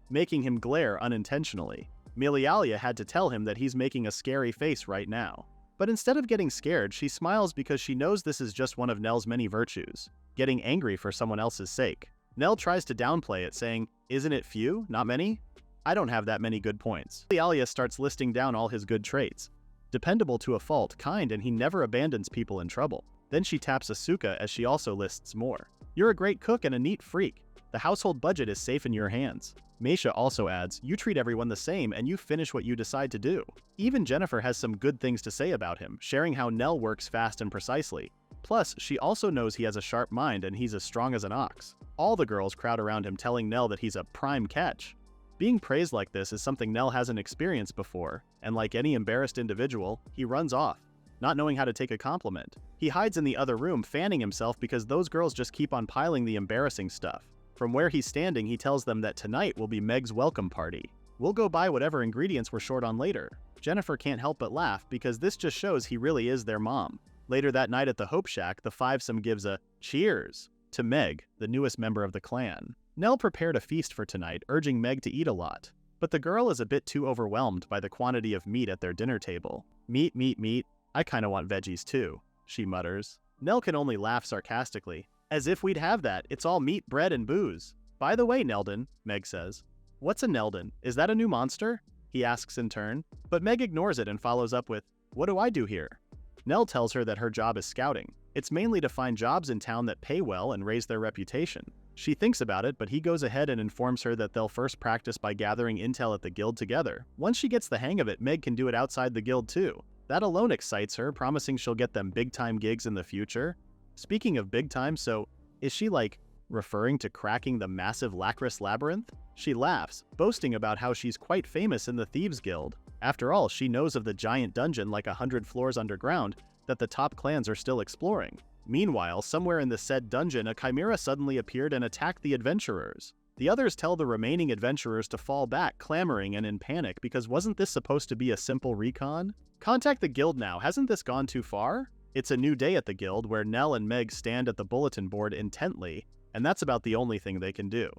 making him glare unintentionally. Milialia had to tell him that he's making a scary face right now. But instead of getting scared, she smiles because she knows this is just one of Nell's many virtues, getting angry for someone else's sake. Nell tries to downplay it, saying, isn't it few? Not many? I don't have that many good points. Milialia starts listing down all his good traits. Dependable to a fault, kind, and he never abandons people in trouble. Then she taps Asuka as she also lists more. You're a great cook and a neat freak. The household budget is safe in your hands. Misha also adds, you treat everyone the same and you finish what you decide to do. Even Jennifer has some good things to say about him, sharing how Nell works fast and precisely. Plus, she also knows he has a sharp mind and he's as strong as an ox. All the girls crowd around him telling Nell that he's a prime catch. Being praised like this is something Nell hasn't experienced before, and like any embarrassed individual, he runs off, not knowing how to take a compliment. He hides in the other room, fanning himself because those girls just keep on piling the embarrassing stuff. From where he's standing, he tells them that tonight will be Meg's welcome party. We'll go buy whatever ingredients we're short on later. Jennifer can't help but laugh because this just shows he really is their mom. Later that night at the Hope Shack, the fivesome gives a cheers to Meg, the newest member of the clan. Nell prepared a feast for tonight, urging Meg to eat a lot. but the girl is a bit too overwhelmed by the quantity of meat at their dinner table. Meat, meat, meat. I kinda want veggies too, she mutters. Nell can only laugh sarcastically. As if we'd have that, it's all meat, bread, and booze. By the way, Neldon, Meg says. What's a Neldon? Is that a new monster? He asks in turn, but Meg ignores it and follows up with, what do I do here? Nell tells her that her job is scouting. It's mainly to find jobs in town that pay well and raise their reputation. She thinks about it, but he goes ahead and informs her that they'll first practice by gathering intel at the guild together. Once she gets the hang of it, Meg can do it outside the guild too. That alone excites her, promising she'll get them big-time gigs in the future. Speaking of big-time, so is she like referring to cracking the massive Lacris labyrinth? She laughs, boasting about how she's quite famous in the Thieves Guild. After all, she knows of the giant dungeon like 100 floors underground that the top clans are still exploring. Meanwhile, somewhere in the said dungeon, a chimera suddenly appeared and attacked the adventurers. The others tell the remaining adventurers to fall back, clamoring and in panic because wasn't this supposed to be a simple recon? Contact the guild now, hasn't this gone too far? It's a new day at the guild where Nell and Meg stand at the bulletin board intently, and that's about the only thing they can do.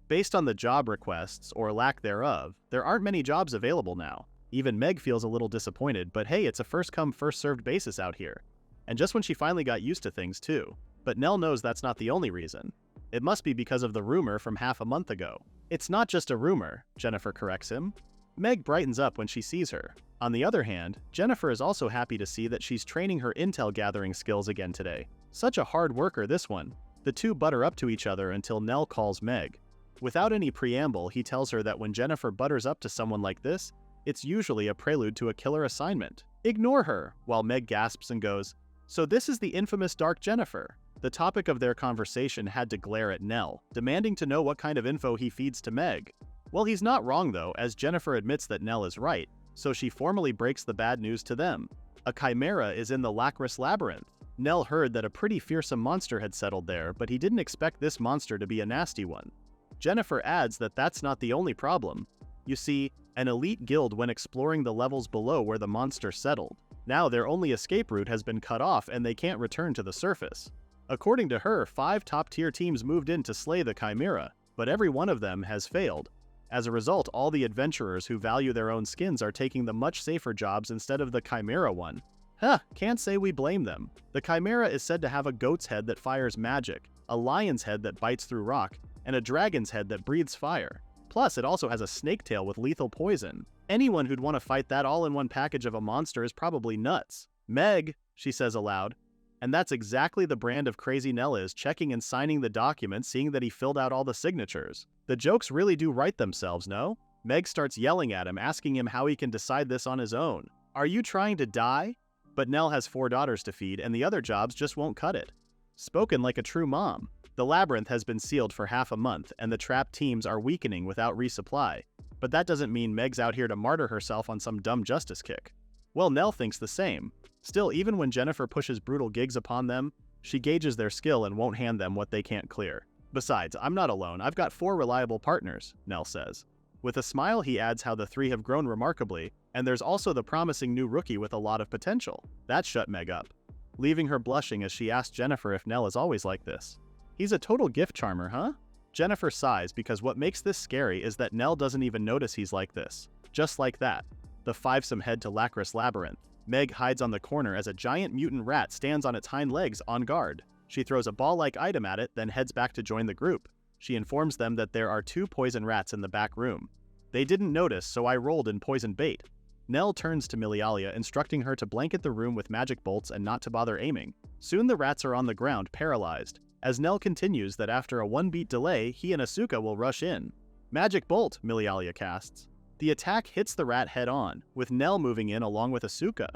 Based on the job requests, or lack thereof, there aren't many jobs available now. Even Meg feels a little disappointed, but hey, it's a first-come, first-served basis out here. And just when she finally got used to things too. But Nell knows that's not the only reason. It must be because of the rumor from half a month ago. It's not just a rumor, Jennifer corrects him. Meg brightens up when she sees her. On the other hand, Jennifer is also happy to see that she's training her intel gathering skills again today. Such a hard worker, this one. The two butter up to each other until Nell calls Meg. Without any preamble, he tells her that when Jennifer butters up to someone like this, it's usually a prelude to a killer assignment. Ignore her, while Meg gasps and goes, so this is the infamous Dark Jennifer. The topic of their conversation had to glare at Nell, demanding to know what kind of info he feeds to Meg. Well, he's not wrong though, as Jennifer admits that Nell is right, so she formally breaks the bad news to them. A chimera is in the Lacris labyrinth. Nell heard that a pretty fearsome monster had settled there, but he didn't expect this monster to be a nasty one. Jennifer adds that that's not the only problem. You see, an elite guild went exploring the levels below where the monster settled. Now their only escape route has been cut off and they can't return to the surface. According to her, 5 top-tier teams moved in to slay the chimera, but every one of them has failed. As a result, all the adventurers who value their own skins are taking the much safer jobs instead of the chimera one. Can't say we blame them. The chimera is said to have a goat's head that fires magic, a lion's head that bites through rock, and a dragon's head that breathes fire. Plus, it also has a snake tail with lethal poison. Anyone who'd want to fight that all in one package of a monster is probably nuts. Meg, she says aloud. And that's exactly the brand of crazy Nell is, checking and signing the document, seeing that he filled out all the signatures. The jokes really do write themselves, no? Meg starts yelling at him, asking him how he can decide this on his own. Are you trying to die? But Nell has 4 daughters to feed, and the other jobs just won't cut it. Spoken like a true mom. The labyrinth has been sealed for half a month, and the trapped teams are weakening without resupply. But that doesn't mean Meg's out here to martyr herself on some dumb justice kick. Well, Nell thinks the same. Still, even when Jennifer pushes brutal gigs upon them, she gauges their skill and won't hand them what they can't clear. Besides, I'm not alone, I've got 4 reliable partners, Nell says. With a smile, he adds how the 3 have grown remarkably, and there's also the promising new rookie with a lot of potential. That shut Meg up, leaving her blushing as she asks Jennifer if Nell is always like this. He's a total gift charmer, huh? Jennifer sighs because what makes this scary is that Nell doesn't even notice he's like this. Just like that, the 5-some head to Lacris Labyrinth. Meg hides on the corner as a giant mutant rat stands on its hind legs on guard. She throws a ball-like item at it, then heads back to join the group. She informs them that there are 2 poison rats in the back room. They didn't notice, so I rolled in poison bait. Nell turns to Milialia, instructing her to blanket the room with magic bolts and not to bother aiming. Soon the rats are on the ground, paralyzed. As Nell continues that after a 1-beat delay, he and Asuka will rush in. Magic bolt, Milialia casts. The attack hits the rat head-on, with Nell moving in along with Asuka.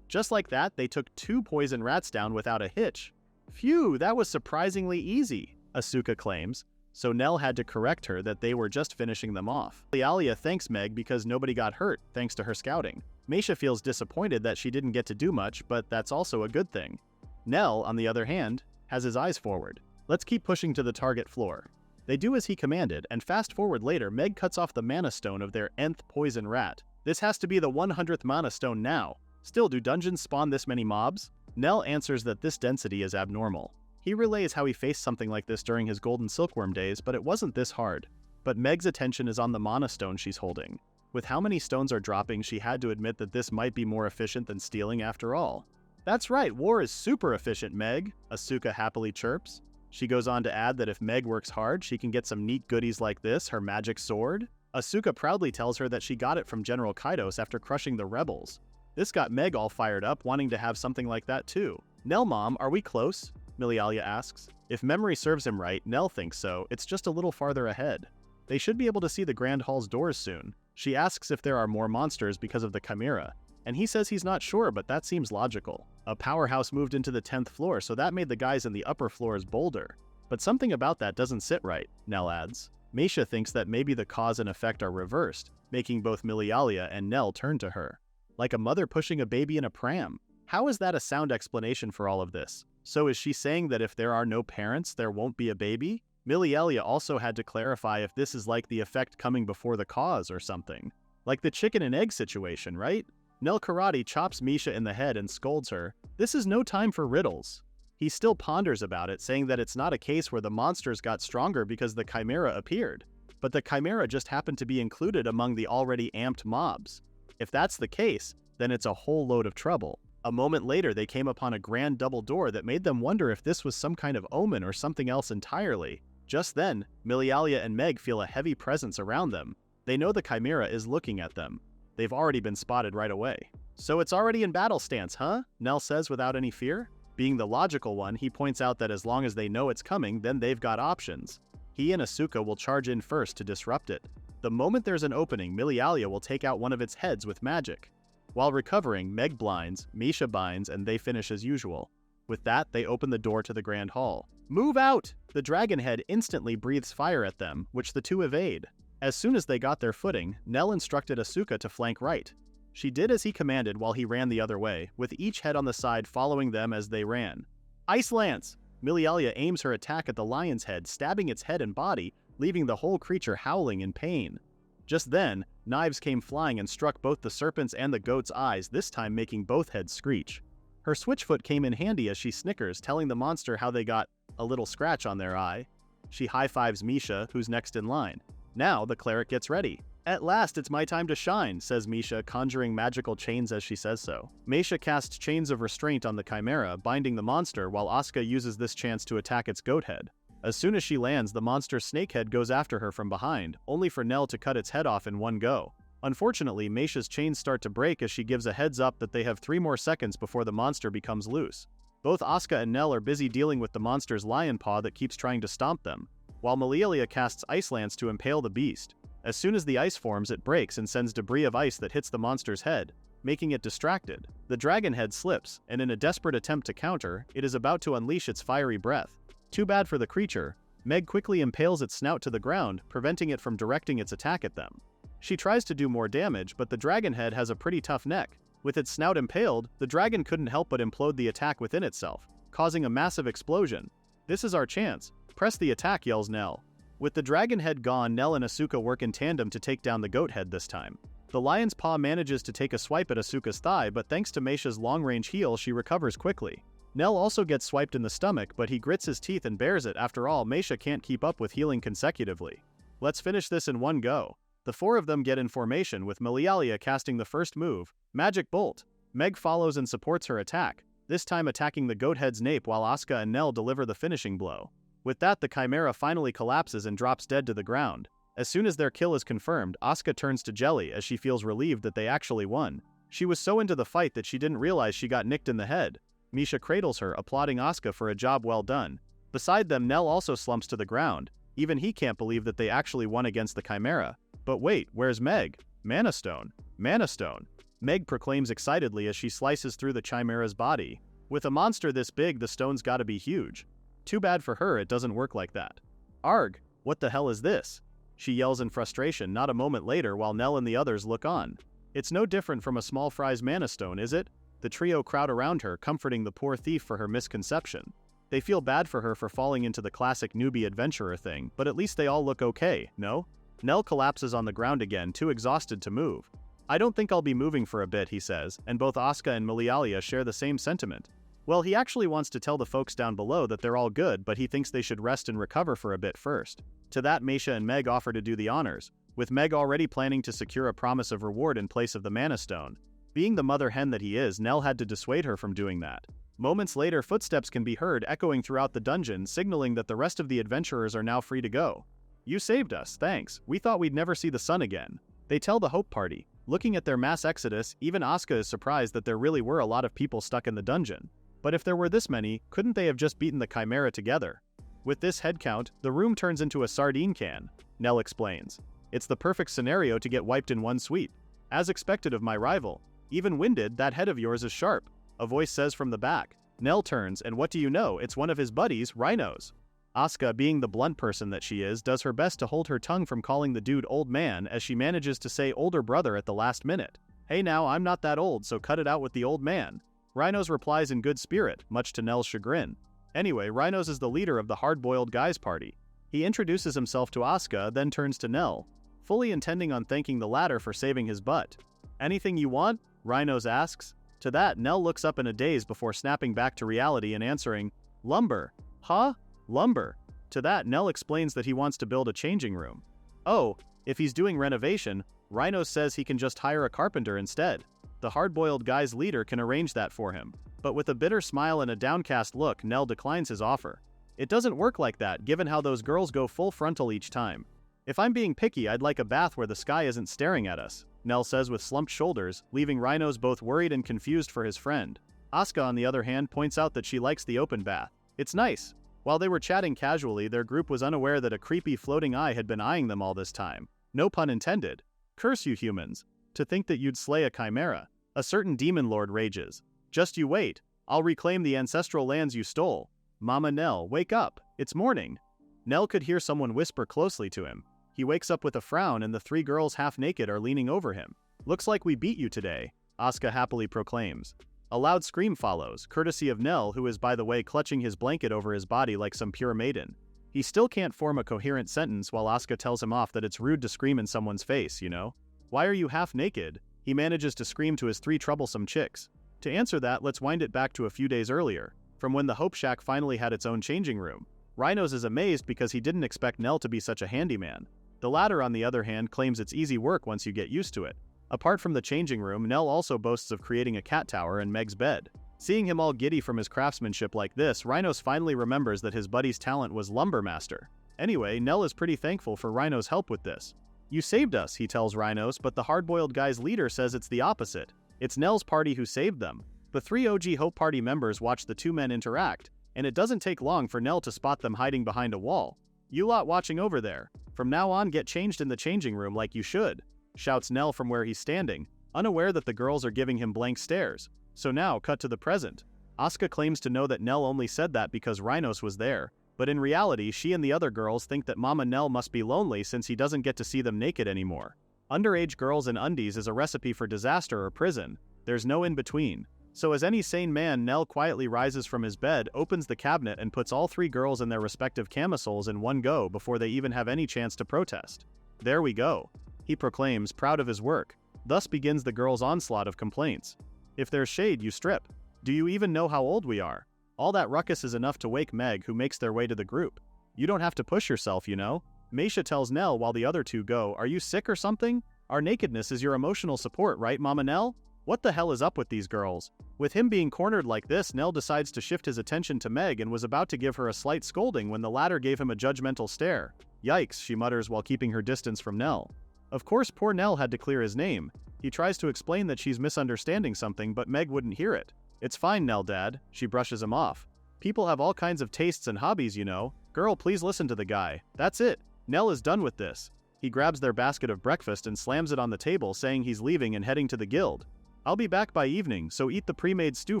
Just like that, they took 2 poison rats down without a hitch. Phew, that was surprisingly easy, Asuka claims, so Nell had to correct her that they were just finishing them off. Milialia thanks Meg because nobody got hurt, thanks to her scouting. Meisha feels disappointed that she didn't get to do much, but that's also a good thing. Nell, on the other hand, has his eyes forward. Let's keep pushing to the target floor. They do as he commanded, and fast forward later, Meg cuts off the mana stone of their nth poison rat. This has to be the 100th mana stone now. Still, do dungeons spawn this many mobs? Nell answers that this density is abnormal. He relays how he faced something like this during his golden silkworm days, but it wasn't this hard. but Meg's attention is on the mana stone she's holding. With how many stones are dropping, she had to admit that this might be more efficient than stealing after all. "That's right, war is super efficient, Meg," Asuka happily chirps. She goes on to add that if Meg works hard, she can get some neat goodies like this, her magic sword. Asuka proudly tells her that she got it from General Kaidos after crushing the rebels. This got Meg all fired up, wanting to have something like that too. "Nell, Mom, are we close?" Milialia asks. If memory serves him right, Nell thinks so, it's just a little farther ahead. They should be able to see the Grand Hall's doors soon. She asks if there are more monsters because of the Chimera, and he says he's not sure, but that seems logical. A powerhouse moved into the 10th floor, so that made the guys in the upper floors bolder. But something about that doesn't sit right, Nell adds. Meisha thinks that maybe the cause and effect are reversed, making both Milialia and Nell turn to her. Like a mother pushing a baby in a pram. How is that a sound explanation for all of this? So is she saying that if there are no parents, there won't be a baby? Milialia also had to clarify if this is like the effect coming before the cause or something. Like the chicken and egg situation, right? Nell Karate chops Meisha in the head and scolds her. This is no time for riddles. He still ponders about it, saying that it's not a case where the monsters got stronger because the Chimera appeared, but the Chimera just happened to be included among the already amped mobs. If that's the case, then it's a whole load of trouble. A moment later, they came upon a grand double door that made them wonder if this was some kind of omen or something else entirely. Just then, Milialia and Meg feel a heavy presence around them. They know the Chimera is looking at them. They've already been spotted right away. "So it's already in battle stance, huh?" Nell says without any fear. Being the logical one, he points out that as long as they know it's coming, then they've got options. He and Asuka will charge in first to disrupt it. The moment there's an opening, Milialia will take out one of its heads with magic. While recovering, Meg blinds, Meisha binds, and they finish as usual. With that, they open the door to the Grand Hall. "Move out!" The dragon head instantly breathes fire at them, which the two evade. As soon as they got their footing, Nell instructed Asuka to flank right. She did as he commanded while he ran the other way, with each head on the side following them as they ran. "Ice Lance!" Milialia aims her attack at the lion's head, stabbing its head and body, leaving the whole creature howling in pain. Just then, knives came flying and struck both the serpent's and the goat's eyes, this time making both heads screech. Her switchfoot came in handy as she snickers, telling the monster how they got a little scratch on their eye. She high-fives Meisha, who's next in line. Now, the cleric gets ready. "At last, it's my time to shine," says Meisha, conjuring magical chains as she says so. Meisha casts chains of restraint on the Chimera, binding the monster, while Asuka uses this chance to attack its goat head. As soon as she lands, the monster's snake head goes after her from behind, only for Nell to cut its head off in one go. Unfortunately, Meisha's chains start to break as she gives a heads up that they have 3 more seconds before the monster becomes loose. Both Asuka and Nell are busy dealing with the monster's lion paw that keeps trying to stomp them, while Milialia casts Ice Lance to impale the beast. As soon as the ice forms, it breaks and sends debris of ice that hits the monster's head, making it distracted. The dragon head slips, and in a desperate attempt to counter, it is about to unleash its fiery breath. Too bad for the creature. Meg quickly impales its snout to the ground, preventing it from directing its attack at them. She tries to do more damage, but the dragon head has a pretty tough neck. With its snout impaled, the dragon couldn't help but implode the attack within itself, causing a massive explosion. "This is our chance. Press the attack," yells Nell. With the dragon head gone, Nell and Asuka work in tandem to take down the goat head this time. The lion's paw manages to take a swipe at Asuka's thigh, but thanks to Meisha's long-range heal, she recovers quickly. Nell also gets swiped in the stomach, but he grits his teeth and bears it. After all, Meisha can't keep up with healing consecutively. Let's finish this in one go. The 4 of them get in formation, with Milialia casting the first move, Magic Bolt. Meg follows and supports her attack, this time attacking the goat head's nape while Asuka and Nell deliver the finishing blow. With that, the Chimera finally collapses and drops dead to the ground. As soon as their kill is confirmed, Asuka turns to Jelly as she feels relieved that they actually won. She was so into the fight that she didn't realize she got nicked in the head. Meisha cradles her, applauding Asuka for a job well done. Beside them, Nell also slumps to the ground. Even he can't believe that they actually won against the Chimera. But wait, where's Meg? Mana Stone. Mana Stone. Meg proclaims excitedly as she slices through the Chimera's body. With a monster this big, the stone's gotta be huge. Too bad for her, it doesn't work like that. "Arg, what the hell is this?" she yells in frustration not a moment later while Nell and the others look on. It's no different from a small fry's Mana Stone, is it? The trio crowd around her, comforting the poor thief for her misconception. They feel bad for her for falling into the classic newbie adventurer thing, but at least they all look okay, no? Nell collapses on the ground again, too exhausted to move. "I don't think I'll be moving for a bit," he says, and both Asuka and Milialia share the same sentiment. Well, he actually wants to tell the folks down below that they're all good, but he thinks they should rest and recover for a bit first. To that, Meisha and Meg offer to do the honors, with Meg already planning to secure a promise of reward in place of the Mana Stone. Being the mother hen that he is, Nell had to dissuade her from doing that. Moments later, footsteps can be heard echoing throughout the dungeon, signaling that the rest of the adventurers are now free to go. You saved us, thanks. We thought we'd never see the sun again. They tell the Hope Party. Looking at their mass exodus, even Asuka is surprised that there really were a lot of people stuck in the dungeon. But if there were this many, couldn't they have just beaten the Chimera together? With this headcount, the room turns into a sardine can, Nell explains. It's the perfect scenario to get wiped in one sweep. As expected of my rival. Even winded, that head of yours is sharp, a voice says from the back. Nell turns, and what do you know, it's one of his buddies, Rhinos. Asuka, being the blunt person that she is, does her best to hold her tongue from calling the dude old man as she manages to say older brother at the last minute. Hey now, I'm not that old, so cut it out with the old man. Rhinos replies in good spirit, much to Nell's chagrin. Anyway, Rhinos is the leader of the hard-boiled guys party. He introduces himself to Asuka, then turns to Nell, fully intending on thanking the latter for saving his butt. Anything you want? Rhinos asks. To that, Nell looks up in a daze before snapping back to reality and answering, lumber. Huh? Lumber. To that, Nell explains that he wants to build a changing room. Oh, if he's doing renovation, Rhinos says he can just hire a carpenter instead. The hard-boiled guy's leader can arrange that for him. But with a bitter smile and a downcast look, Nell declines his offer. It doesn't work like that, given how those girls go full frontal each time. If I'm being picky, I'd like a bath where the sky isn't staring at us, Nell says with slumped shoulders, leaving Rhinos both worried and confused for his friend. Asuka, on the other hand, points out that she likes the open bath. It's nice. While they were chatting casually, their group was unaware that a creepy floating eye had been eyeing them all this time. No pun intended. Curse you humans. To think that you'd slay a chimera. A certain demon lord rages. Just you wait. I'll reclaim the ancestral lands you stole. Mama Nell, wake up. It's morning. Nell could hear someone whisper closely to him. He wakes up with a frown and the three girls half naked are leaning over him. Looks like we beat you today, Asuka happily proclaims. A loud scream follows, courtesy of Nell, who is by the way clutching his blanket over his body like some pure maiden. He still can't form a coherent sentence while Asuka tells him off that it's rude to scream in someone's face, you know? Why are you half naked? He manages to scream to his three troublesome chicks. To answer that, let's wind it back to a few days earlier, from when the Hope Shack finally had its own changing room. Rhinos is amazed because he didn't expect Nell to be such a handyman. The latter, on the other hand, claims it's easy work once you get used to it. Apart from the changing room, Nell also boasts of creating a cat tower in Meg's bed. Seeing him all giddy from his craftsmanship like this, Rhinos finally remembers that his buddy's talent was lumber master. Anyway, Nell is pretty thankful for Rhinos' help with this. You saved us, he tells Rhinos, but the hard-boiled guy's leader says it's the opposite. It's Nell's party who saved them. The three OG Hope Party members watch the two men interact, and it doesn't take long for Nell to spot them hiding behind a wall. You lot watching over there. From now on, get changed in the changing room like you should, shouts Nell from where he's standing, unaware that the girls are giving him blank stares. So now, cut to the present. Asuka claims to know that Nell only said that because Rhinos was there, but in reality, she and the other girls think that Mama Nell must be lonely since he doesn't get to see them naked anymore. Underage girls in undies is a recipe for disaster or prison. There's no in between. So as any sane man, Nell quietly rises from his bed, opens the cabinet and puts all three girls in their respective camisoles in one go before they even have any chance to protest. There we go, he proclaims, proud of his work. Thus begins the girls' onslaught of complaints. If there's shade, you strip. Do you even know how old we are? All that ruckus is enough to wake Meg, who makes their way to the group. You don't have to push yourself, you know? Meisha tells Nell while the other two go, are you sick or something? Our nakedness is your emotional support, right, Mama Nell? What the hell is up with these girls? With him being cornered like this, Nell decides to shift his attention to Meg and was about to give her a slight scolding when the latter gave him a judgmental stare. Yikes, she mutters while keeping her distance from Nell. Of course, poor Nell had to clear his name. He tries to explain that she's misunderstanding something, but Meg wouldn't hear it. It's fine, Nell, Dad, she brushes him off. People have all kinds of tastes and hobbies, you know. Girl, please listen to the guy. That's it. Nell is done with this. He grabs their basket of breakfast and slams it on the table, saying he's leaving and heading to the guild. I'll be back by evening, so eat the pre-made stew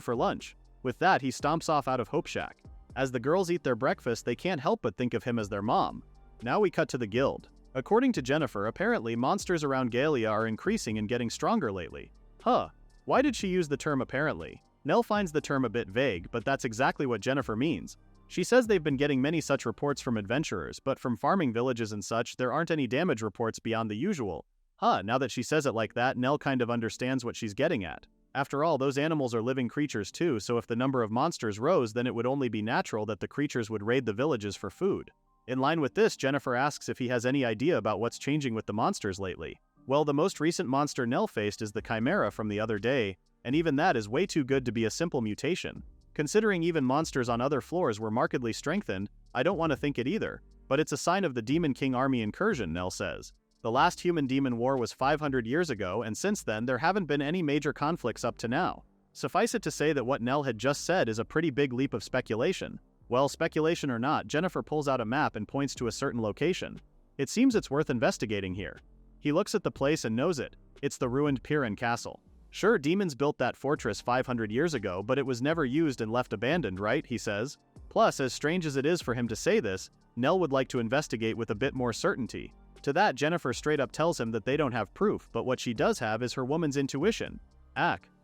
for lunch. With that, he stomps off out of Hope Shack. As the girls eat their breakfast, they can't help but think of him as their mom. Now we cut to the guild. According to Jennifer, apparently monsters around Galia are increasing and getting stronger lately. Huh. Why did she use the term apparently? Nell finds the term a bit vague, but that's exactly what Jennifer means. She says they've been getting many such reports from adventurers, but from farming villages and such, there aren't any damage reports beyond the usual. Huh, now that she says it like that, Nell kind of understands what she's getting at. After all, those animals are living creatures too, so if the number of monsters rose, then it would only be natural that the creatures would raid the villages for food. In line with this, Jennifer asks if he has any idea about what's changing with the monsters lately. Well, the most recent monster Nell faced is the Chimera from the other day, and even that is way too good to be a simple mutation. Considering even monsters on other floors were markedly strengthened, I don't want to think it either. But it's a sign of the Demon King army incursion, Nell says. The last human-demon war was 500 years ago, and since then there haven't been any major conflicts up to now. Suffice it to say that what Nell had just said is a pretty big leap of speculation. Well, speculation or not, Jennifer pulls out a map and points to a certain location. It seems it's worth investigating here. He looks at the place and knows it. It's the ruined Piran Castle. Sure, demons built that fortress 500 years ago, but it was never used and left abandoned, right? He says. Plus, as strange as it is for him to say this, Nell would like to investigate with a bit more certainty. To that, Jennifer straight up tells him that they don't have proof, but what she does have is her woman's intuition.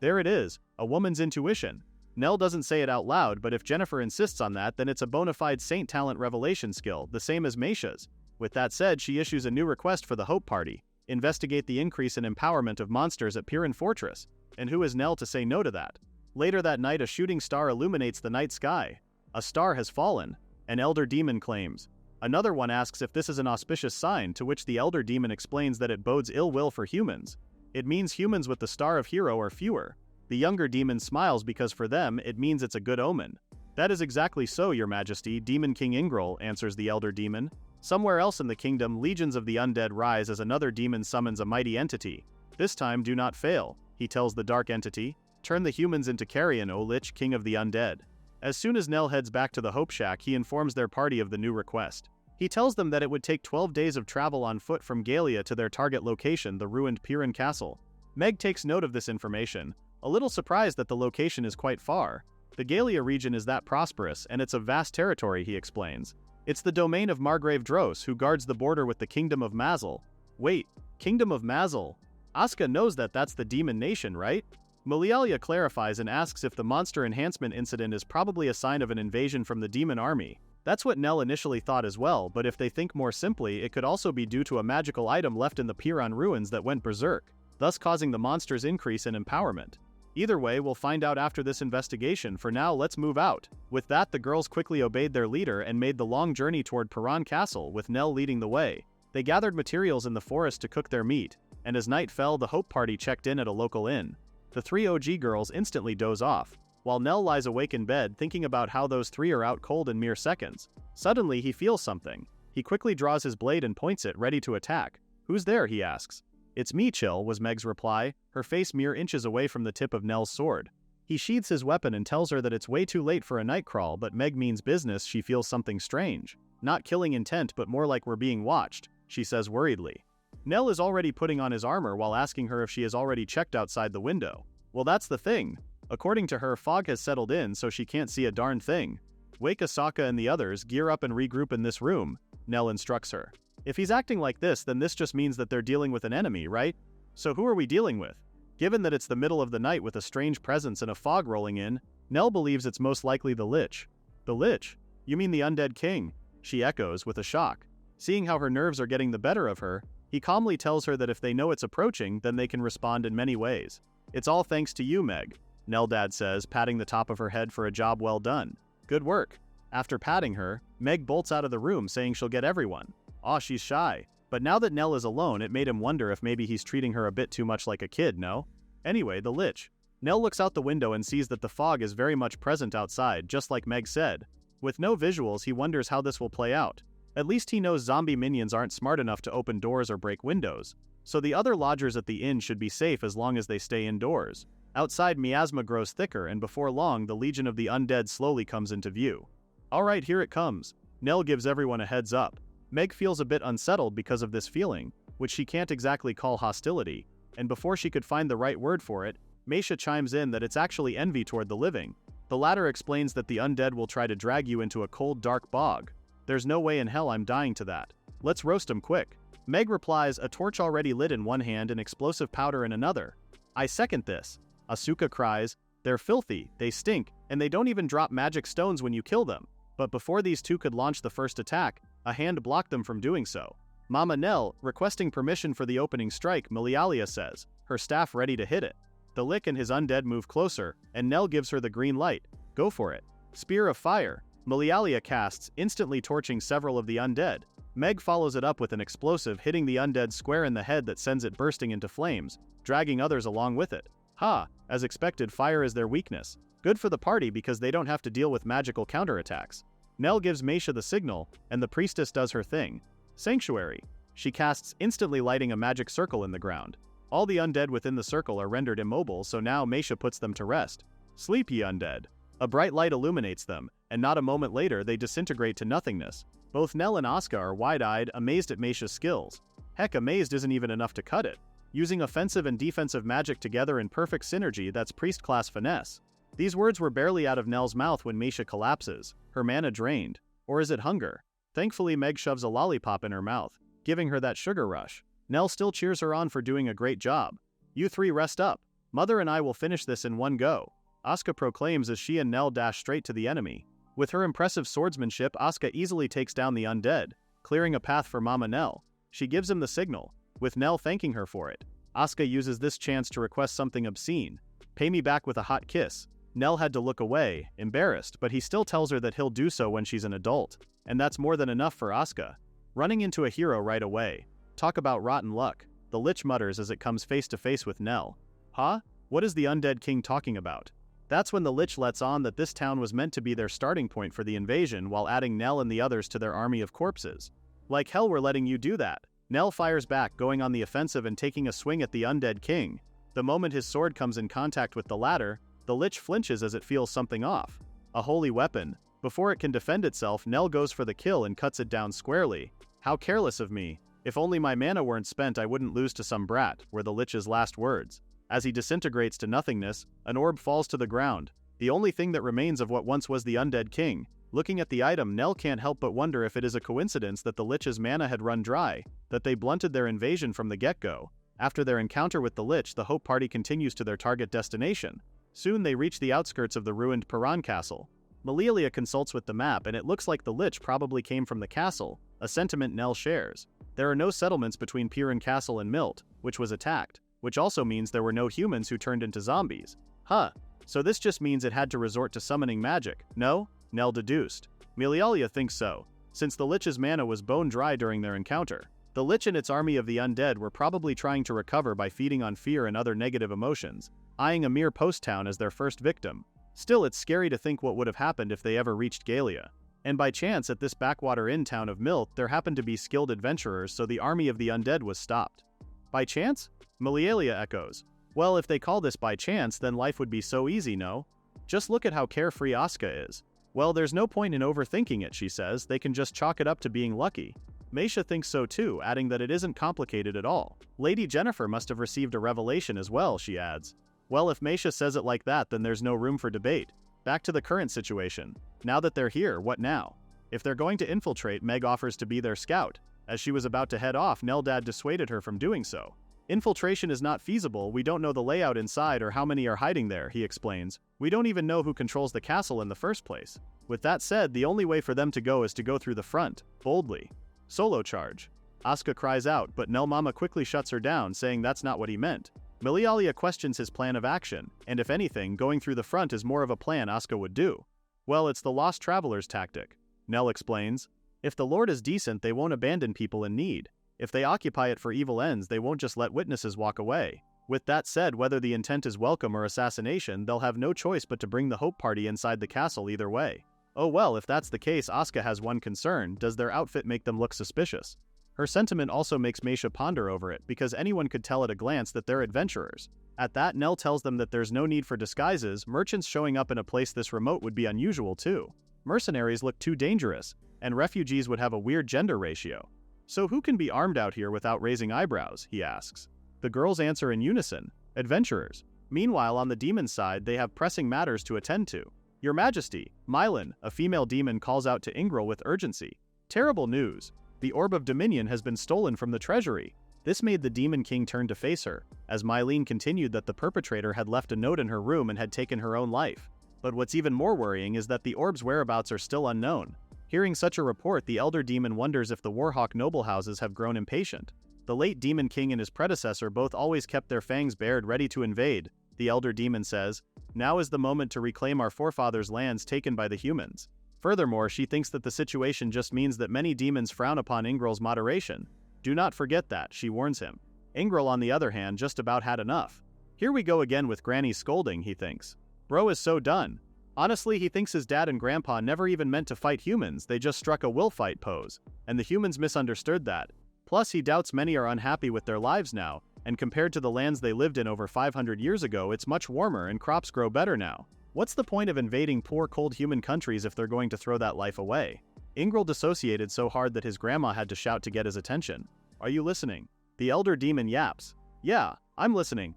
There it is, a woman's intuition. Nell doesn't say it out loud, but if Jennifer insists on that, then it's a bona fide saint talent revelation skill, the same as Meisha's. With that said, she issues a new request for the Hope Party. Investigate the increase in empowerment of monsters at Piran Fortress. And who is Nell to say no to that? Later that night, a shooting star illuminates the night sky. A star has fallen, an elder demon claims. Another one asks if this is an auspicious sign, to which the elder demon explains that it bodes ill will for humans. It means humans with the star of hero are fewer. The younger demon smiles because for them, it means it's a good omen. That is exactly so, Your Majesty, Demon King Ingrol, answers the elder demon. Somewhere else in the kingdom, legions of the undead rise as another demon summons a mighty entity. This time, do not fail, he tells the dark entity. Turn the humans into carrion, O Lich, king of the undead. As soon as Nell heads back to the Hope Shack, he informs their party of the new request. He tells them that it would take 12 days of travel on foot from Galia to their target location, the ruined Piran Castle. Meg takes note of this information, a little surprised that the location is quite far. The Galia region is that prosperous, and it's a vast territory, he explains. It's the domain of Margrave Dros, who guards the border with the Kingdom of Mazel. Wait, Kingdom of Mazel? Asuka knows that that's the demon nation, right? Mulialia clarifies and asks if the monster enhancement incident is probably a sign of an invasion from the demon army. That's what Nell initially thought as well, but if they think more simply, it could also be due to a magical item left in the Piran ruins that went berserk, thus causing the monster's increase in empowerment. Either way, we'll find out after this investigation. For now, let's move out. With that, the girls quickly obeyed their leader and made the long journey toward Piran Castle, with Nell leading the way. They gathered materials in the forest to cook their meat, and as night fell, the Hope Party checked in at a local inn. The three OG girls instantly doze off, while Nell lies awake in bed thinking about how those three are out cold in mere seconds. Suddenly, he feels something. He quickly draws his blade and points it, ready to attack. Who's there, he asks. It's me, Chill, was Meg's reply, her face mere inches away from the tip of Nell's sword. He sheathes his weapon and tells her that it's way too late for a night crawl, but Meg means business. She feels something strange. Not killing intent, but more like we're being watched, she says worriedly. Nell is already putting on his armor while asking her if she has already checked outside the window. Well, that's the thing. According to her, fog has settled in, so she can't see a darn thing. Wake Asaka and the others, gear up and regroup in this room, Nell instructs her. If he's acting like this, then this just means that they're dealing with an enemy, right? So who are we dealing with? Given that it's the middle of the night with a strange presence and a fog rolling in, Nell believes it's most likely the Lich. The Lich? You mean the undead king? She echoes with a shock. Seeing how her nerves are getting the better of her, he calmly tells her that if they know it's approaching, then they can respond in many ways. It's all thanks to you, Meg, Nelldad says, patting the top of her head for a job well done. Good work. After patting her, Meg bolts out of the room saying she'll get everyone. Aw, she's shy. But now that Nell is alone, it made him wonder if maybe he's treating her a bit too much like a kid, no? Anyway, the Lich. Nell looks out the window and sees that the fog is very much present outside, just like Meg said. With no visuals, he wonders how this will play out. At least he knows zombie minions aren't smart enough to open doors or break windows, so the other lodgers at the inn should be safe as long as they stay indoors. Outside, miasma grows thicker, and before long, the Legion of the Undead slowly comes into view. Alright, here it comes. Nell gives everyone a heads up. Meg feels a bit unsettled because of this feeling, which she can't exactly call hostility, and before she could find the right word for it, Meisha chimes in that it's actually envy toward the living. The latter explains that the undead will try to drag you into a cold, dark bog. There's no way in hell I'm dying to that. Let's roast 'em quick. Meg replies, a torch already lit in one hand and explosive powder in another. I second this. Asuka cries, they're filthy, they stink, and they don't even drop magic stones when you kill them. But before these two could launch the first attack, a hand blocked them from doing so. Mama Nell, requesting permission for the opening strike, Mulialia says, her staff ready to hit it. The Lich and his undead move closer, and Nell gives her the green light. Go for it. Spear of Fire. Milialia casts, instantly torching several of the undead. Meg follows it up with an explosive, hitting the undead square in the head that sends it bursting into flames, dragging others along with it. Ha! As expected, fire is their weakness. Good for the party because they don't have to deal with magical counterattacks. Nell gives Meisha the signal, and the priestess does her thing. Sanctuary. She casts, instantly lighting a magic circle in the ground. All the undead within the circle are rendered immobile, so now Meisha puts them to rest. Sleep, ye undead. A bright light illuminates them, and not a moment later they disintegrate to nothingness. Both Nell and Asuka are wide-eyed, amazed at Meisha's skills. Heck, amazed isn't even enough to cut it. Using offensive and defensive magic together in perfect synergy, that's priest-class finesse. These words were barely out of Nell's mouth when Meisha collapses, her mana drained. Or is it hunger? Thankfully, Meg shoves a lollipop in her mouth, giving her that sugar rush. Nell still cheers her on for doing a great job. You three rest up. Mother and I will finish this in one go. Asuka proclaims as she and Nell dash straight to the enemy. With her impressive swordsmanship, Asuka easily takes down the undead, clearing a path for Mama Nell. She gives him the signal, with Nell thanking her for it. Asuka uses this chance to request something obscene. Pay me back with a hot kiss. Nell had to look away, embarrassed, but he still tells her that he'll do so when she's an adult. And that's more than enough for Asuka. Running into a hero right away. Talk about rotten luck. The Lich mutters as it comes face to face with Nell. Huh? What is the undead king talking about? That's when the Lich lets on that this town was meant to be their starting point for the invasion while adding Nell and the others to their army of corpses. Like hell we're letting you do that. Nell fires back, going on the offensive and taking a swing at the undead king. The moment his sword comes in contact with the latter, the Lich flinches as it feels something off. A holy weapon. Before it can defend itself, Nell goes for the kill and cuts it down squarely. How careless of me. If only my mana weren't spent, I wouldn't lose to some brat, were the Lich's last words. As he disintegrates to nothingness, an orb falls to the ground, the only thing that remains of what once was the undead king. Looking at the item, Nell can't help but wonder if it is a coincidence that the Lich's mana had run dry, that they blunted their invasion from the get-go. After their encounter with the Lich, the Hope Party continues to their target destination. Soon they reach the outskirts of the ruined Piran Castle. Milialia consults with the map, and it looks like the Lich probably came from the castle, a sentiment Nell shares. There are no settlements between Piran Castle and Milt, which was attacked, which also means there were no humans who turned into zombies. Huh. So this just means it had to resort to summoning magic, no? Nell deduced. Milialia thinks so, since the Lich's mana was bone dry during their encounter. The Lich and its army of the undead were probably trying to recover by feeding on fear and other negative emotions, eyeing a mere post town as their first victim. Still, it's scary to think what would have happened if they ever reached Galia. And by chance, at this backwater inn town of Milt, there happened to be skilled adventurers, so the army of the undead was stopped. By chance? Milialia echoes. Well, if they call this by chance, then life would be so easy, no? Just look at how carefree Asuka is. Well, there's no point in overthinking it, she says, they can just chalk it up to being lucky. Meisha thinks so too, adding that it isn't complicated at all. Lady Jennifer must have received a revelation as well, she adds. Well, if Meisha says it like that, then there's no room for debate. Back to the current situation. Now that they're here, what now? If they're going to infiltrate, Meg offers to be their scout. As she was about to head off, Neldad dissuaded her from doing so. Infiltration is not feasible, we don't know the layout inside or how many are hiding there, he explains. We don't even know who controls the castle in the first place. With that said, the only way for them to go is to go through the front, boldly. Solo charge. Asuka cries out, but Nell Mama quickly shuts her down, saying that's not what he meant. Milialia questions his plan of action, and if anything, going through the front is more of a plan Asuka would do. Well, it's the lost traveler's tactic. Nell explains. If the Lord is decent, they won't abandon people in need. If they occupy it for evil ends, they won't just let witnesses walk away. With that said, whether the intent is welcome or assassination, they'll have no choice but to bring the Hope Party inside the castle either way. Oh well, if that's the case, Asuka has one concern: does their outfit make them look suspicious? Her sentiment also makes Meisha ponder over it, because anyone could tell at a glance that they're adventurers. At that, Nell tells them that there's no need for disguises, merchants showing up in a place this remote would be unusual too. Mercenaries look too dangerous, and refugees would have a weird gender ratio. So who can be armed out here without raising eyebrows, he asks. The girls answer in unison, adventurers. Meanwhile, on the demon side, they have pressing matters to attend to. Your Majesty, Mylan, a female demon, calls out to Ingril with urgency. Terrible news. The Orb of Dominion has been stolen from the treasury. This made the Demon King turn to face her, as Mylene continued that the perpetrator had left a note in her room and had taken her own life. But what's even more worrying is that the orb's whereabouts are still unknown. Hearing such a report, the Elder Demon wonders if the Warhawk noble houses have grown impatient. The late Demon King and his predecessor both always kept their fangs bared, ready to invade. the elder demon says. Now is the moment to reclaim our forefathers' lands taken by the humans. Furthermore, she thinks that the situation just means that many demons frown upon Ingril's moderation. Do not forget that, she warns him. Ingril, on the other hand, just about had enough. Here we go again with Granny's scolding, he thinks. Bro is so done. Honestly, he thinks his dad and grandpa never even meant to fight humans, they just struck a will fight pose, and the humans misunderstood that. Plus, he doubts many are unhappy with their lives now, and compared to the lands they lived in over 500 years ago, it's much warmer and crops grow better now. What's the point of invading poor cold human countries if they're going to throw that life away? Ingril dissociated so hard that his grandma had to shout to get his attention. Are you listening? The elder demon yaps. Yeah, I'm listening.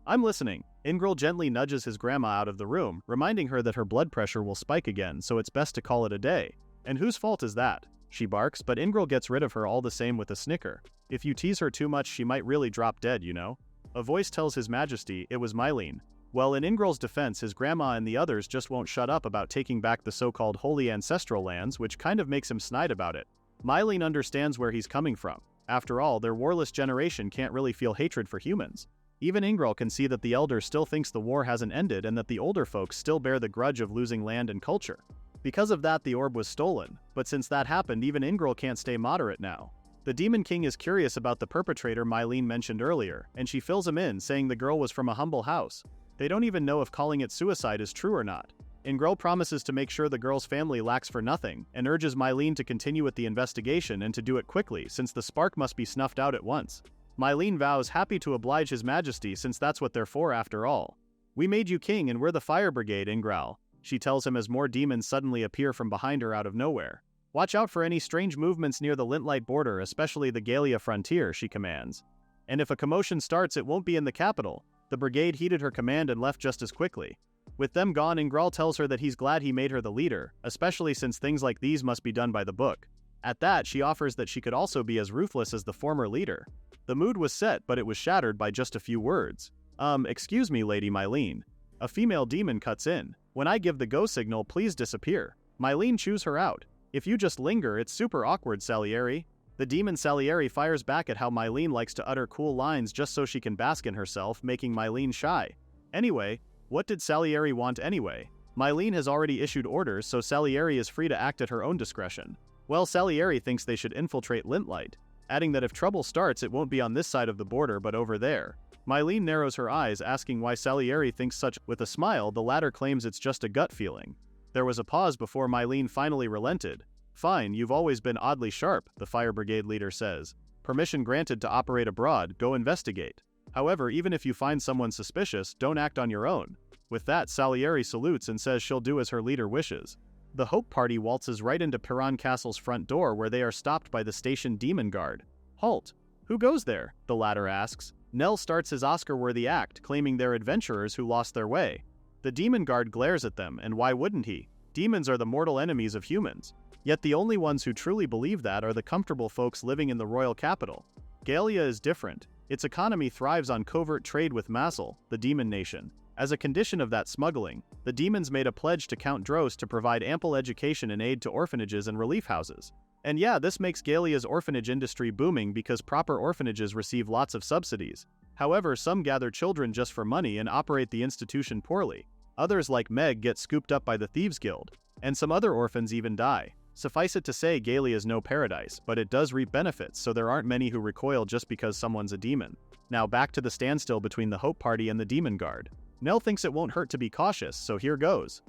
Ingril gently nudges his grandma out of the room, reminding her that her blood pressure will spike again, so it's best to call it a day. And whose fault is that? She barks, but Ingril gets rid of her all the same with a snicker. If you tease her too much, she might really drop dead, you know? A voice tells His Majesty it was Mylene. Well, in Ingril's defense, his grandma and the others just won't shut up about taking back the so-called holy ancestral lands, which kind of makes him snide about it. Mylene understands where he's coming from. After all, their warless generation can't really feel hatred for humans. Even Ingril can see that the elder still thinks the war hasn't ended and that the older folks still bear the grudge of losing land and culture. Because of that, the orb was stolen, but since that happened, even Ingril can't stay moderate now. The Demon King is curious about the perpetrator Mylene mentioned earlier, and she fills him in, saying the girl was from a humble house. They don't even know if calling it suicide is true or not. Ingril promises to make sure the girl's family lacks for nothing, and urges Mylene to continue with the investigation and to do it quickly, since the spark must be snuffed out at once. Mylene vows happy to oblige His Majesty since that's what they're for after all. We made you king and we're the fire brigade, Ingral, she tells him as more demons suddenly appear from behind her out of nowhere. Watch out for any strange movements near the Lintlight border, especially the Galia frontier, she commands. And if a commotion starts, it won't be in the capital. The brigade heeded her command and left just as quickly. With them gone, Ingral tells her that he's glad he made her the leader, especially since things like these must be done by the book. At that, she offers that she could also be as ruthless as the former leader. The mood was set, but it was shattered by just a few words. Excuse me, Lady Mylene. A female demon cuts in. When I give the go signal, please disappear. Mylene chews her out. If you just linger, it's super awkward, Salieri. The demon Salieri fires back at how Mylene likes to utter cool lines just so she can bask in herself, making Mylene shy. Anyway, what did Salieri want anyway? Mylene has already issued orders, so Salieri is free to act at her own discretion. Well, Salieri thinks they should infiltrate Lintlight, adding that if trouble starts, it won't be on this side of the border but over there. Mylene narrows her eyes, asking why Salieri thinks such. With a smile, the latter claims it's just a gut feeling. There was a pause before Mylene finally relented. Fine, you've always been oddly sharp, the fire brigade leader says. Permission granted to operate abroad, go investigate. However, even if you find someone suspicious, don't act on your own. With that, Salieri salutes and says she'll do as her leader wishes. The Hope Party waltzes right into Piran Castle's front door, where they are stopped by the station demon guard. Halt! Who goes there? The latter asks. Nell starts his Oscar-worthy act, claiming they're adventurers who lost their way. The demon guard glares at them, and why wouldn't he? Demons are the mortal enemies of humans. Yet the only ones who truly believe that are the comfortable folks living in the royal capital. Galia is different. Its economy thrives on covert trade with Massel, the demon nation. As a condition of that smuggling, the demons made a pledge to Count Dros to provide ample education and aid to orphanages and relief houses. And yeah, this makes Galia's orphanage industry booming because proper orphanages receive lots of subsidies. However, some gather children just for money and operate the institution poorly. Others, like Meg, get scooped up by the Thieves Guild. And some other orphans even die. Suffice it to say, Galia is no paradise, but it does reap benefits, so there aren't many who recoil just because someone's a demon. Now back to the standstill between the Hope Party and the Demon Guard. Nell thinks it won't hurt to be cautious, so here goes.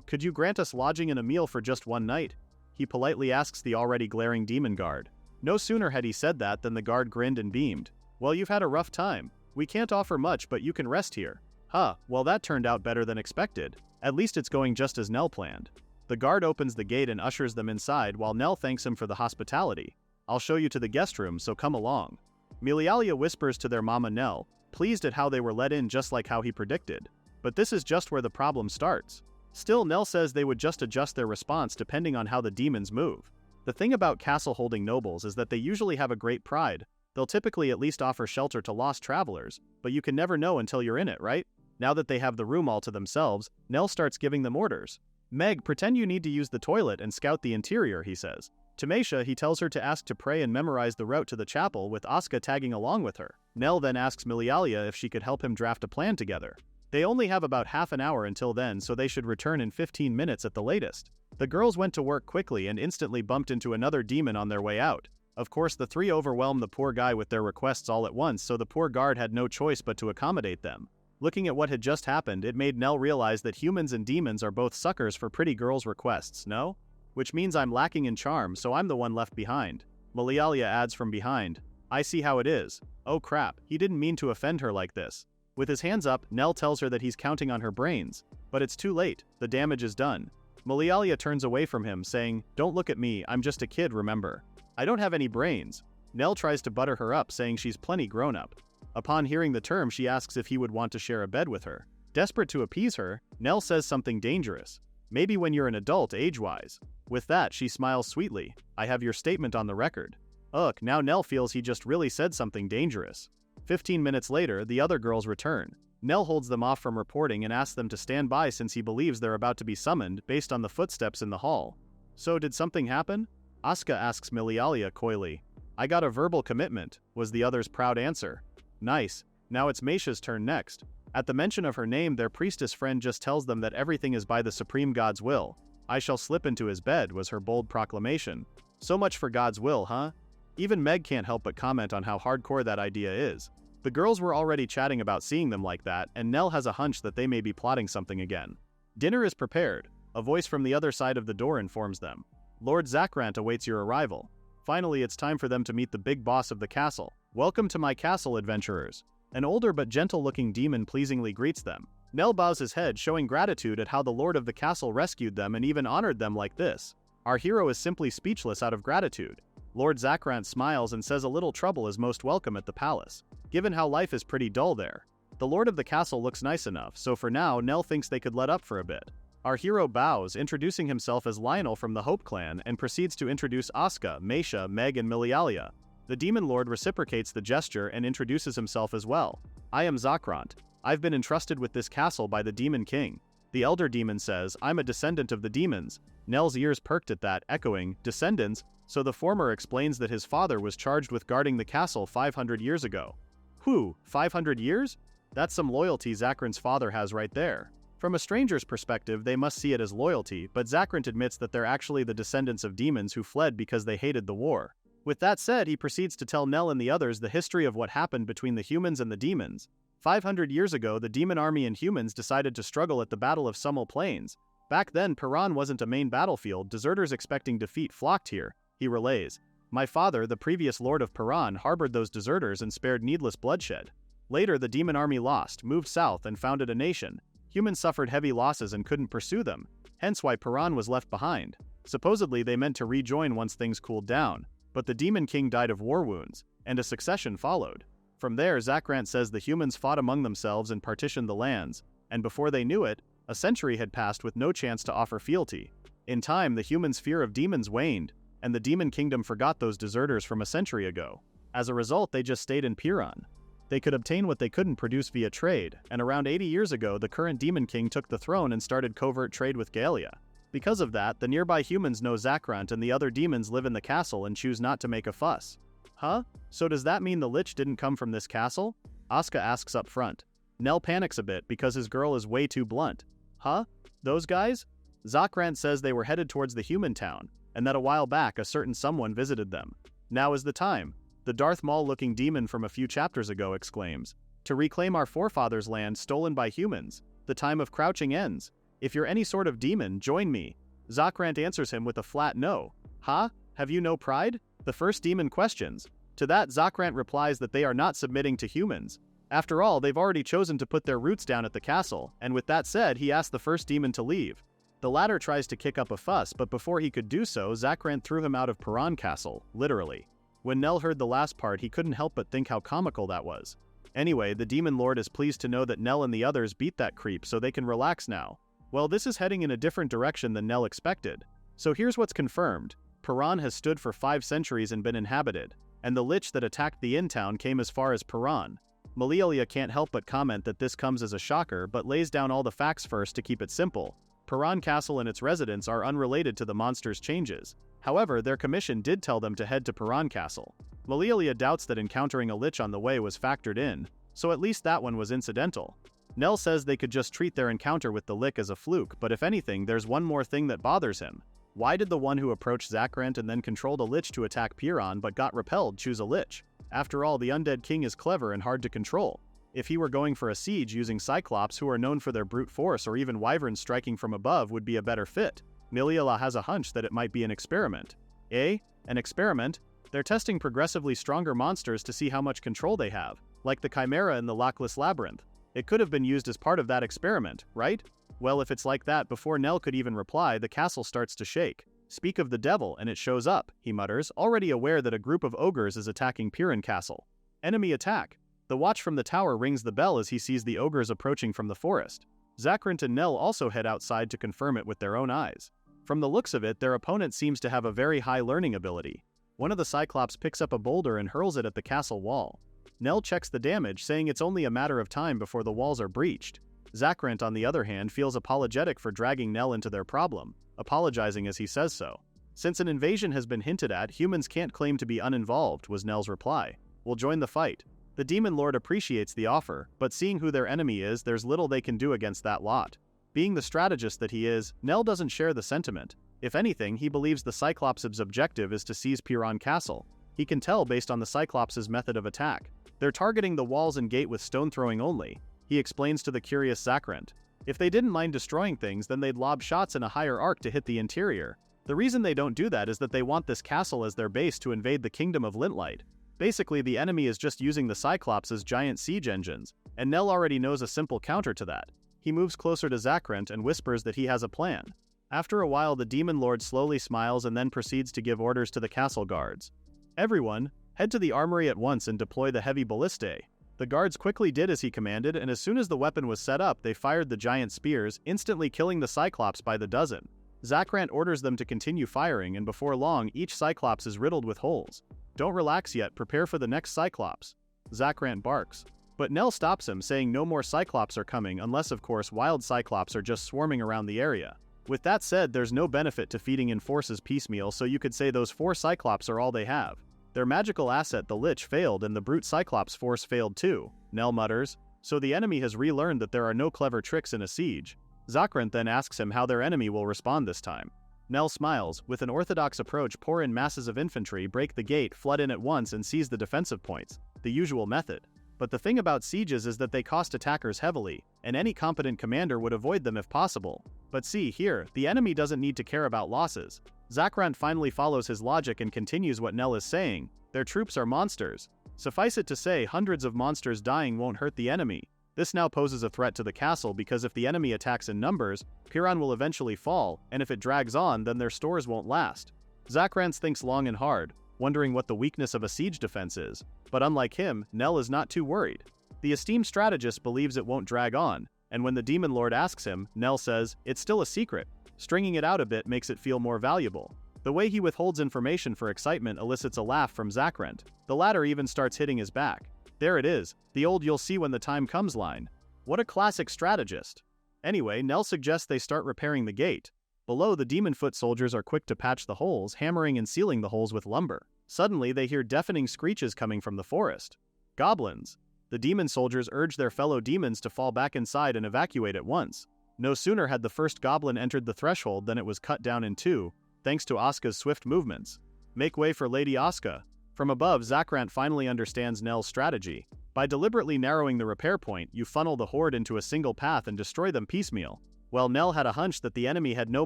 Could you grant us lodging and a meal for just one night? He politely asks the already glaring Demon Guard. No sooner had he said that than the guard grinned and beamed. Well, you've had a rough time. We can't offer much, but you can rest here. Huh, well that turned out better than expected. At least it's going just as Nell planned. The guard opens the gate and ushers them inside while Nell thanks him for the hospitality. I'll show you to the guest room, so come along. Milialia whispers to their mama Nell, pleased at how they were let in just like how he predicted. But this is just where the problem starts. Still, Nell says they would just adjust their response depending on how the demons move. The thing about castle-holding nobles is that they usually have a great pride. They'll typically at least offer shelter to lost travelers, but you can never know until you're in it, right? Now that they have the room all to themselves, Nell starts giving them orders. Meg, pretend you need to use the toilet and scout the interior, he says. To Meisha, he tells her to ask to pray and memorize the route to the chapel, with Asuka tagging along with her. Nell then asks Milialia if she could help him draft a plan together. They only have about half an hour until then, so they should return in 15 minutes at the latest. The girls went to work quickly and instantly bumped into another demon on their way out. Of course, the three overwhelmed the poor guy with their requests all at once, so the poor guard had no choice but to accommodate them. Looking at what had just happened, it made Nell realize that humans and demons are both suckers for pretty girls' requests, no? Which means I'm lacking in charm, so I'm the one left behind. Malialia adds from behind. I see how it is. Oh crap, he didn't mean to offend her like this. With his hands up, Nell tells her that he's counting on her brains. But it's too late, the damage is done. Malialia turns away from him, saying, "Don't look at me, I'm just a kid, remember. I don't have any brains." Nell tries to butter her up, saying she's plenty grown up. Upon hearing the term, she asks if he would want to share a bed with her. Desperate to appease her, Nell says something dangerous. Maybe when you're an adult, age-wise. With that, she smiles sweetly. I have your statement on the record. Ugh, now Nell feels he just really said something dangerous. 15 minutes later, the other girls return. Nell holds them off from reporting and asks them to stand by since he believes they're about to be summoned based on the footsteps in the hall. So did something happen? Asuka asks Malialia coyly. I got a verbal commitment, was the other's proud answer. Nice, now it's Meisha's turn next. At the mention of her name, their priestess friend just tells them that everything is by the supreme God's will. I shall slip into his bed, was her bold proclamation. So much for God's will, huh? Even Meg can't help but comment on how hardcore that idea is. The girls were already chatting about seeing them like that, and Nell has a hunch that they may be plotting something again. Dinner is prepared. A voice from the other side of the door informs them. Lord Zakrant awaits your arrival. Finally, it's time for them to meet the big boss of the castle. Welcome to my castle, adventurers. An older but gentle-looking demon pleasingly greets them. Nell bows his head, showing gratitude at how the lord of the castle rescued them and even honored them like this. Our hero is simply speechless out of gratitude. Lord Zakrant smiles and says a little trouble is most welcome at the palace, given how life is pretty dull there. The lord of the castle looks nice enough, so for now, Nell thinks they could let up for a bit. Our hero bows, introducing himself as Lionel from the Hope clan, and proceeds to introduce Asuka, Meisha, Meg, and Malialia. The demon lord reciprocates the gesture and introduces himself as well. I am Zakrant. I've been entrusted with this castle by the demon king. The elder demon says, I'm a descendant of the demons. Nell's ears perked at that, echoing, descendants, so the former explains that his father was charged with guarding the castle 500 years ago. Whew, 500 years? That's some loyalty Zakrant's father has right there. From a stranger's perspective, they must see it as loyalty, but Zakrant admits that they're actually the descendants of demons who fled because they hated the war. With that said, he proceeds to tell Nell and the others the history of what happened between the humans and the demons. 500 years ago, the demon army and humans decided to struggle at the Battle of Summel Plains. Back then, Paran wasn't a main battlefield, deserters expecting defeat flocked here, he relays. My father, the previous lord of Paran, harbored those deserters and spared needless bloodshed. Later, the demon army lost, moved south, and founded a nation. Humans suffered heavy losses and couldn't pursue them, hence why Paran was left behind. Supposedly, they meant to rejoin once things cooled down, but the demon king died of war wounds, and a succession followed. From there, Zakrant says the humans fought among themselves and partitioned the lands, and before they knew it, a century had passed with no chance to offer fealty. In time, the humans' fear of demons waned, and the demon kingdom forgot those deserters from a century ago. As a result, they just stayed in Piran. They could obtain what they couldn't produce via trade, and around 80 years ago, the current demon king took the throne and started covert trade with Galia. Because of that, the nearby humans know Zakrant and the other demons live in the castle and choose not to make a fuss. Huh? So does that mean the Lich didn't come from this castle? Asuka asks up front. Nell panics a bit because his girl is way too blunt. Huh? Those guys? Zakrant says they were headed towards the human town, and that a while back a certain someone visited them. Now is the time, the Darth Maul-looking demon from a few chapters ago exclaims. To reclaim our forefathers' land stolen by humans. The time of crouching ends. If you're any sort of demon, join me. Zakrant answers him with a flat no. Huh? Have you no pride? The first demon questions. To that, Zakrant replies that they are not submitting to humans. After all, they've already chosen to put their roots down at the castle, and with that said, he asks the first demon to leave. The latter tries to kick up a fuss, but before he could do so, Zakrant threw him out of Paran Castle, literally. When Nell heard the last part, he couldn't help but think how comical that was. Anyway, the demon lord is pleased to know that Nell and the others beat that creep so they can relax now. Well, this is heading in a different direction than Nell expected. So here's what's confirmed. Paran has stood for 5 centuries and been inhabited, and the Lich that attacked the in-town came as far as Paran. Malialia can't help but comment that this comes as a shocker but lays down all the facts first to keep it simple. Paran Castle and its residents are unrelated to the monster's changes. However, their commission did tell them to head to Paran Castle. Malialia doubts that encountering a Lich on the way was factored in, so at least that one was incidental. Nell says they could just treat their encounter with the Lich as a fluke, but if anything, there's one more thing that bothers him. Why did the one who approached Zakrant and then controlled a Lich to attack Piran but got repelled choose a Lich? After all, the Undead King is clever and hard to control. If he were going for a siege using Cyclops, who are known for their brute force, or even Wyverns striking from above, would be a better fit. Miliala has a hunch that it might be an experiment. An experiment? They're testing progressively stronger monsters to see how much control they have, like the Chimera in the Lackless Labyrinth. It could have been used as part of that experiment, right? Well, if it's like that, before Nell could even reply, the castle starts to shake. Speak of the devil, and it shows up, he mutters, already aware that a group of ogres is attacking Piran Castle. Enemy attack. The watch from the tower rings the bell as he sees the ogres approaching from the forest. Zakrant and Nell also head outside to confirm it with their own eyes. From the looks of it, their opponent seems to have a very high learning ability. One of the Cyclops picks up a boulder and hurls it at the castle wall. Nell checks the damage, saying it's only a matter of time before the walls are breached. Zakrant, on the other hand, feels apologetic for dragging Nell into their problem, apologizing as he says so. Since an invasion has been hinted at, humans can't claim to be uninvolved, was Nell's reply. We'll join the fight. The Demon Lord appreciates the offer, but seeing who their enemy is, there's little they can do against that lot. Being the strategist that he is, Nell doesn't share the sentiment. If anything, he believes the Cyclops' objective is to seize Piran Castle. He can tell based on the Cyclops' method of attack. They're targeting the walls and gate with stone throwing only, he explains to the curious Zakrant. If they didn't mind destroying things, then they'd lob shots in a higher arc to hit the interior. The reason they don't do that is that they want this castle as their base to invade the kingdom of Lintlight. Basically, the enemy is just using the Cyclops as giant siege engines, and Nell already knows a simple counter to that. He moves closer to Zakrant and whispers that he has a plan. After a while, the Demon Lord slowly smiles and then proceeds to give orders to the castle guards. Everyone, head to the armory at once and deploy the heavy ballistae. The guards quickly did as he commanded, and as soon as the weapon was set up, they fired the giant spears, instantly killing the Cyclops by the dozen. Zakrant orders them to continue firing, and before long, each Cyclops is riddled with holes. Don't relax yet, prepare for the next Cyclops. Zakrant barks. But Nell stops him, saying no more Cyclops are coming unless, of course, wild Cyclops are just swarming around the area. With that said, there's no benefit to feeding in forces piecemeal, so you could say those 4 Cyclops are all they have. Their magical asset, the Lich, failed and the brute Cyclops force failed too, Nell mutters. So the enemy has relearned that there are no clever tricks in a siege. Zakrant then asks him how their enemy will respond this time. Nell smiles. With an orthodox approach, pour in masses of infantry, break the gate, flood in at once and seize the defensive points. The usual method. But the thing about sieges is that they cost attackers heavily, and any competent commander would avoid them if possible. But see here, the enemy doesn't need to care about losses. Zakrant finally follows his logic and continues what Nell is saying. Their troops are monsters. Suffice it to say, hundreds of monsters dying won't hurt the enemy. This now poses a threat to the castle because if the enemy attacks in numbers, Piran will eventually fall, and if it drags on, then their stores won't last. Zakrant thinks long and hard, wondering what the weakness of a siege defense is. But unlike him, Nell is not too worried. The esteemed strategist believes it won't drag on, and when the Demon Lord asks him, Nell says, it's still a secret. Stringing it out a bit makes it feel more valuable. The way he withholds information for excitement elicits a laugh from Zakrant. The latter even starts hitting his back. There it is, the old "you'll see when the time comes" line. What a classic strategist. Anyway, Nell suggests they start repairing the gate. Below, the demon foot soldiers are quick to patch the holes, hammering and sealing the holes with lumber. Suddenly, they hear deafening screeches coming from the forest. Goblins. The demon soldiers urge their fellow demons to fall back inside and evacuate at once. No sooner had the first goblin entered the threshold than it was cut down in two, thanks to Asuka's swift movements. Make way for Lady Asuka. From above, Zakrant finally understands Nell's strategy. By deliberately narrowing the repair point, you funnel the horde into a single path and destroy them piecemeal. Well, Nell had a hunch that the enemy had no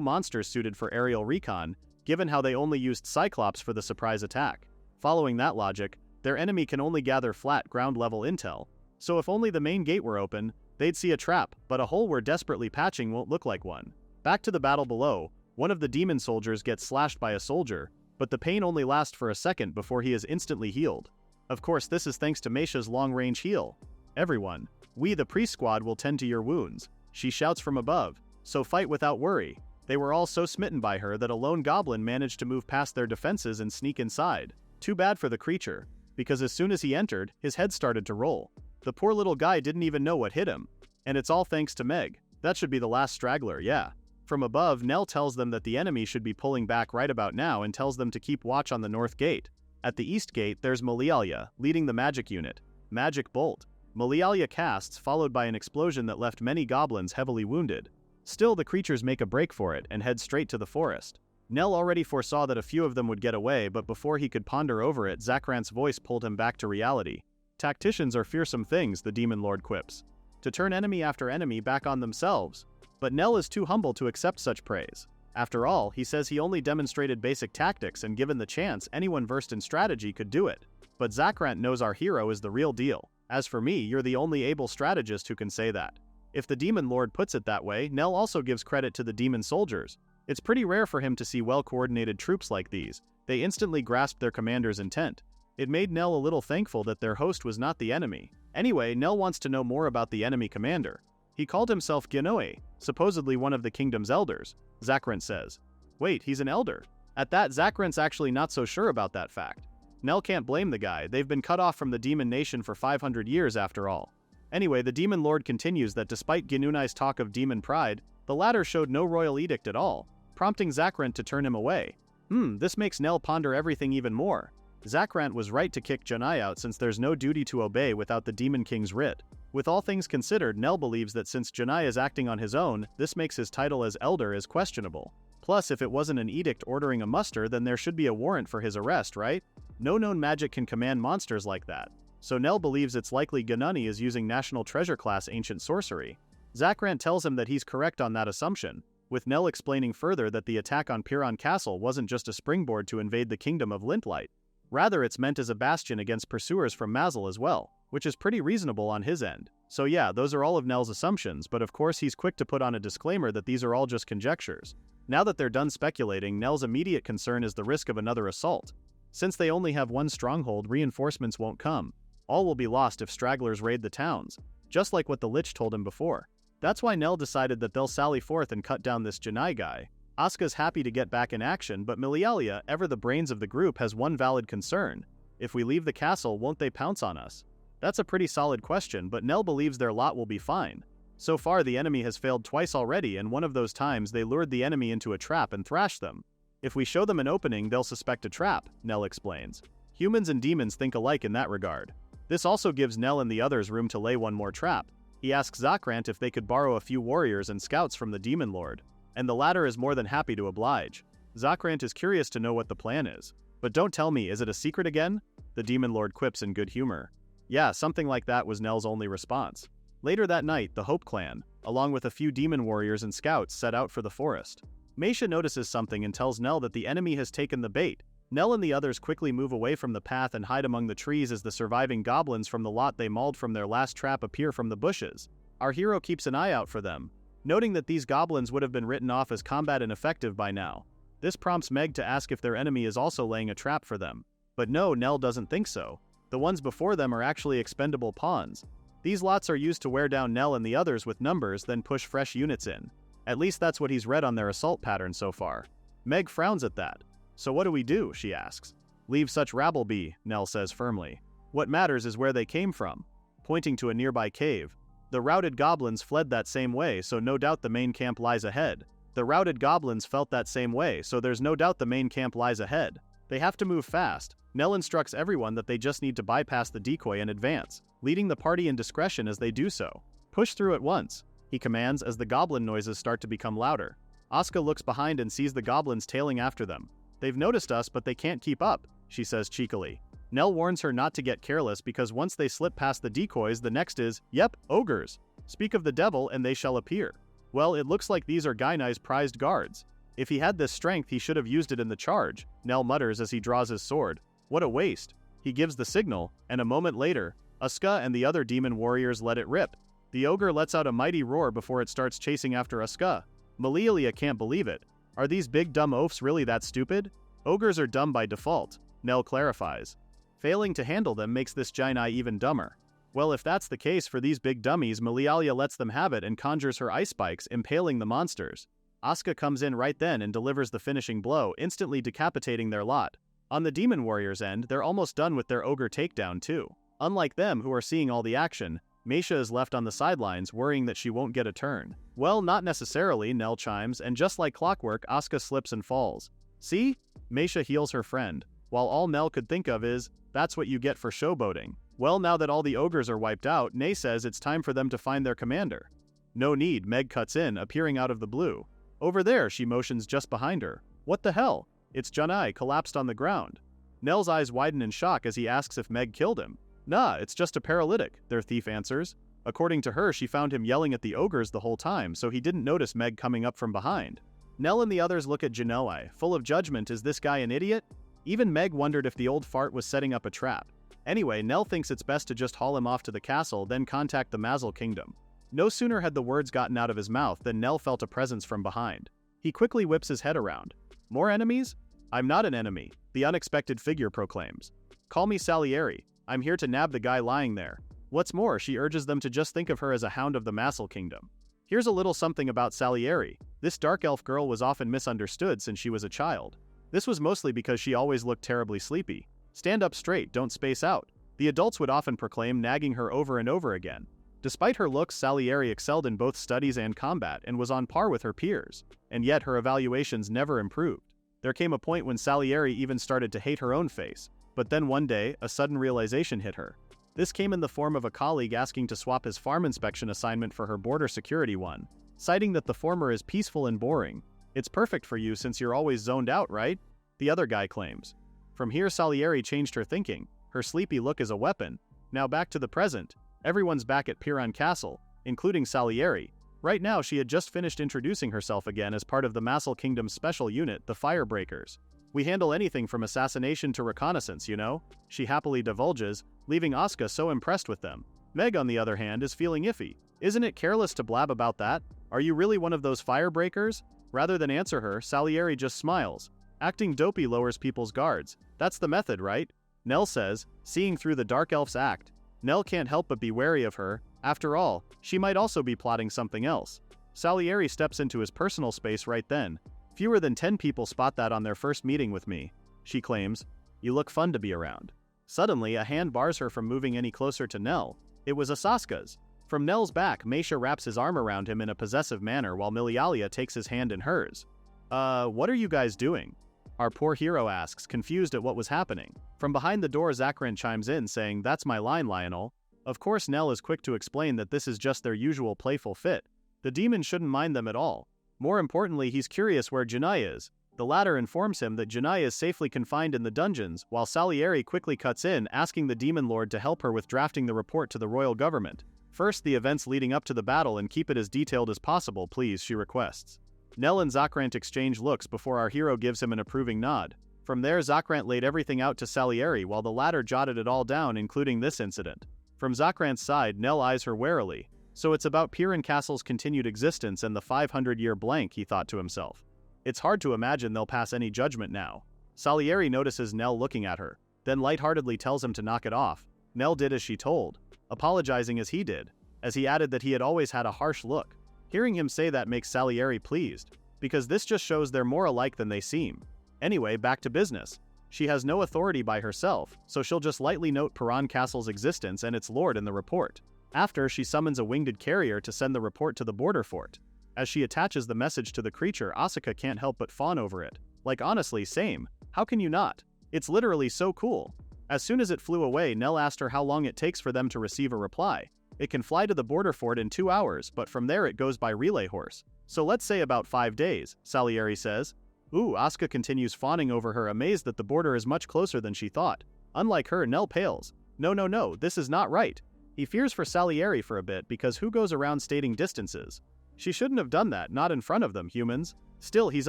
monsters suited for aerial recon, given how they only used Cyclops for the surprise attack. Following that logic, their enemy can only gather flat ground-level intel. So if only the main gate were open, they'd see a trap, but a hole we're desperately patching won't look like one. Back to the battle below, one of the demon soldiers gets slashed by a soldier, but the pain only lasts for a second before he is instantly healed. Of course, this is thanks to Meisha's long-range heal. Everyone, we the priest squad will tend to your wounds, she shouts from above, so fight without worry. They were all so smitten by her that a lone goblin managed to move past their defenses and sneak inside. Too bad for the creature, because as soon as he entered, his head started to roll. The poor little guy didn't even know what hit him. And it's all thanks to Meg. That should be the last straggler, yeah. From above, Nell tells them that the enemy should be pulling back right about now and tells them to keep watch on the north gate. At the east gate, there's Malialia, leading the magic unit. Magic Bolt. Malialia casts, followed by an explosion that left many goblins heavily wounded. Still, the creatures make a break for it and head straight to the forest. Nell already foresaw that a few of them would get away, but before he could ponder over it, Zakrant's voice pulled him back to reality. Tacticians are fearsome things, the Demon Lord quips. To turn enemy after enemy back on themselves. But Nell is too humble to accept such praise. After all, he says he only demonstrated basic tactics, and given the chance, anyone versed in strategy could do it. But Zakrant knows our hero is the real deal. As for me, you're the only able strategist who can say that. If the Demon Lord puts it that way, Nell also gives credit to the demon soldiers. It's pretty rare for him to see well-coordinated troops like these. They instantly grasped their commander's intent. It made Nell a little thankful that their host was not the enemy. Anyway, Nell wants to know more about the enemy commander. He called himself Genoe, supposedly one of the kingdom's elders, Zakrant says. Wait, he's an elder? At that, Zakrant's actually not so sure about that fact. Nell can't blame the guy, they've been cut off from the demon nation for 500 years after all. Anyway, the Demon Lord continues that despite Genunai's talk of demon pride, the latter showed no royal edict at all, prompting Zakrant to turn him away. This makes Nell ponder everything even more. Zakrant was right to kick Genai out since there's no duty to obey without the Demon King's writ. With all things considered, Nell believes that since Genai is acting on his own, this makes his title as elder as questionable. Plus, if it wasn't an edict ordering a muster, then there should be a warrant for his arrest, right? No known magic can command monsters like that. So Nell believes it's likely Genuni is using National Treasure class ancient sorcery. Zakrant tells him that he's correct on that assumption, with Nell explaining further that the attack on Piran Castle wasn't just a springboard to invade the kingdom of Lintlight. Rather, it's meant as a bastion against pursuers from Mazel as well, which is pretty reasonable on his end. So yeah, those are all of Nell's assumptions, but of course he's quick to put on a disclaimer that these are all just conjectures. Now that they're done speculating, Nell's immediate concern is the risk of another assault. Since they only have one stronghold, reinforcements won't come. All will be lost if stragglers raid the towns, just like what the Lich told him before. That's why Nell decided that they'll sally forth and cut down this Genai guy. Asuka's happy to get back in action, but Milialia, ever the brains of the group, has one valid concern. If we leave the castle, won't they pounce on us? That's a pretty solid question, but Nell believes their lot will be fine. So far, the enemy has failed twice already, and one of those times they lured the enemy into a trap and thrashed them. If we show them an opening, they'll suspect a trap, Nell explains. Humans and demons think alike in that regard. This also gives Nell and the others room to lay one more trap. He asks Zakrant if they could borrow a few warriors and scouts from the Demon Lord, and the latter is more than happy to oblige. Zakrant is curious to know what the plan is. But don't tell me, is it a secret again? The Demon Lord quips in good humor. Yeah, something like that was Nell's only response. Later that night, the Hope clan, along with a few demon warriors and scouts, set out for the forest. Meisha notices something and tells Nell that the enemy has taken the bait. Nell and the others quickly move away from the path and hide among the trees as the surviving goblins from the lot they mauled from their last trap appear from the bushes. Our hero keeps an eye out for them, noting that these goblins would have been written off as combat ineffective by now. This prompts Meg to ask if their enemy is also laying a trap for them. But no, Nell doesn't think so. The ones before them are actually expendable pawns. These lots are used to wear down Nell and the others with numbers, then push fresh units in. At least that's what he's read on their assault pattern so far. Meg frowns at that. So what do we do, she asks. Leave such rabble be, Nell says firmly. What matters is where they came from. Pointing to a nearby cave. The routed goblins fled that same way, so no doubt the main camp lies ahead. The routed goblins felt that same way, so there's no doubt the main camp lies ahead. They have to move fast. Nell instructs everyone that they just need to bypass the decoy and advance, leading the party in discretion as they do so. Push through at once, he commands as the goblin noises start to become louder. Asuka looks behind and sees the goblins tailing after them. They've noticed us, but they can't keep up, she says cheekily. Nell warns her not to get careless because once they slip past the decoys, the next is, yep, ogres. Speak of the devil and they shall appear. Well, it looks like these are Gainai's prized guards. If he had this strength, he should have used it in the charge, Nell mutters as he draws his sword. What a waste. He gives the signal, and a moment later, Asuka and the other demon warriors let it rip. The ogre lets out a mighty roar before it starts chasing after Asuka. Malialia can't believe it. Are these big dumb oafs really that stupid? Ogres are dumb by default, Nell clarifies. Failing to handle them makes this Gainai even dumber. Well, if that's the case for these big dummies, Malialia lets them have it and conjures her ice spikes, impaling the monsters. Asuka comes in right then and delivers the finishing blow, instantly decapitating their lot. On the demon warriors' end, they're almost done with their ogre takedown too. Unlike them, who are seeing all the action, Meisha is left on the sidelines, worrying that she won't get a turn. Well, not necessarily, Nell chimes, and just like clockwork, Asuka slips and falls. See? Meisha heals her friend, while all Nell could think of is, that's what you get for showboating. Well, now that all the ogres are wiped out, Nay says it's time for them to find their commander. No need, Meg cuts in, appearing out of the blue. Over there, she motions just behind her. What the hell? It's Junai, collapsed on the ground. Nell's eyes widen in shock as he asks if Meg killed him. Nah, it's just a paralytic, their thief answers. According to her, she found him yelling at the ogres the whole time, so he didn't notice Meg coming up from behind. Nell and the others look at Junai, full of judgment. Is this guy an idiot? Even Meg wondered if the old fart was setting up a trap. Anyway, Nell thinks it's best to just haul him off to the castle, then contact the Mazel Kingdom. No sooner had the words gotten out of his mouth than Nell felt a presence from behind. He quickly whips his head around. More enemies? I'm not an enemy, the unexpected figure proclaims. Call me Salieri. I'm here to nab the guy lying there. What's more, she urges them to just think of her as a hound of the Mazel Kingdom. Here's a little something about Salieri. This dark elf girl was often misunderstood since she was a child. This was mostly because she always looked terribly sleepy. Stand up straight, don't space out. The adults would often proclaim, nagging her over and over again. Despite her looks, Salieri excelled in both studies and combat and was on par with her peers, and yet her evaluations never improved. There came a point when Salieri even started to hate her own face, but then one day, a sudden realization hit her. This came in the form of a colleague asking to swap his farm inspection assignment for her border security one, citing that the former is peaceful and boring. It's perfect for you since you're always zoned out, right? The other guy claims. From here, Salieri changed her thinking. Her sleepy look is a weapon. Now back to the present. Everyone's back at Piran Castle, including Salieri. Right now, she had just finished introducing herself again as part of the Mazel Kingdom's special unit, the Firebreakers. We handle anything from assassination to reconnaissance, you know? She happily divulges, leaving Asuka so impressed with them. Meg, on the other hand, is feeling iffy. Isn't it careless to blab about that? Are you really one of those Firebreakers? Rather than answer her, Salieri just smiles. Acting dopey lowers people's guards. That's the method, right? Nell says, seeing through the Dark Elf's act. Nell can't help but be wary of her. After all, she might also be plotting something else. Salieri steps into his personal space right then. Fewer than 10 people spot that on their first meeting with me, she claims. You look fun to be around. Suddenly, a hand bars her from moving any closer to Nell. It was Asaska's. From Nell's back, Meisha wraps his arm around him in a possessive manner while Milialia takes his hand in hers. What are you guys doing? Our poor hero asks, confused at what was happening. From behind the door, Zakran chimes in saying, that's my line, Lionel. Of course, Nell is quick to explain that this is just their usual playful fit. The demon shouldn't mind them at all. More importantly, he's curious where Junai is. The latter informs him that Junai is safely confined in the dungeons, while Salieri quickly cuts in, asking the demon lord to help her with drafting the report to the royal government. First, the events leading up to the battle, and keep it as detailed as possible, please, she requests. Nell and Zakrant exchange looks before our hero gives him an approving nod. From there, Zakrant laid everything out to Salieri while the latter jotted it all down, including this incident. From Zakrant's side, Nell eyes her warily. So it's about Piran Castle's continued existence and the 500-year blank, he thought to himself. It's hard to imagine they'll pass any judgment now. Salieri notices Nell looking at her, then lightheartedly tells him to knock it off. Nell did as she told, apologizing as he did, as he added that he had always had a harsh look. Hearing him say that makes Salieri pleased, because this just shows they're more alike than they seem. Anyway, back to business. She has no authority by herself, so she'll just lightly note Piran Castle's existence and its lord in the report. After, she summons a winged carrier to send the report to the border fort. As she attaches the message to the creature, Asuka can't help but fawn over it. Like, honestly, same. How can you not? It's literally so cool. As soon as it flew away, Nell asked her how long it takes for them to receive a reply. It can fly to the border fort in 2 hours, but from there it goes by relay horse. So let's say about 5 days, Salieri says. Ooh, Asuka continues fawning over her, amazed that the border is much closer than she thought. Unlike her, Nell pales. No, this is not right. He fears for Salieri for a bit because who goes around stating distances? She shouldn't have done that, not in front of them, humans. Still, he's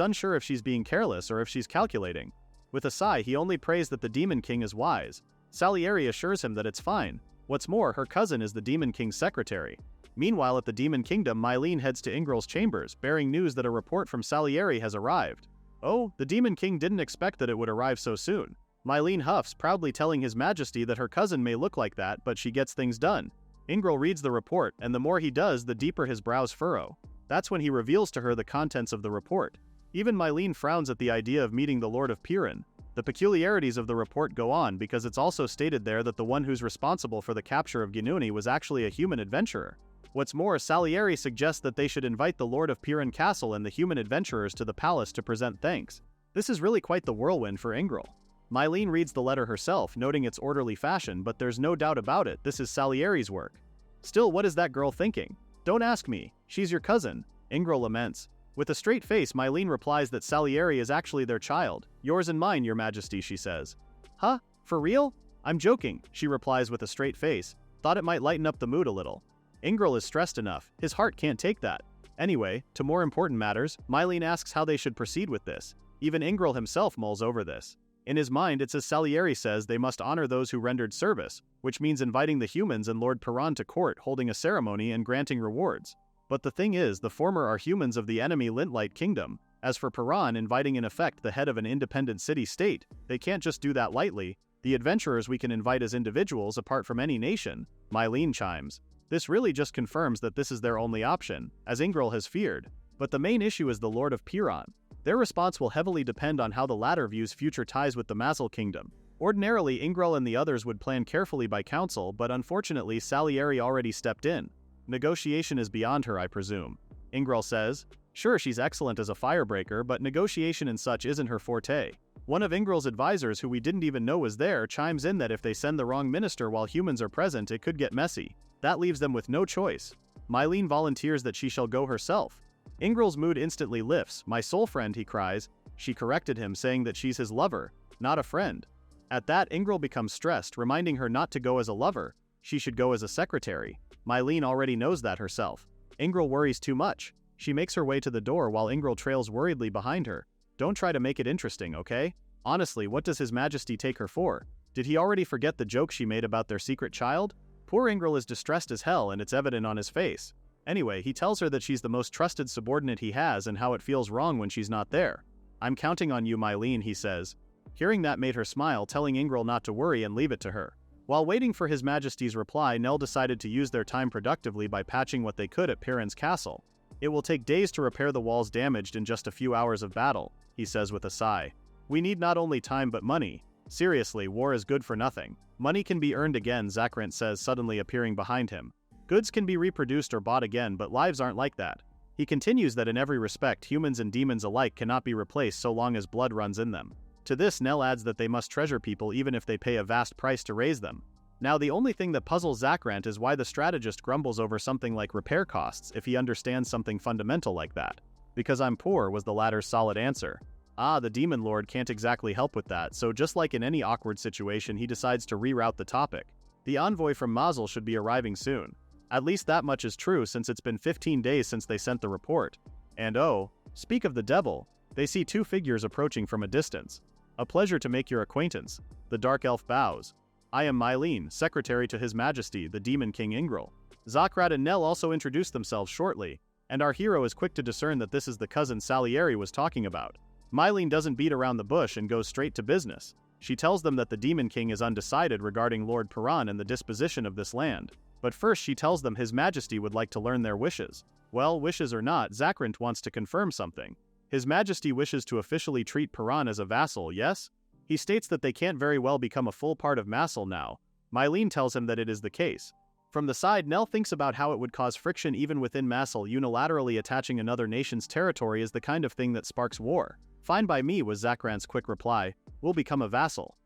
unsure if she's being careless or if she's calculating. With a sigh, he only prays that the Demon King is wise. Salieri assures him that it's fine. What's more, her cousin is the Demon King's secretary. Meanwhile, at the Demon Kingdom, Mylene heads to Ingril's chambers, bearing news that a report from Salieri has arrived. Oh, the Demon King didn't expect that it would arrive so soon. Mylene huffs, proudly telling His Majesty that her cousin may look like that, but she gets things done. Ingril reads the report, and the more he does, the deeper his brows furrow. That's when he reveals to her the contents of the report. Even Mylene frowns at the idea of meeting the Lord of Piran. The peculiarities of the report go on because it's also stated there that the one who's responsible for the capture of Ginuni was actually a human adventurer. What's more, Salieri suggests that they should invite the Lord of Piran Castle and the human adventurers to the palace to present thanks. This is really quite the whirlwind for Ingril. Mylene reads the letter herself, noting its orderly fashion, but there's no doubt about it, this is Salieri's work. Still, what is that girl thinking? Don't ask me, she's your cousin, Ingral laments. With a straight face, Mylene replies that Salieri is actually their child. Yours and mine, your majesty, she says. Huh? For real? I'm joking, she replies with a straight face. Thought it might lighten up the mood a little. Ingral is stressed enough, his heart can't take that. Anyway, to more important matters, Mylene asks how they should proceed with this. Even Ingral himself mulls over this. In his mind, it's as Salieri says they must honor those who rendered service, which means inviting the humans and Lord Piran to court, holding a ceremony and granting rewards. But the thing is, the former are humans of the enemy Lintlight Kingdom. As for Piran inviting in effect the head of an independent city-state, they can't just do that lightly. The adventurers we can invite as individuals apart from any nation, Mylene chimes. This really just confirms that this is their only option, as Ingral has feared. But the main issue is the Lord of Piran. Their response will heavily depend on how the latter views future ties with the Mazal Kingdom. Ordinarily, Ingral and the others would plan carefully by council, but unfortunately Salieri already stepped in. Negotiation is beyond her, I presume. Ingral says. Sure, she's excellent as a firebreaker, but negotiation and such isn't her forte. One of Ingral's advisors, who we didn't even know was there, chimes in that if they send the wrong minister while humans are present, it could get messy. That leaves them with no choice. Mylene volunteers that she shall go herself. Ingral's mood instantly lifts. My soul friend, he cries. She corrected him, saying that she's his lover, not a friend. At that, Ingral becomes stressed, reminding her not to go as a lover. She should go as a secretary. Mylene already knows that herself. Ingral worries too much. She makes her way to the door while Ingral trails worriedly behind her. Don't try to make it interesting, okay? Honestly, what does His Majesty take her for? Did he already forget the joke she made about their secret child? Poor Ingral is distressed as hell, and it's evident on his face. Anyway, he tells her that she's the most trusted subordinate he has and how it feels wrong when she's not there. I'm counting on you, Mylene, he says. Hearing that made her smile, telling Ingral not to worry and leave it to her. While waiting for His Majesty's reply, Nell decided to use their time productively by patching what they could at Piran's castle. It will take days to repair the walls damaged in just a few hours of battle, he says with a sigh. We need not only time but money. Seriously, war is good for nothing. Money can be earned again, Zakrant says, suddenly appearing behind him. Goods can be reproduced or bought again, but lives aren't like that. He continues that in every respect, humans and demons alike cannot be replaced so long as blood runs in them. To this, Nell adds that they must treasure people even if they pay a vast price to raise them. Now, the only thing that puzzles Zakrant is why the strategist grumbles over something like repair costs if he understands something fundamental like that. Because I'm poor, was the latter's solid answer. The demon lord can't exactly help with that, so just like in any awkward situation, he decides to reroute the topic. The envoy from Mazal should be arriving soon. At least that much is true since it's been 15 days since they sent the report. And oh, speak of the devil, they see two figures approaching from a distance. A pleasure to make your acquaintance. The dark elf bows. I am Mylene, secretary to His Majesty, the Demon King Ingral. Zakrat and Nell also introduce themselves shortly, and our hero is quick to discern that this is the cousin Salieri was talking about. Mylene doesn't beat around the bush and goes straight to business. She tells them that the Demon King is undecided regarding Lord Piran and the disposition of this land. But first she tells them His Majesty would like to learn their wishes. Well, wishes or not, Zakrant wants to confirm something. His Majesty wishes to officially treat Piran as a vassal, yes? He states that they can't very well become a full part of Mazal now. Mylene tells him that it is the case. From the side, Nell thinks about how it would cause friction even within Mazal. Unilaterally attaching another nation's territory is the kind of thing that sparks war. Fine by me, was Zakrant's quick reply. We'll become a vassal.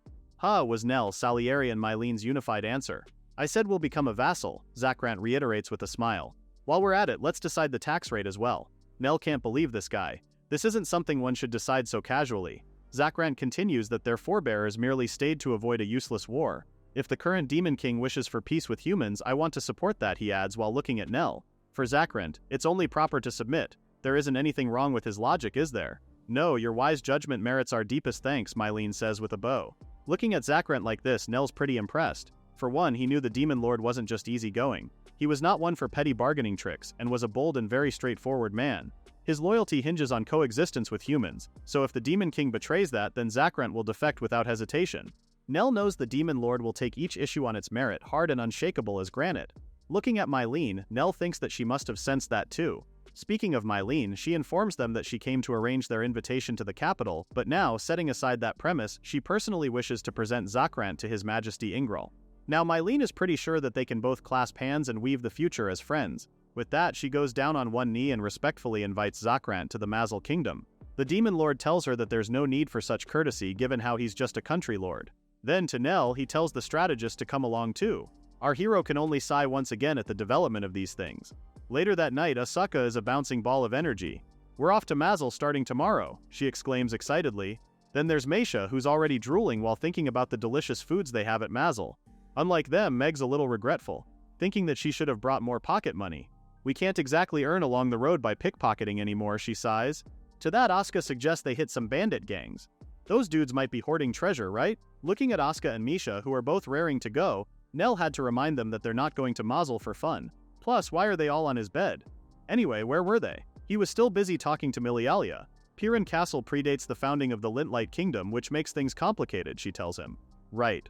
Was Nell, Salieri and Mylene's unified answer. I said we'll become a vassal, Zakrant reiterates with a smile. While we're at it, let's decide the tax rate as well. Nell can't believe this guy. This isn't something one should decide so casually. Zakrant continues that their forebears merely stayed to avoid a useless war. If the current Demon King wishes for peace with humans, I want to support that, he adds while looking at Nell. For Zakrant, it's only proper to submit. There isn't anything wrong with his logic, is there? No, your wise judgment merits our deepest thanks, Mylene says with a bow. Looking at Zakrant like this, Nell's pretty impressed. For one, he knew the Demon Lord wasn't just easygoing. He was not one for petty bargaining tricks, and was a bold and very straightforward man. His loyalty hinges on coexistence with humans, so if the Demon King betrays that, then Zakrant will defect without hesitation. Nell knows the Demon Lord will take each issue on its merit, hard and unshakable as granite. Looking at Mylene, Nell thinks that she must have sensed that too. Speaking of Mylene, she informs them that she came to arrange their invitation to the capital, but now, setting aside that premise, she personally wishes to present Zakrant to His Majesty Ingral. Now Mylene is pretty sure that they can both clasp hands and weave the future as friends. With that, she goes down on one knee and respectfully invites Zakrant to the Mazal Kingdom. The demon lord tells her that there's no need for such courtesy given how he's just a country lord. Then to Nell, he tells the strategist to come along too. Our hero can only sigh once again at the development of these things. Later that night, Asuka is a bouncing ball of energy. "We're off to Mazel starting tomorrow," she exclaims excitedly. Then there's Meisha, who's already drooling while thinking about the delicious foods they have at Mazel. Unlike them, Meg's a little regretful, thinking that she should have brought more pocket money. "We can't exactly earn along the road by pickpocketing anymore," she sighs. To that, Asuka suggests they hit some bandit gangs. Those dudes might be hoarding treasure, right? Looking at Asuka and Misha, who are both raring to go, Nell had to remind them that they're not going to Mazel for fun. Plus, why are they all on his bed? Anyway, where were they? He was still busy talking to Milialia. Piran Castle predates the founding of the Lintlight Kingdom, which makes things complicated, she tells him. Right.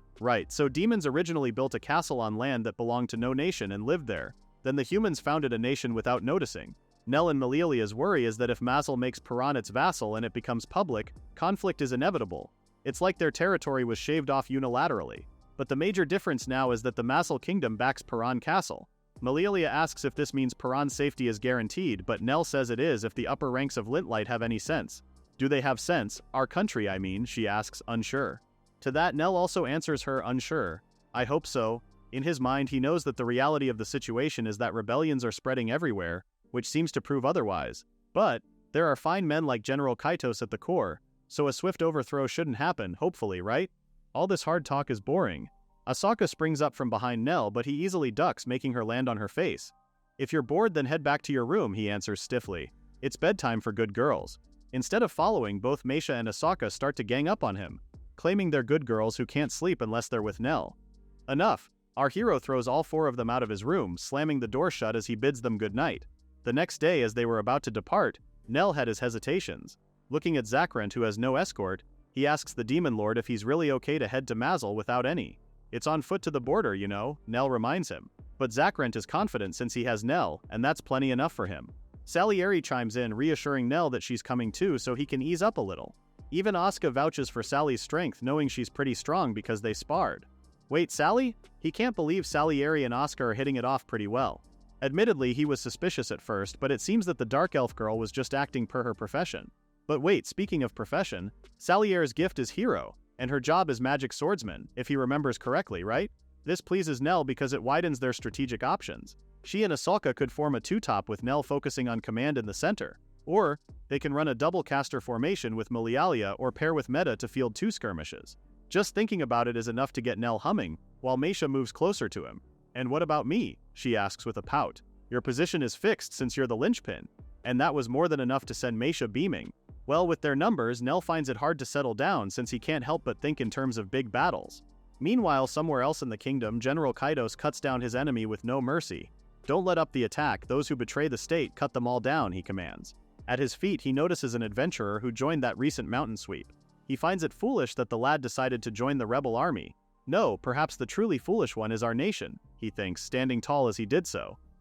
So demons originally built a castle on land that belonged to no nation and lived there. Then the humans founded a nation without noticing. Nell and Milialia's worry is that if Mazel makes Piran its vassal and it becomes public, conflict is inevitable. It's like their territory was shaved off unilaterally. But the major difference now is that the Mazel Kingdom backs Piran Castle. Milialia asks if this means Piran's safety is guaranteed, but Nell says it is if the upper ranks of Lintlight have any sense. Do they have sense? Our country, I mean, she asks, unsure. To that, Nell also answers her, unsure. I hope so. In his mind, he knows that the reality of the situation is that rebellions are spreading everywhere, which seems to prove otherwise. But there are fine men like General Kaitos at the core, so a swift overthrow shouldn't happen, hopefully, right? All this hard talk is boring. Asaka springs up from behind Nell, but he easily ducks, making her land on her face. If you're bored, then head back to your room, he answers stiffly. It's bedtime for good girls. Instead of following, both Meisha and Asaka start to gang up on him, claiming they're good girls who can't sleep unless they're with Nell. Enough. Our hero throws all four of them out of his room, slamming the door shut as he bids them good night. The next day, as they were about to depart, Nell had his hesitations. Looking at Zakrent, who has no escort, he asks the demon lord if he's really okay to head to Mazel without any. It's on foot to the border, you know, Nell reminds him. But Zakrent is confident since he has Nell, and that's plenty enough for him. Salieri chimes in, reassuring Nell that she's coming too so he can ease up a little. Even Asuka vouches for Sally's strength, knowing she's pretty strong because they sparred. Wait, Sally? He can't believe Salieri and Asuka are hitting it off pretty well. Admittedly, he was suspicious at first, but it seems that the Dark Elf girl was just acting per her profession. But wait, speaking of profession, Salier's gift is hero, and her job is magic swordsman, if he remembers correctly, right? This pleases Nell because it widens their strategic options. She and Asalka could form a two-top with Nell focusing on command in the center. Or, they can run a double caster formation with Milialia or pair with Meta to field two skirmishes. Just thinking about it is enough to get Nell humming, while Meisha moves closer to him. And what about me? She asks with a pout. Your position is fixed since you're the linchpin. And that was more than enough to send Meisha beaming. Well, with their numbers, Nell finds it hard to settle down since he can't help but think in terms of big battles. Meanwhile, somewhere else in the kingdom, General Kaitos cuts down his enemy with no mercy. Don't let up the attack, those who betray the state, cut them all down, he commands. At his feet, he notices an adventurer who joined that recent mountain sweep. He finds it foolish that the lad decided to join the rebel army. No, perhaps the truly foolish one is our nation, he thinks, standing tall as he did so.